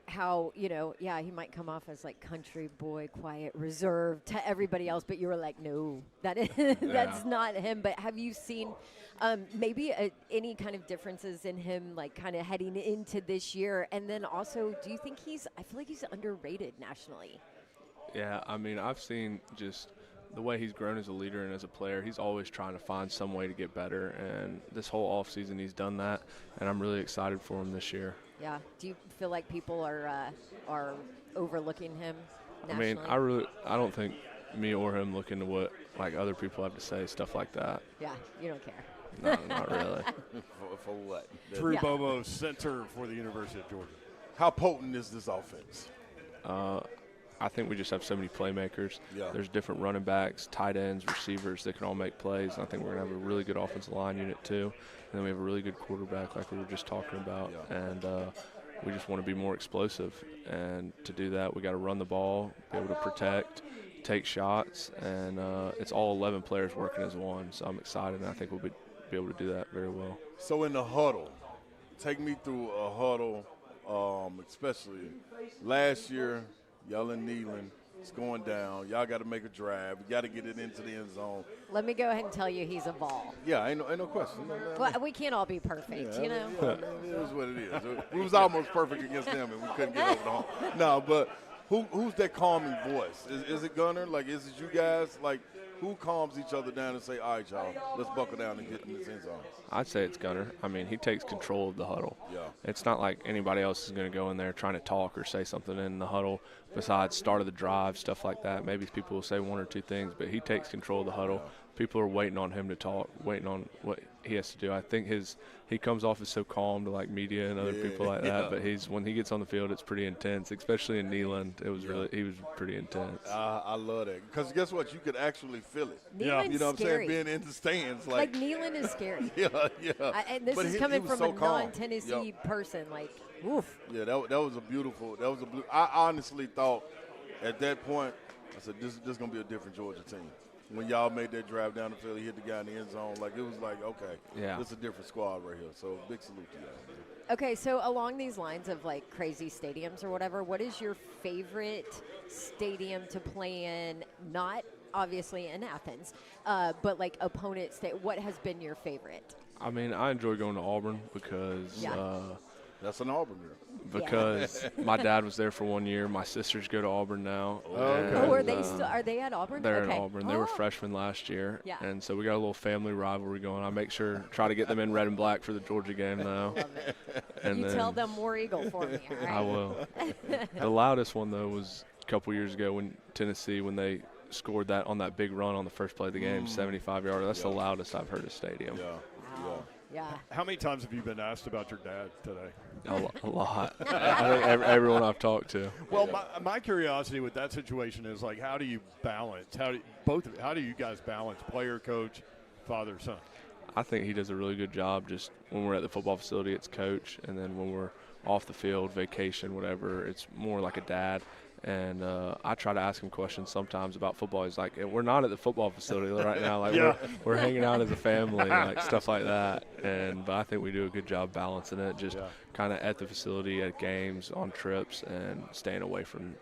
how, he might come off as like country boy, quiet, reserved to everybody else, but you were like, no, that's not him. But have you seen maybe any kind of differences in him, like kind of heading into this year? And then also, do you think I feel like he's underrated nationally? Yeah, I mean, I've seen just the way he's grown as a leader and as a player. He's always trying to find some way to get better, and this whole offseason he's done that, and I'm really excited for him this year. Yeah. Do you feel like people are overlooking him nationally? I mean, I don't think me or him look into what like other people have to say, stuff like that. Yeah, you don't care. No, not really. For what? Drew Bobo, center for the University of Georgia. How potent is this offense? I think we just have so many playmakers. Yeah. There's different running backs, tight ends, receivers that can all make plays. And I think we're going to have a really good offensive line unit too. And then we have a really good quarterback like we were just talking about. Yeah. And we just want to be more explosive. And to do that, we got to run the ball, be able to protect, take shots. And it's all 11 players working as one. So I'm excited, and I think we'll be able to do that very well. So in the huddle, take me through a huddle, especially last year. Y'all and kneeling, it's going down. Y'all got to make a drive. You got to get it into the end zone. Let me go ahead and tell you he's a ball. Yeah, ain't no question. Well, we can't all be perfect, Yeah, you know. Yeah, it is what it is. We was almost perfect against them, and we couldn't get over the hump. No, but who's that calming voice? Is it Gunner? Like, is it you guys? Like, who calms each other down and say, all right, y'all, let's buckle down and get in this end zone? I'd say it's Gunner. I mean, he takes control of the huddle. Yeah. It's not like anybody else is going to go in there trying to talk or say something in the huddle besides start of the drive, stuff like that. Maybe people will say one or two things, but he takes control of the huddle. Yeah. People are waiting on him to talk, waiting on what he has to do. I think he comes off as so calm to like media and other people like that, but when he gets on the field, it's pretty intense, especially in Neyland. He was pretty intense. I love that because guess what? You could actually feel it. Neyland's you know what I'm scary. saying? Being in the stands, Like Neyland is scary. yeah. And this But is he coming was from so a calm. non-Tennessee person. Like, oof. Yeah, that was a beautiful. That was a blue. I honestly thought at that point, I said, this is going to be a different Georgia team. When y'all made that drive down the field, he hit the guy in the end zone. Like, it was like, okay, this is a different squad right here. So, big salute to y'all. Okay, so along these lines of like crazy stadiums or whatever, what is your favorite stadium to play in? Not obviously in Athens, but like opponents. What has been your favorite? I mean, I enjoy going to Auburn because that's an Auburn girl. Because my dad was there for 1 year. My sisters go to Auburn now. Are they still? Are they at Auburn? They're at Auburn. They were freshmen last year. Yeah. And so we got a little family rivalry going. I make sure try to get them in red and black for the Georgia game now. Love it. And you tell them War Eagle for me. All right? I will. The loudest one though was a couple years ago when Tennessee they scored that on that big run on the first play of the game, 75-yarder. That's the loudest I've heard a stadium. Yeah. How many times have you been asked about your dad today? A lot. I think everyone I've talked to. Well, my curiosity with that situation is like, how do you balance? How do you guys balance player, coach, father, son? I think he does a really good job. Just when we're at the football facility, it's coach, and then when we're off the field, vacation, whatever, it's more like a dad. And I try to ask him questions sometimes about football. He's like, we're not at the football facility right now. Like we're hanging out as a family, like stuff like that. But I think we do a good job balancing it, just kind of at the facility, at games, on trips, and staying away from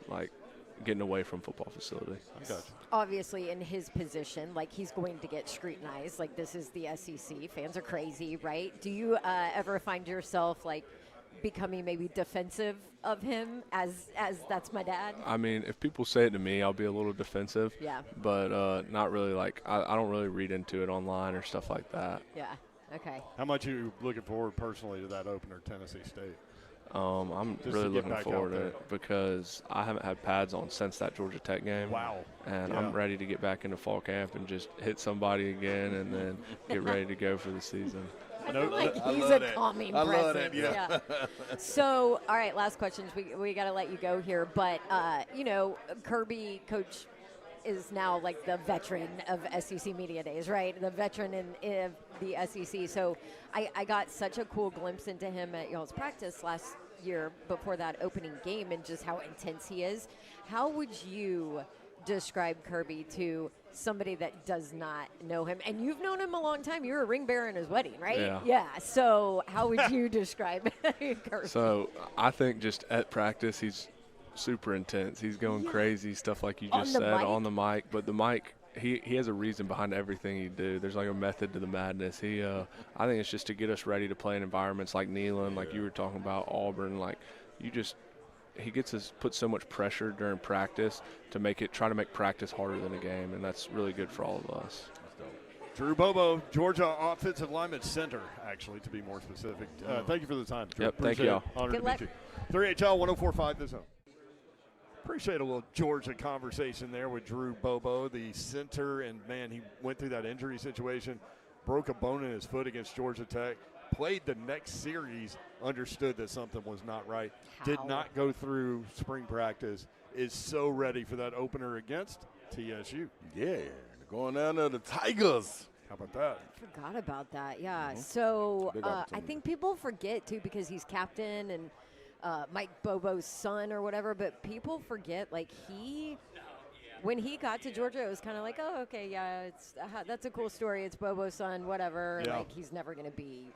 getting away from football facility. Obviously, in his position, like he's going to get scrutinized. Like this is the SEC. Fans are crazy, right? Do you ever find yourself like becoming maybe defensive of him as that's my dad? I mean, if people say it to me, I'll be a little defensive. Yeah. But not really. Like I don't really read into it online or stuff like that. Yeah. Okay. How much are you looking forward personally to that opener, Tennessee State? I'm really looking forward to it because I haven't had pads on since that Georgia Tech game. Wow. And I'm ready to get back into fall camp and just hit somebody again and then get ready to go for the season. I feel like he's a calming presence. Love that, yeah. So, all right, last questions. We got to let you go here. But, Kirby, coach, is now like the veteran of SEC Media Days, right? The veteran in the SEC. So I got such a cool glimpse into him at y'all's practice last year before that opening game and just how intense he is. How would you describe Kirby to somebody that does not know him? And you've known him a long time. You were a ring bearer in his wedding, right? Yeah. So how would you describe Kirby? So I think just at practice, he's super intense. He's going crazy, stuff like you just said on the mic. But the mic, he has a reason behind everything he do. There's like a method to the madness. I think it's just to get us ready to play in environments like Neyland, like you were talking about, Auburn. Like he gets us put so much pressure during practice to try to make practice harder than a game, and that's really good for all of us. Drew Bobo, Georgia offensive lineman center, actually, to be more specific. Thank you for the time, Drew. Yep, thank you all. Honored to meet you. 3HL 104.5 The Zone. Appreciate a little Georgia conversation there with Drew Bobo, the center, and man, he went through that injury situation, broke a bone in his foot against Georgia Tech, played the next series, understood that something was not right, did not go through spring practice, is so ready for that opener against TSU. Yeah, going down to the Tigers. How about that? I forgot about that, yeah. So I think people forget, too, because he's captain and Mike Bobo's son or whatever, but people forget, like, when he got to Georgia, it was kind of like, oh, okay, yeah, that's a cool story. It's Bobo's son, whatever. Yeah. Like, he's never going to play.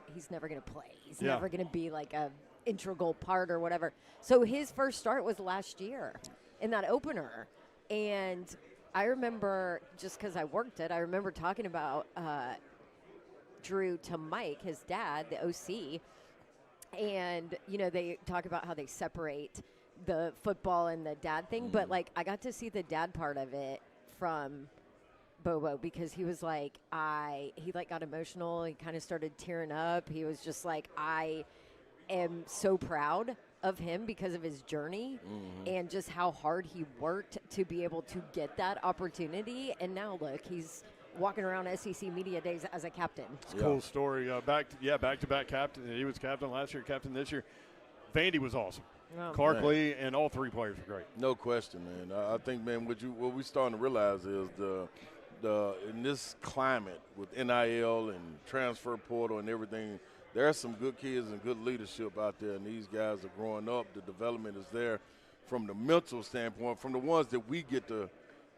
He's never going to be, like, a integral part or whatever. So his first start was last year in that opener. And I remember, just because I worked it, I remember talking about Drew to Mike, his dad, the OC, and, they talk about how they separate the football and the dad thing. But, like, I got to see the dad part of it from Bobo because he was like, he got emotional. He kind of started tearing up. He was just like, I am so proud of him because of his journey and just how hard he worked to be able to get that opportunity. And now, look, he's walking around SEC Media Days as a captain. It's a cool story. Back-to-back captain. He was captain last year, captain this year. Vandy was awesome. Oh. Clark Lee and all three players were great. No question, man. I think, man, what we're starting to realize is the in this climate with NIL and transfer portal and everything, there are some good kids and good leadership out there, and these guys are growing up. The development is there from the mental standpoint, from the ones that we get to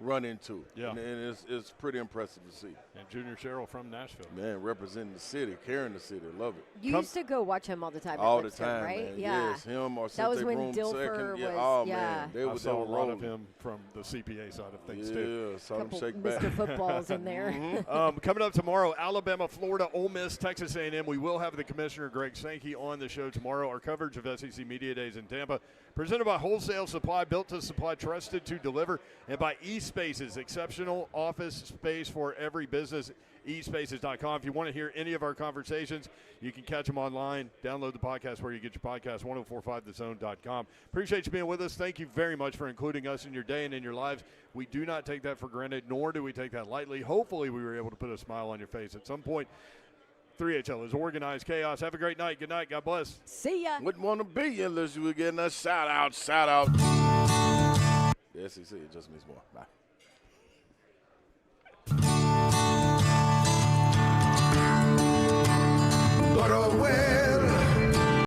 run into. Yeah. And it's pretty impressive to see. And Junior Cheryl from Nashville. Man, representing the city, carrying the city. Love it. You used to go watch him all the time. All at the time, right? man. Yeah. Yes, him or that was Sente when Broom Dilfer second. was. Yeah. Oh, yeah. man. They I saw a lot rolling. of him from the CPA side of things, yeah, too. saw him Couple shake back. Mr. Footballs in there. Coming up tomorrow, Alabama, Florida, Ole Miss, Texas A&M. We will have the commissioner, Greg Sankey, on the show tomorrow. Our coverage of SEC Media Days in Tampa, presented by Wholesale Supply, built to supply, trusted to deliver, and by eSpaces, exceptional office space for every business. eSpaces.com. If you want to hear any of our conversations, you can catch them online. Download the podcast where you get your podcast, 1045thezone.com. Appreciate you being with us. Thank you very much for including us in your day and in your lives. We do not take that for granted, nor do we take that lightly. Hopefully we were able to put a smile on your face at some point. 3HL is organized chaos. Have a great night. Good night. God bless. See ya. Wouldn't want to be you unless you were getting a shout out. The SEC, it just means more. Bye.